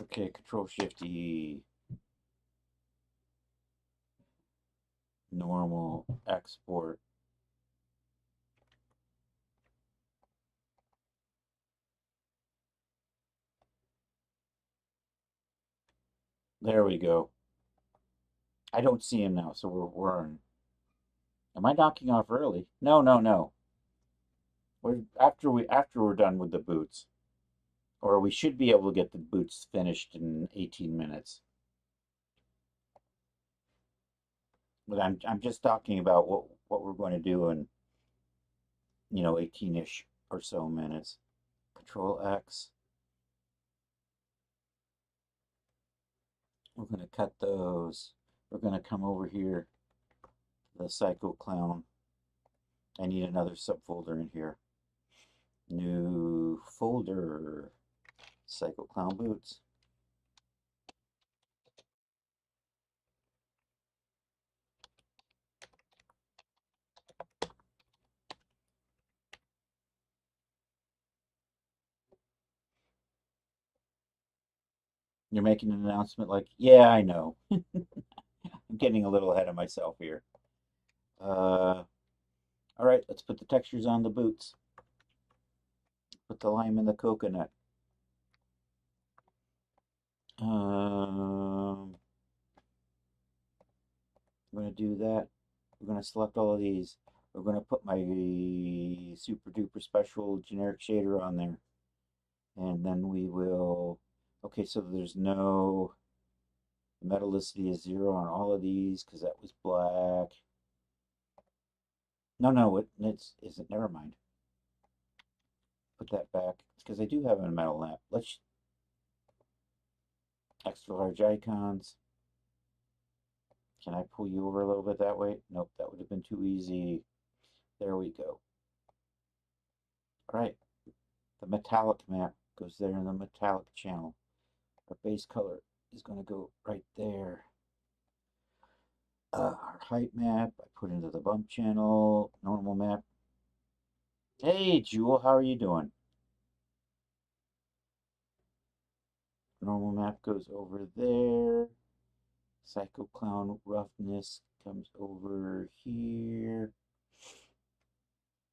Okay, Control Shift E. Normal export. There we go. I don't see him now, so we're on. Am I knocking off early? No, no, no. After we're done with the boots. Or we should be able to get the boots finished in 18 minutes. But I'm just talking about what we're going to do in 18-ish or so minutes. Control X. We're going to cut those. We're going to come over here, the Psycho Clown. I need another subfolder in here. New folder, Psycho Clown boots. You're making an announcement like, yeah, I know. I'm getting a little ahead of myself here. All right, let's put the textures on the boots. Put the lime in the coconut. I'm going to do that. We're going to select all of these. We're going to put my super duper special generic shader on there. And then we will, okay, so there's no, metallicity is 0 on all of these because that was black. No, it's isn't, never mind. Put that back. It's because I do have a metal lamp. Let's, extra large icons. Can I pull you over a little bit that way? Nope, that would have been too easy. There we go. All right, the metallic map goes there in the metallic channel. Our base color is going to go right there. Our height map, I put into the bump channel, normal map. Hey, Jewel, how are you doing? Normal map goes over there. Psycho Clown roughness comes over here.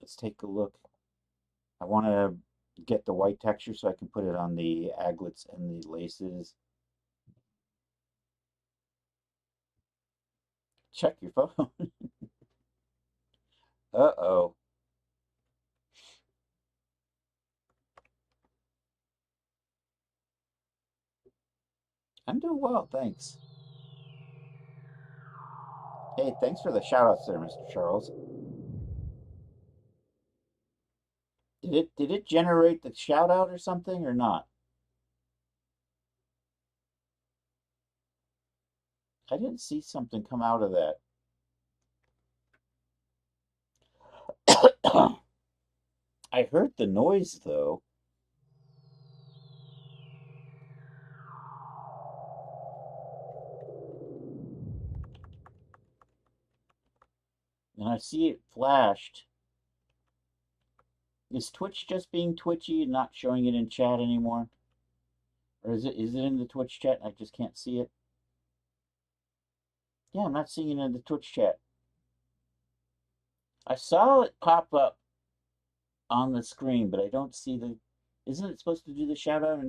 Let's take a look. I want to get the white texture so I can put it on the aglets and the laces. Check your phone. Uh-oh. I'm doing well, thanks. Hey, thanks for the shout-outs there, Mr. Charles. Did it generate the shout-out or something or not? I didn't see something come out of that. I heard the noise though. And I see it flashed. Is Twitch just being twitchy and not showing it in chat anymore? Or is it in the Twitch chat and I just can't see it? Yeah, I'm not seeing it in the Twitch chat. I saw it pop up on the screen, but I don't see the... Isn't it supposed to do the shout out? I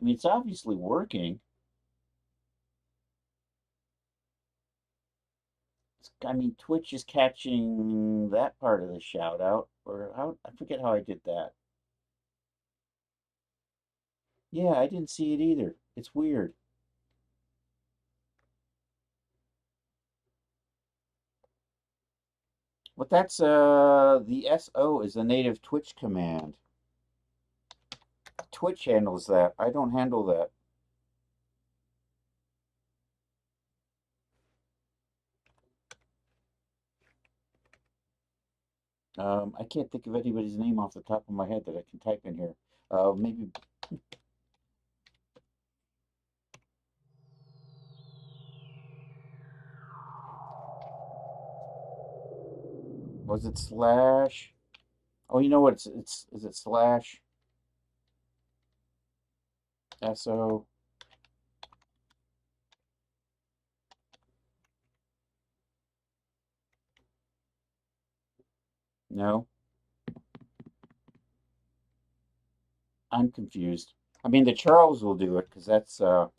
mean, it's obviously working. I mean, Twitch is catching that part of the shout out, or how, I forget how I did that. Yeah, I didn't see it either. It's weird. But that's the SO is a native Twitch command. Twitch handles that. I don't handle that. I can't think of anybody's name off the top of my head that I can type in here. Maybe. Was it slash? Oh, you know what? Is it slash SO? No. I'm confused. I mean, the Charles will do it because that's so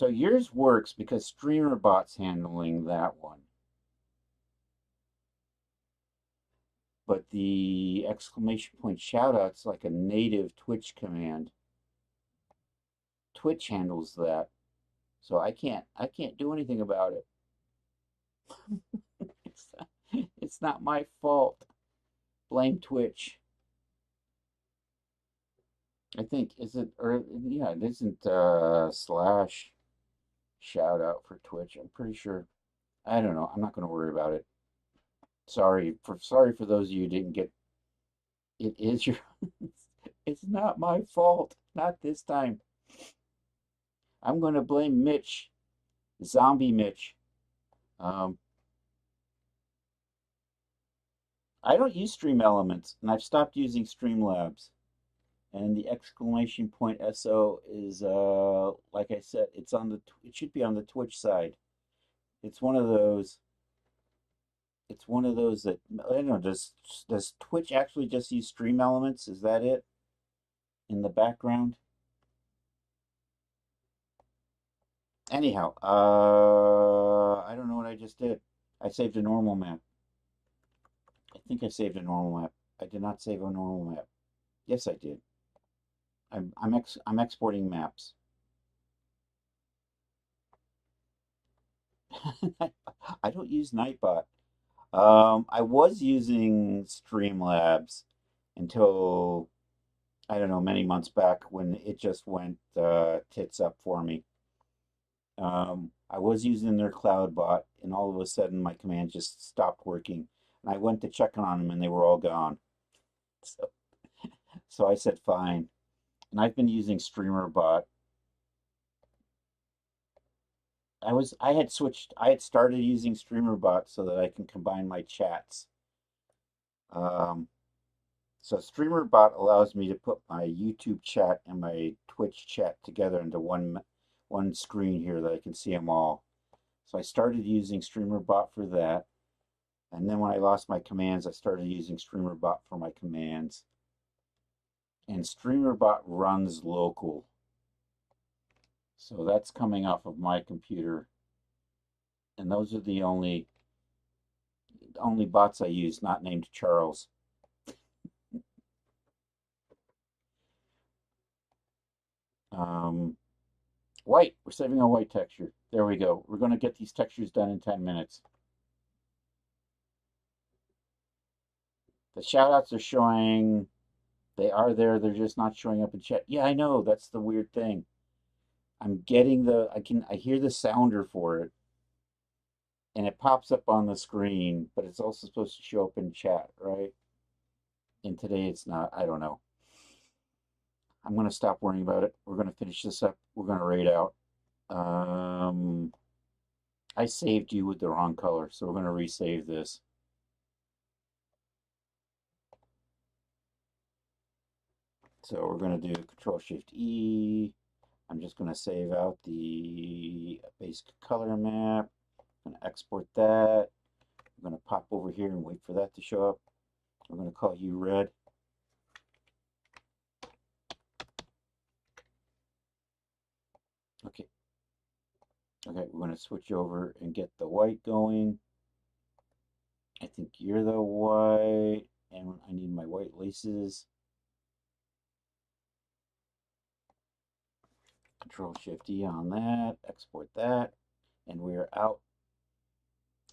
yours works because StreamerBot's handling that one. But the exclamation point shoutouts like a native Twitch command. Twitch handles that. So I can't do anything about it. It's not my fault. Blame Twitch. I think, is it, or yeah, it isn't slash shout out for Twitch. I'm pretty sure. I don't know. I'm not going to worry about it. Sorry for those of you who didn't get. It is your. It's not my fault. Not this time. I'm going to blame Mitch, Zombie Mitch. Um, I don't use Stream Elements, and I've stopped using Streamlabs. And the exclamation point SO is, like I said, it should be on the Twitch side. It's one of those. It's one of those that I don't know. Does Twitch actually just use Stream Elements? Is that it in the background? Anyhow, I don't know what I just did. I saved a normal map. I think I saved a normal map. I did not save a normal map. Yes, I did. I'm exporting maps. I don't use Nightbot. I was using Streamlabs until I don't know many months back when it just went tits up for me. I was using their cloud bot, and all of a sudden my command just stopped working. And I went to check on them, and they were all gone. So, so I said fine. And I've been using StreamerBot. I had started using StreamerBot so that I can combine my chats. Um, so StreamerBot allows me to put my YouTube chat and my Twitch chat together into one screen here that I can see them all. So I started using StreamerBot for that. And then when I lost my commands, I started using StreamerBot for my commands. And StreamerBot runs local. So that's coming off of my computer. And those are the only bots I use, not named Charles. White. We're saving a white texture. There we go. We're going to get these textures done in 10 minutes. The shoutouts are showing. They are there. They're just not showing up in chat. Yeah, I know. That's the weird thing. I'm getting I hear the sounder for it. And it pops up on the screen, but it's also supposed to show up in chat, right? And today it's not. I don't know. I'm going to stop worrying about it. We're going to finish this up. We're going to raid out. I saved you with the wrong color, so we're going to resave this. So we're going to do Control-Shift-E. I'm just going to save out the basic color map. I'm going to export that. I'm going to pop over here and wait for that to show up. I'm going to call you red. Okay. Okay, we're going to switch over and get the white going. I think you're the white, and I need my white laces. Control-Shift-E on that, export that, and we're out.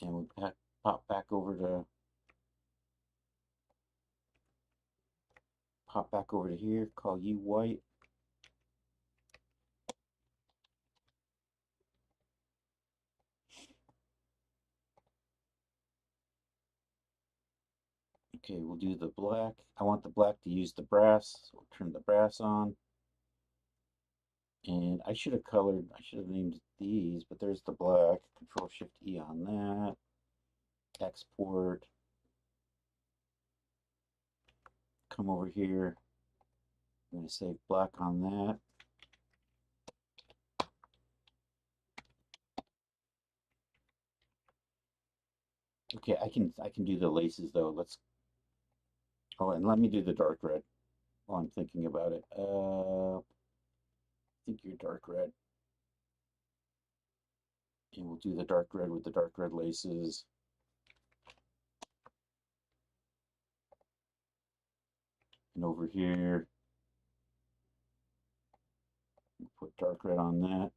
And we pop back over to here, call you white. Okay, we'll do the black. I want the black to use the brass, so we'll turn the brass on. And I should have named these, but there's the black. Control-Shift-E on that. Export. Come over here. I'm going to save black on that. Okay, I can do the laces though. Oh, and let me do the dark red while I'm thinking about it. I think you're dark red. And we'll do the dark red with the dark red laces. And over here, we'll put dark red on that.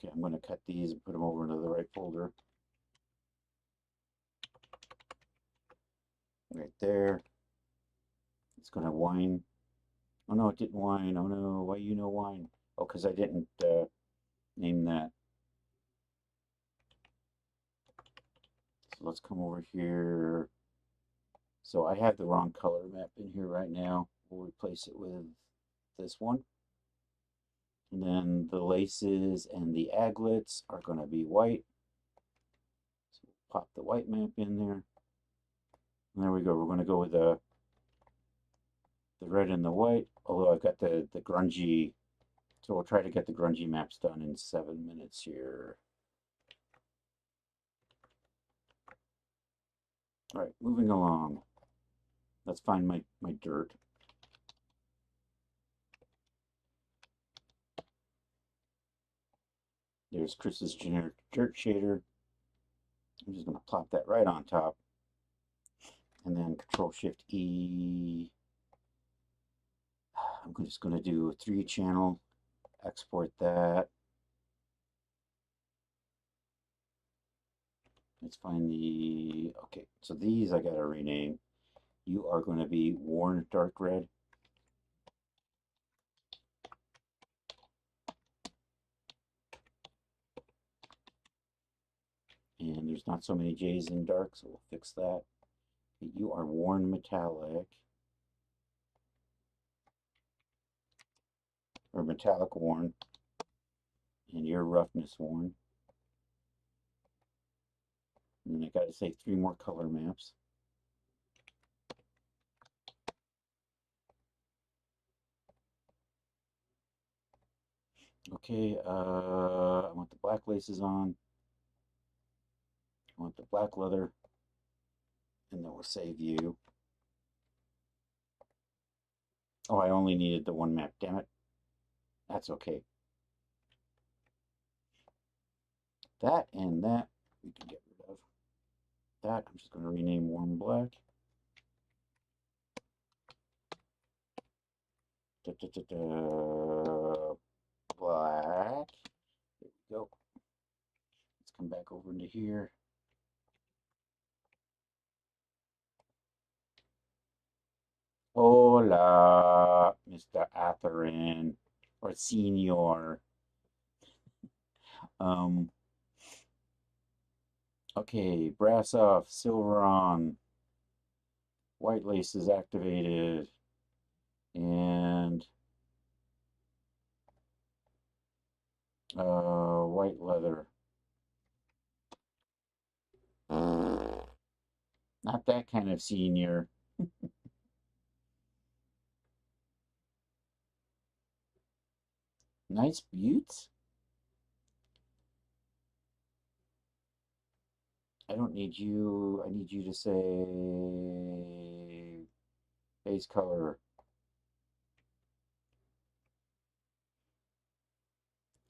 Okay, I'm going to cut these and put them over into the right folder. Right there. It's going to whine. Oh no, it didn't whine. Oh no, why you know whine? Oh, because I didn't name that. So let's come over here. So I have the wrong color map in here right now. We'll replace it with this one. And then the laces and the aglets are going to be white. So we'll pop the white map in there. And there we go. We're going to go with the red and the white. Although I've got the grungy. So we'll try to get the grungy maps done in 7 minutes here. All right, moving along. Let's find my dirt. There's Chris's generic dirt shader. I'm just going to plop that right on top. And then Control-Shift-E. I'm just going to do a 3-channel. Export that. Let's find the... Okay, so these I got to rename. You are going to be Worn Dark Red. And there's not so many J's in dark, so we'll fix that. You are Worn Metallic. Or Metallic Worn. And your Roughness Worn. And then I got to say 3 more color maps. Okay, I want the black laces on. I want the black leather. And then we'll save you. Oh, I only needed the 1 map, damn it. That's okay. That and that we can get rid of. That I'm just going to rename Warm Black. Black. There we go. Let's come back over into here. Hola, Mr. Atherin, or Senior. Okay, brass off, silver on, white lace is activated, and white leather. Not that kind of senior. Nice buttes? I don't need you. I need you to say base color.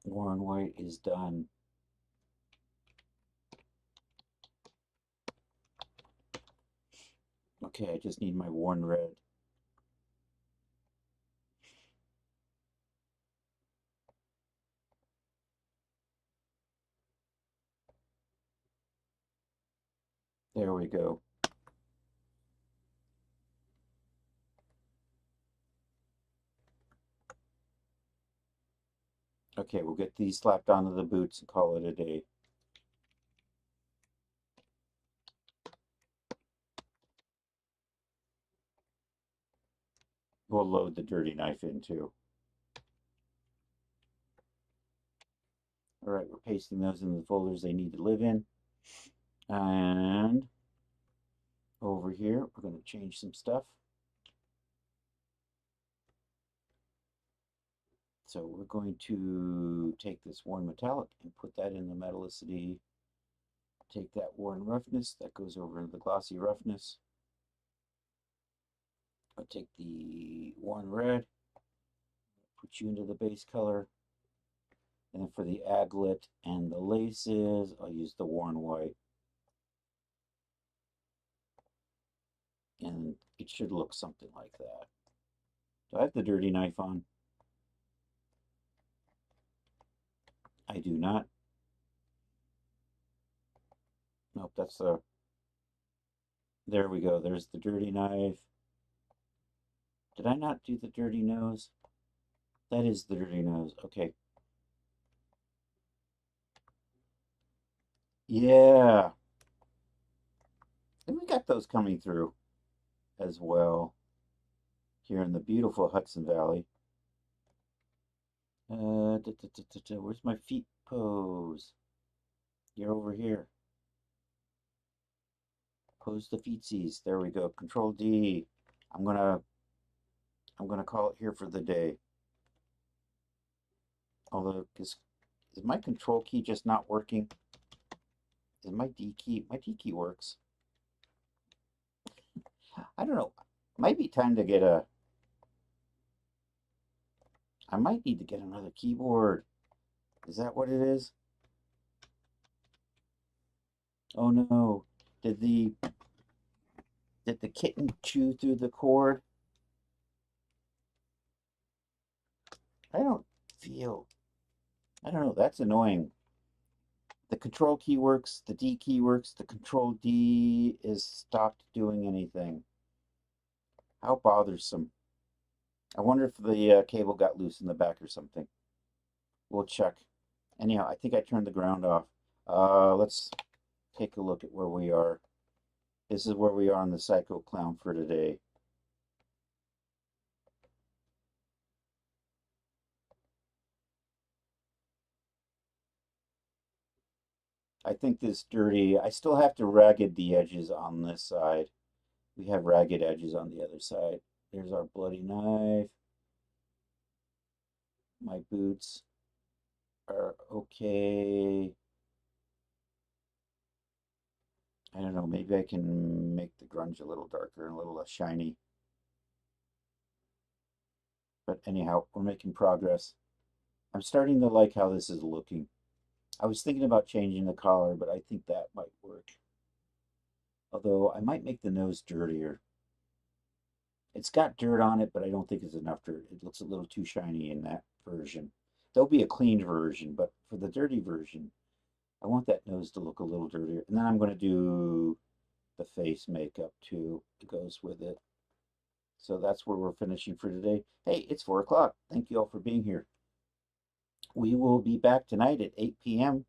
Worn white is done. Okay, I just need my worn red. There we go. Okay, we'll get these slapped onto the boots and call it a day. We'll load the dirty knife in too. All right, we're pasting those in the folders they need to live in. And over here, we're going to change some stuff. So we're going to take this worn metallic and put that in the metallicity. Take that worn roughness, that goes over into the glossy roughness. I'll take the worn red, put you into the base color. And then for the aglet and the laces, I'll use the worn white. And it should look something like that. Do I have the dirty knife on? I do not. Nope, that's the... There we go. There's the dirty knife. Did I not do the dirty nose? That is the dirty nose. Okay. Yeah. And we got those coming through as well here in the beautiful Hudson Valley. Where's my feet pose? You're over here. Pose the feetsies. There we go. Control D. I'm gonna call it here for the day. Although, is my control key just not working? Is my D key? My D key works. I don't know. Might be time to get a... I might need to get another keyboard. Is that what it is? Oh no. Did the kitten chew through the cord? I don't know. That's annoying. The control key works, the D key works, the control D is stopped doing anything. How bothersome. I wonder if the cable got loose in the back or something. We'll check. Anyhow, I think I turned the ground off. Let's take a look at where we are. This is where we are on the Psycho Clown for today. I think this dirty, I still have to ragged the edges on this side. We have ragged edges on the other side. There's our bloody knife. My boots are okay. I don't know, maybe I can make the grunge a little darker and a little less shiny. But anyhow, we're making progress. I'm starting to like how this is looking. I was thinking about changing the collar, but I think that might work. Although I might make the nose dirtier. It's got dirt on it, but I don't think it's enough dirt. It looks a little too shiny in that version. There'll be a cleaned version, but for the dirty version, I want that nose to look a little dirtier. And then I'm going to do the face makeup too. It goes with it. So that's where we're finishing for today. Hey, it's 4 o'clock. Thank you all for being here. We will be back tonight at 8 p.m.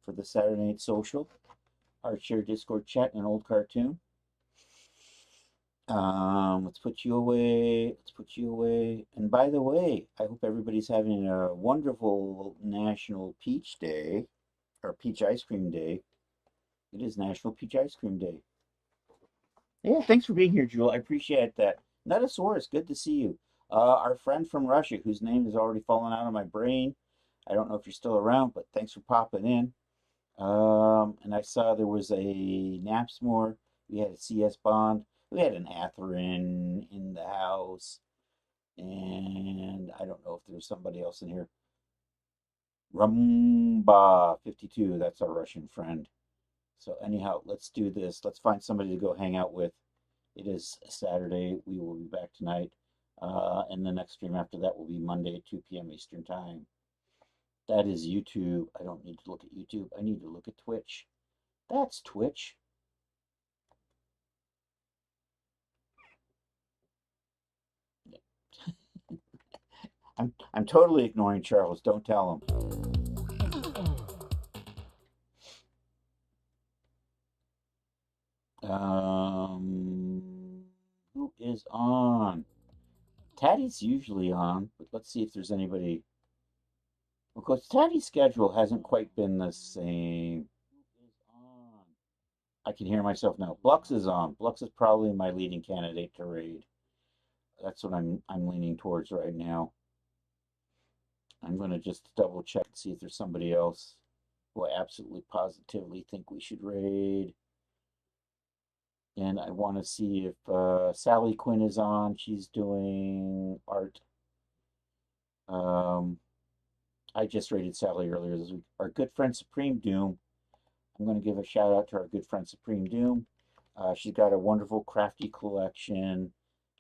for the Saturday Night Social, our shared Discord chat, and an old cartoon. Let's put you away. Let's put you away. And by the way, I hope everybody's having a wonderful National Peach Day, or Peach Ice Cream Day. It is National Peach Ice Cream Day. Yeah, thanks for being here, Jewel. I appreciate that. Nutasaurus, good to see you. Our friend from Russia, whose name has already fallen out of my brain. I don't know if you're still around, but thanks for popping in. And I saw there was a Napsmore. We had a CS Bond. We had an Atherin in the house. And I don't know if there's somebody else in here. Rumba 52, that's our Russian friend. So anyhow, let's do this. Let's find somebody to go hang out with. It is Saturday. We will be back tonight. And the next stream after that will be Monday at 2 p.m. Eastern Time. That is YouTube. I don't need to look at YouTube. I need to look at Twitch. That's Twitch. I'm totally ignoring Charles. Don't tell him. Who is on? Taddy's usually on, but let's see if there's anybody. Of course, Taddy's schedule hasn't quite been the same. Who is on? I can hear myself now. Blux is on. Blux is probably my leading candidate to raid. That's what I'm leaning towards right now. I'm going to just double check and see if there's somebody else who I absolutely positively think we should raid. And I want to see if Sally Quinn is on. She's doing art. I just rated Sally earlier this week. Our good friend Supreme Doom. I'm going to give a shout out to our good friend Supreme Doom. She's got a wonderful crafty collection.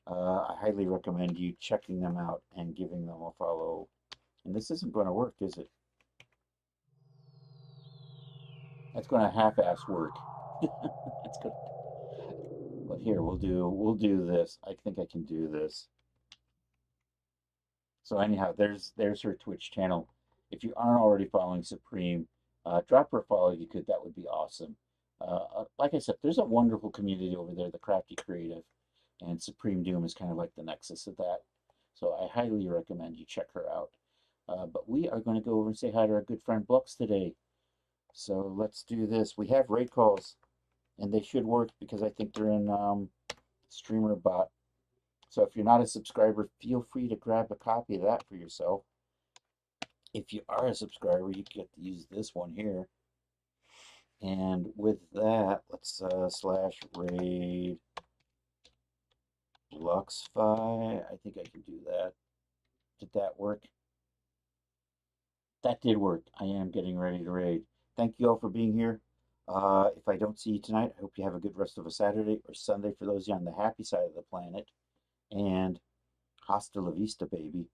I highly recommend you checking them out and giving them a follow. And this isn't going to work, is it? That's going to half-ass work. It's good. But here, we'll do this. I think I can do this. So anyhow, there's her Twitch channel. If you aren't already following Supreme, drop her a follow if you could. That would be awesome. Like I said, there's a wonderful community over there, the Crafty Creative, and Supreme Doom is kind of like the nexus of that. So I highly recommend you check her out. But we are going to go over and say hi to our good friend Blux today. So let's do this. We have raid calls, and they should work because I think they're in Streamer Bot. So if you're not a subscriber, feel free to grab a copy of that for yourself. If you are a subscriber, you get to use this one here. And with that, let's slash raid Bluxify. I think I can do that. Did that work? That did work. I am getting ready to raid. Thank you all for being here. If I don't see you tonight, I hope you have a good rest of a Saturday or Sunday for those of you on the happy side of the planet. And hasta la vista, baby.